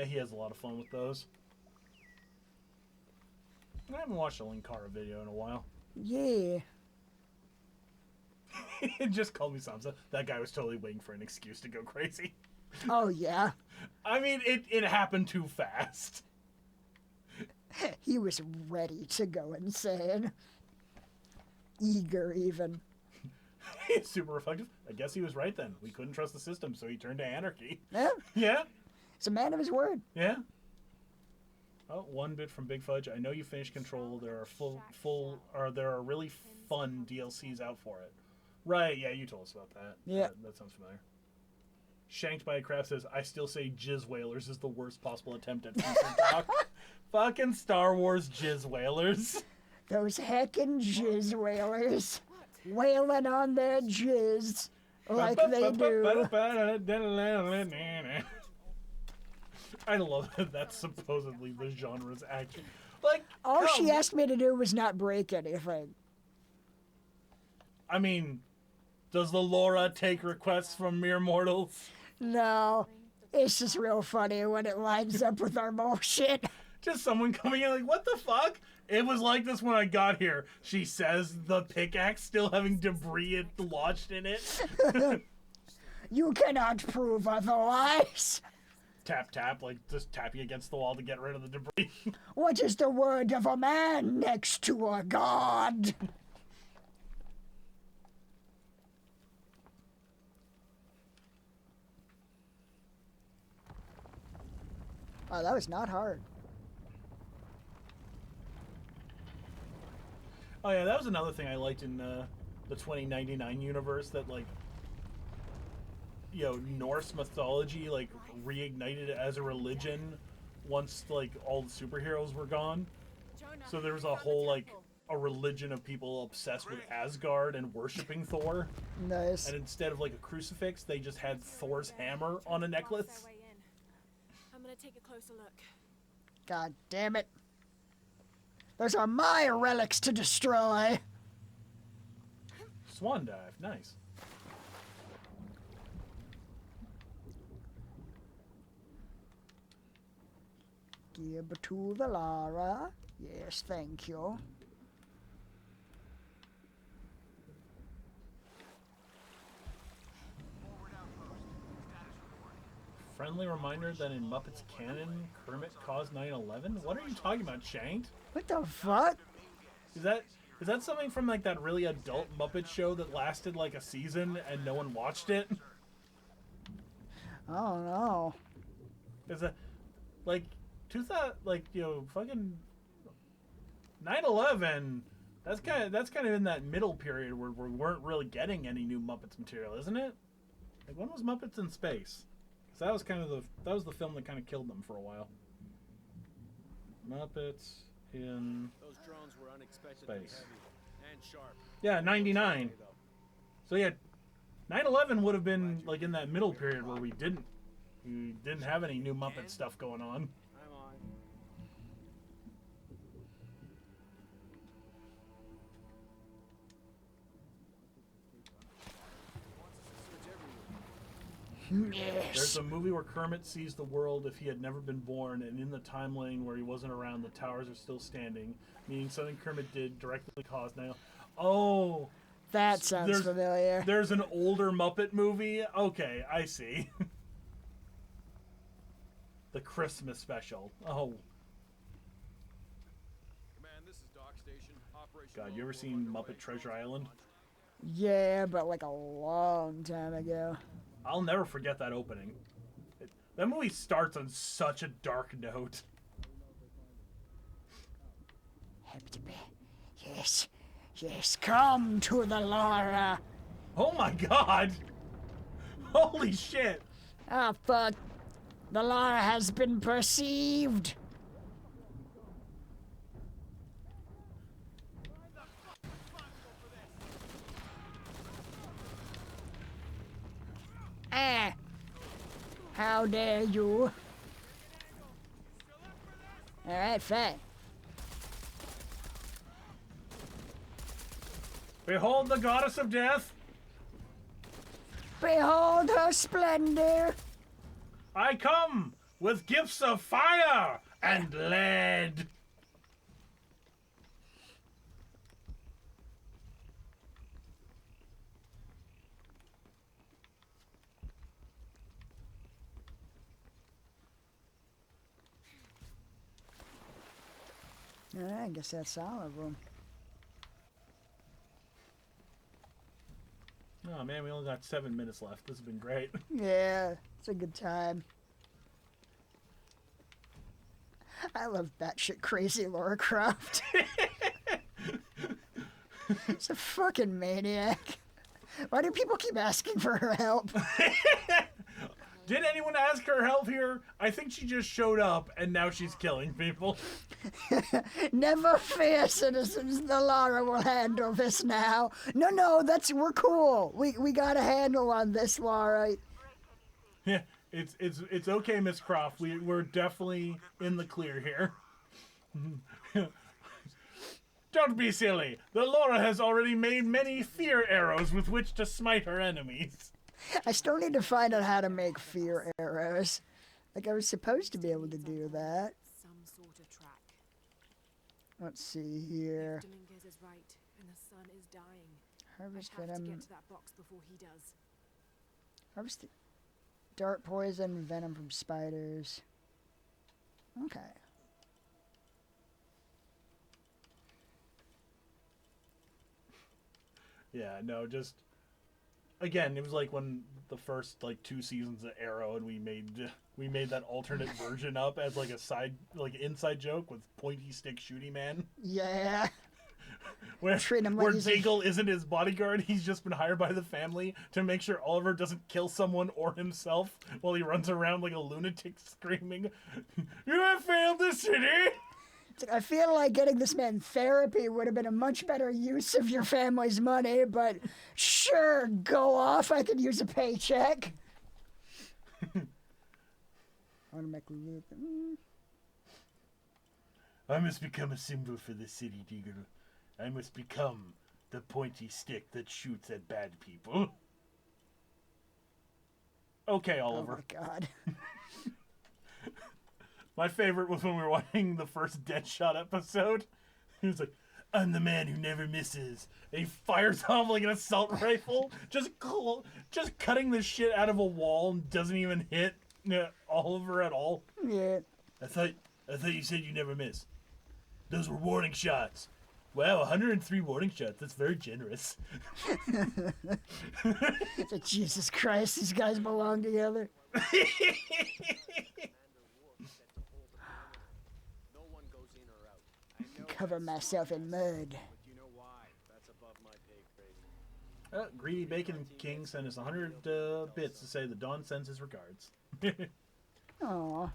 he has a lot of fun with those. I haven't watched a Linkara video in a while. Yeah. It just called me Samsa. That guy was totally waiting for an excuse to go crazy. Oh, yeah. I mean, it happened too fast. He was ready to go insane. Eager, even. He's super reflective. I guess he was right then. We couldn't trust the system, so he turned to anarchy. Yeah. Yeah. He's a man of his word. Yeah. Oh, one bit from Big Fudge. I know you finished Control. There are really fun DLCs out for it. Right, yeah, you told us about that. Yeah. That sounds familiar. Shanked by a Crab says, I still say Jizz Whalers is the worst possible attempt at future talk. Fucking Star Wars Jizz Whalers. Those heckin' jizz whalers. Wailing on their jizz like they do. I love that that's supposedly the genre's action. Like, all she asked me to do was not break anything. I mean, does the Lara take requests from mere mortals? No. It's just real funny when it lines up with our bullshit. Just someone coming in like, what the fuck? It was like this when I got here. She says the pickaxe still having debris lodged in it. You cannot prove otherwise. Tap, tap, like just tapping against the wall to get rid of the debris. What is the word of a man next to a god? Oh, that was not hard. Oh yeah, that was another thing I liked in the 2099 universe, that like, you know, Norse mythology like reignited as a religion once like all the superheroes were gone. So there was a whole like a religion of people obsessed with Asgard and worshiping Thor. Nice. And instead of like a crucifix, they just had Thor's hammer on a necklace. I'm gonna take a closer look. God damn it. Those are my relics to destroy. Swan dive, nice. Give to the Lara. Yes, thank you. Friendly reminder that in Muppets canon, Kermit caused 9/11. What are you talking about, Shanked? What the fuck? Is that something from like that really adult Muppet show that lasted like a season and no one watched it? I don't know. Is that like 2000, like, you know, fucking 9/11? That's kind of in that middle period where we weren't really getting any new Muppets material, isn't it? Like, when was Muppets in Space? Because that was kind of the film that kind of killed them for a while. Muppets in Those drones were unexpectedly Space. heavy and sharp. Yeah, 99. So yeah, 9/11 would have been like in that middle period where we didn't have any new Muppet stuff going on. I'm on. Yes. There's a movie where Kermit sees the world if he had never been born, and in the time lane where he wasn't around, the towers are still standing, meaning something Kermit did directly caused now. Oh, that sounds familiar. There's an older Muppet movie. Okay, I see. The Christmas special. Oh. Command, this is Dock Station. Operation God, you ever seen Muppet Treasure Island? Yeah, but like a long time ago. I'll never forget that opening. That movie starts on such a dark note. Yes, yes, come to the Lara. Oh my God! Holy shit! Ah, fuck. The Lara has been perceived. Ah! How dare you? Alright, fine. Behold the goddess of death! Behold her splendor! I come with gifts of fire and lead! I guess that's all of them. Oh man, we only got 7 minutes left. This has been great. Yeah, it's a good time. I love batshit crazy Lara Croft. It's a fucking maniac. Why do people keep asking for her help? Did anyone ask her help here? I think she just showed up and now she's killing people. Never fear, citizens. The Lara will handle this now. No, we're cool. We got a handle on this, Lara. Yeah, it's okay, Miss Croft. We're definitely in the clear here. Don't be silly. The Lara has already made many fear arrows with which to smite her enemies. I still need to find out how to make fear arrows. Like, I was supposed to be able to do that. Some sort of track. Let's see here. Dominguez is right, and the sun is dying. Harvest I have venom. to get to that box before he does. Harvest dart poison, venom from spiders. Okay. Yeah, no, just again, it was like when the first like 2 seasons of Arrow, and we made that alternate version up as like a side, like inside joke with Pointy Stick Shooty Man. Yeah. Where Treat him like he's Dingle isn't his bodyguard, he's just been hired by the family to make sure Oliver doesn't kill someone or himself while he runs around like a lunatic screaming, "You have failed the city!" I feel like getting this man therapy would have been a much better use of your family's money, but sure, go off. I could use a paycheck. I must become a symbol for the city, Deagle. I must become the pointy stick that shoots at bad people. Okay, Oliver. Oh my God. My favorite was when we were watching the first Deadshot episode. He was like, "I'm the man who never misses." And he fires off like an assault rifle, just cutting the shit out of a wall and doesn't even hit Oliver at all. Yeah. I thought you said you never miss. Those were warning shots. Wow, 103 warning shots. That's very generous. Jesus Christ, these guys belong together. Cover myself in mud. Greedy Bacon King sent us 100 bits to say that Dawn sends his regards. Aw.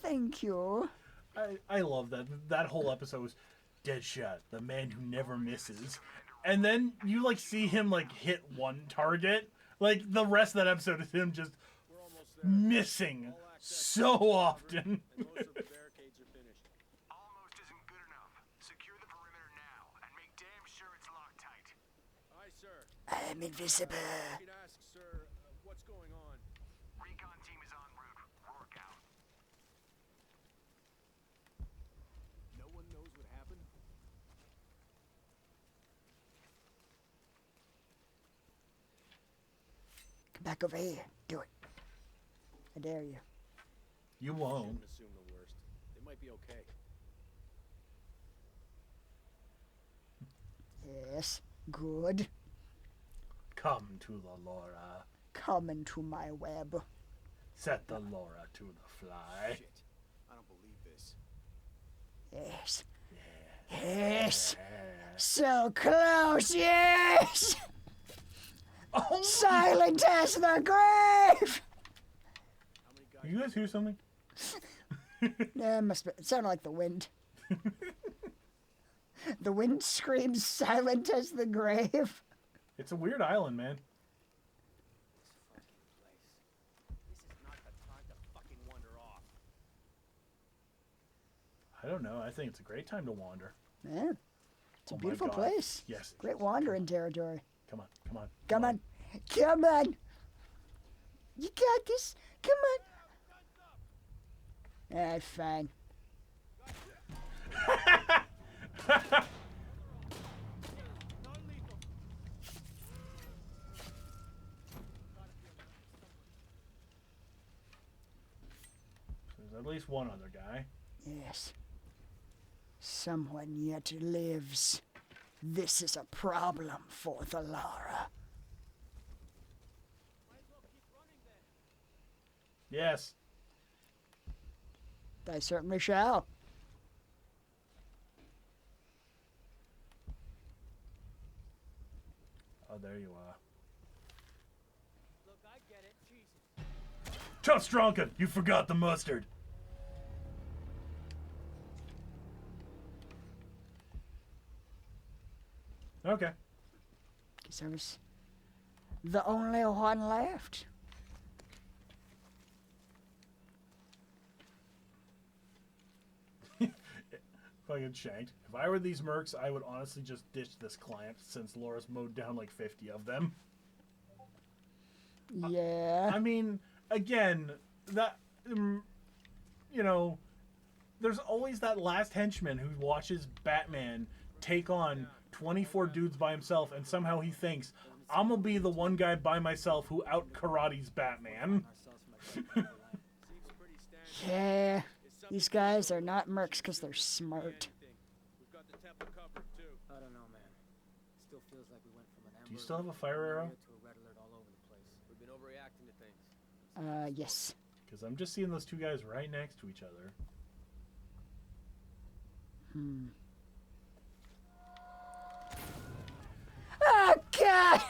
Thank you. I love that. That whole episode was Deadshot, the man who never misses. And then you like see him like hit one target. Like the rest of that episode is him just missing so often. I'm invisible. Ask, sir, What's going on? Recon team is en route. Rourke out. No one knows what happened? Come back over here. Do it. I dare you. You won't. Shouldn't assume the worst. They might be okay. Yes. Good. Come to the Lara. Come into my web. Set the Lara to the fly. Shit. I don't believe this. Yes. Yes. So close, yes! Oh. Silent as the grave! You guys hear something? Yeah, it must be. It sounded like the wind. The wind screams silent as the grave. It's a weird island, man. This is not the time to fucking wander off. I don't know. I think it's a great time to wander. Yeah. It's a Oh my beautiful God. place. Yes. Great wandering territory. Come on, come on. Come on. Come on. You got this. Come on. Alright, fine. There's at least one other guy. Yes. Someone yet lives. This is a problem for the Lara. Yes. I certainly shall. Oh, there you are. Look, I get it. Jesus. Tough Stronka, you forgot the mustard. Okay. Guess I was the only one left. Fucking shanked. If I were these mercs, I would honestly just ditch this client since Laura's mowed down like 50 of them. Yeah. I mean, again, that, you know, there's always that last henchman who watches Batman take on 24 dudes by himself, and somehow he thinks, I'm gonna be the one guy by myself who out karates Batman. Yeah. These guys are not mercs because they're smart. We've got the temple covered too. I don't know, man. Still feels like we went from an Do you still have a fire arrow? to a red alert all over the place. We've been overreacting to things. Yes. Because I'm just seeing those two guys right next to each other. Oh, God!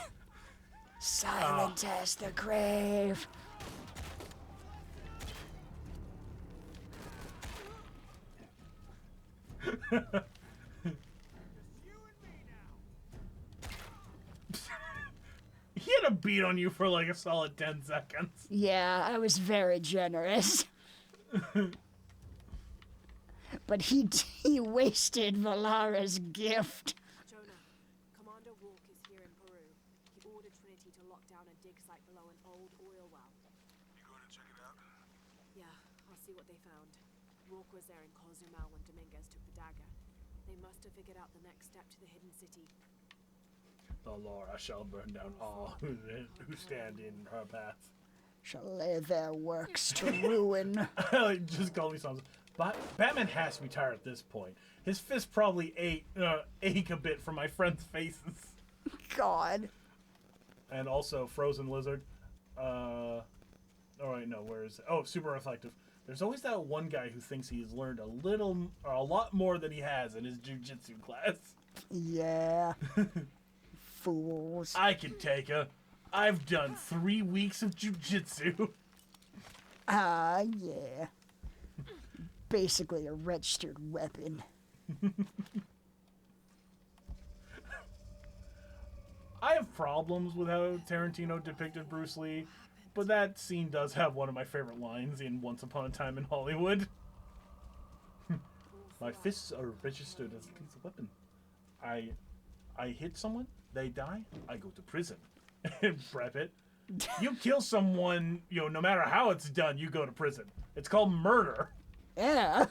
Silent as the grave. He had a beat on you for like a solid 10 seconds. Yeah, I was very generous. But he wasted Valara's gift. Jonah, Commander Rourke is here in Peru. He ordered Trinity to lock down a dig site below an old oil well. You going to check it out? Yeah, I'll see what they found. Rourke was there in Cozumel when Dominguez took the dagger. They must have figured out the next step to the hidden city. The Laura shall burn down all who stand in her path. Shall lay their works to ruin. Just call me something. But Batman has to be tired at this point. His fist probably ache a bit from my friends' faces. God. And also Frozen Lizard. Oh wait, no, where is it? Oh, super reflective. There's always that one guy who thinks he's learned a little or a lot more than he has in his jujitsu class. Yeah. Fools. I can take her. I've done 3 weeks of jujitsu. Yeah. Basically a registered weapon. I have problems with how Tarantino depicted Bruce Lee, but that scene does have one of my favorite lines in Once Upon a Time in Hollywood. My fists are registered as a lethal weapon. I hit someone, they die, I go to prison. Brad Pitt. You kill someone, no matter how it's done, you go to prison. It's called murder. Yeah.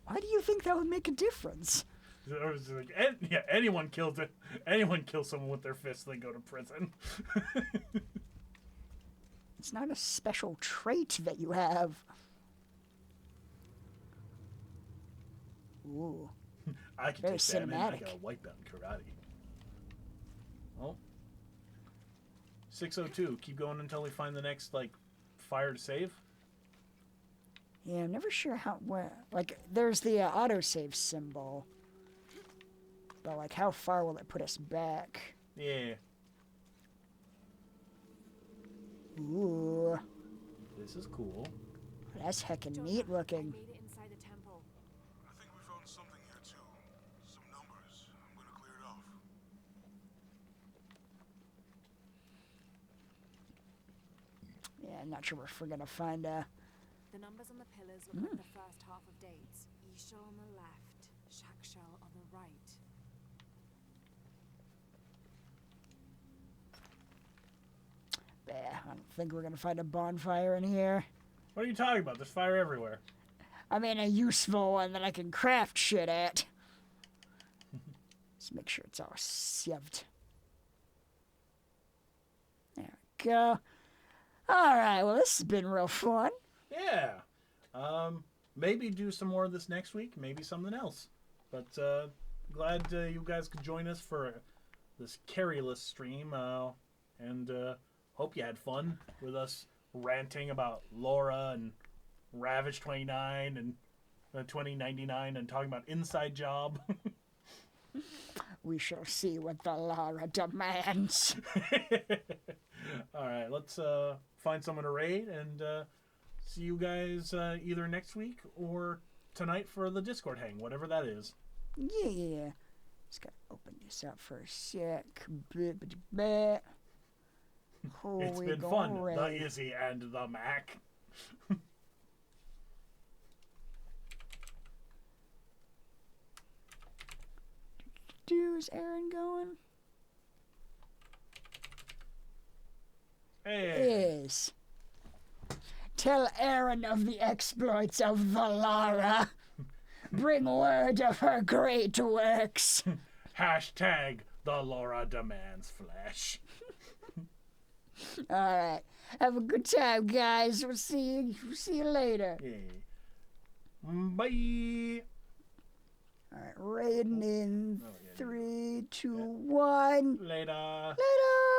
Why do you think that would make a difference? Anyone kills it. Anyone kills someone with their fists, they go to prison. It's not a special trait that you have. Ooh. I can Very take that, man. I cinematic. got a white belt in karate. Oh. 602. Keep going until we find the next, fire to save. Yeah, I'm never sure how, there's the autosave symbol. But, how far will it put us back? Yeah. Ooh. This is cool. That's heckin' neat looking. Made it inside the temple. I think we found something here too. Some numbers. I'm gonna clear it off. Yeah, I'm not sure if we're gonna find The numbers on the pillars look like the first half of dates. Ishal on the left, Shakshal on the right. I don't think we're gonna find a bonfire in here. What are you talking about? There's fire everywhere. I mean, a useful one that I can craft shit at. Let's make sure it's all sieved. There we go. Alright, well, this has been real fun. Yeah. Maybe do some more of this next week. Maybe something else. But glad you guys could join us for this carryless stream. And hope you had fun with us ranting about Lara and Ravage 29 and 2099 and talking about Inside Job. We shall see what the Lara demands. All right, let's find someone to raid and see you guys either next week or tonight for the Discord hang, whatever that is. Yeah. Just gotta open this up for a sec. It's been fun, the Izzy and the Mac. Is Aaron going? Hey. Yes. Tell Aaron of the exploits of the Lara. Bring word of her great works. Hashtag the Lara demands flesh. Alright. Have a good time, guys. We'll see you later. Yeah. Bye. Alright, raiding in 3, 2, 1. Later. Later.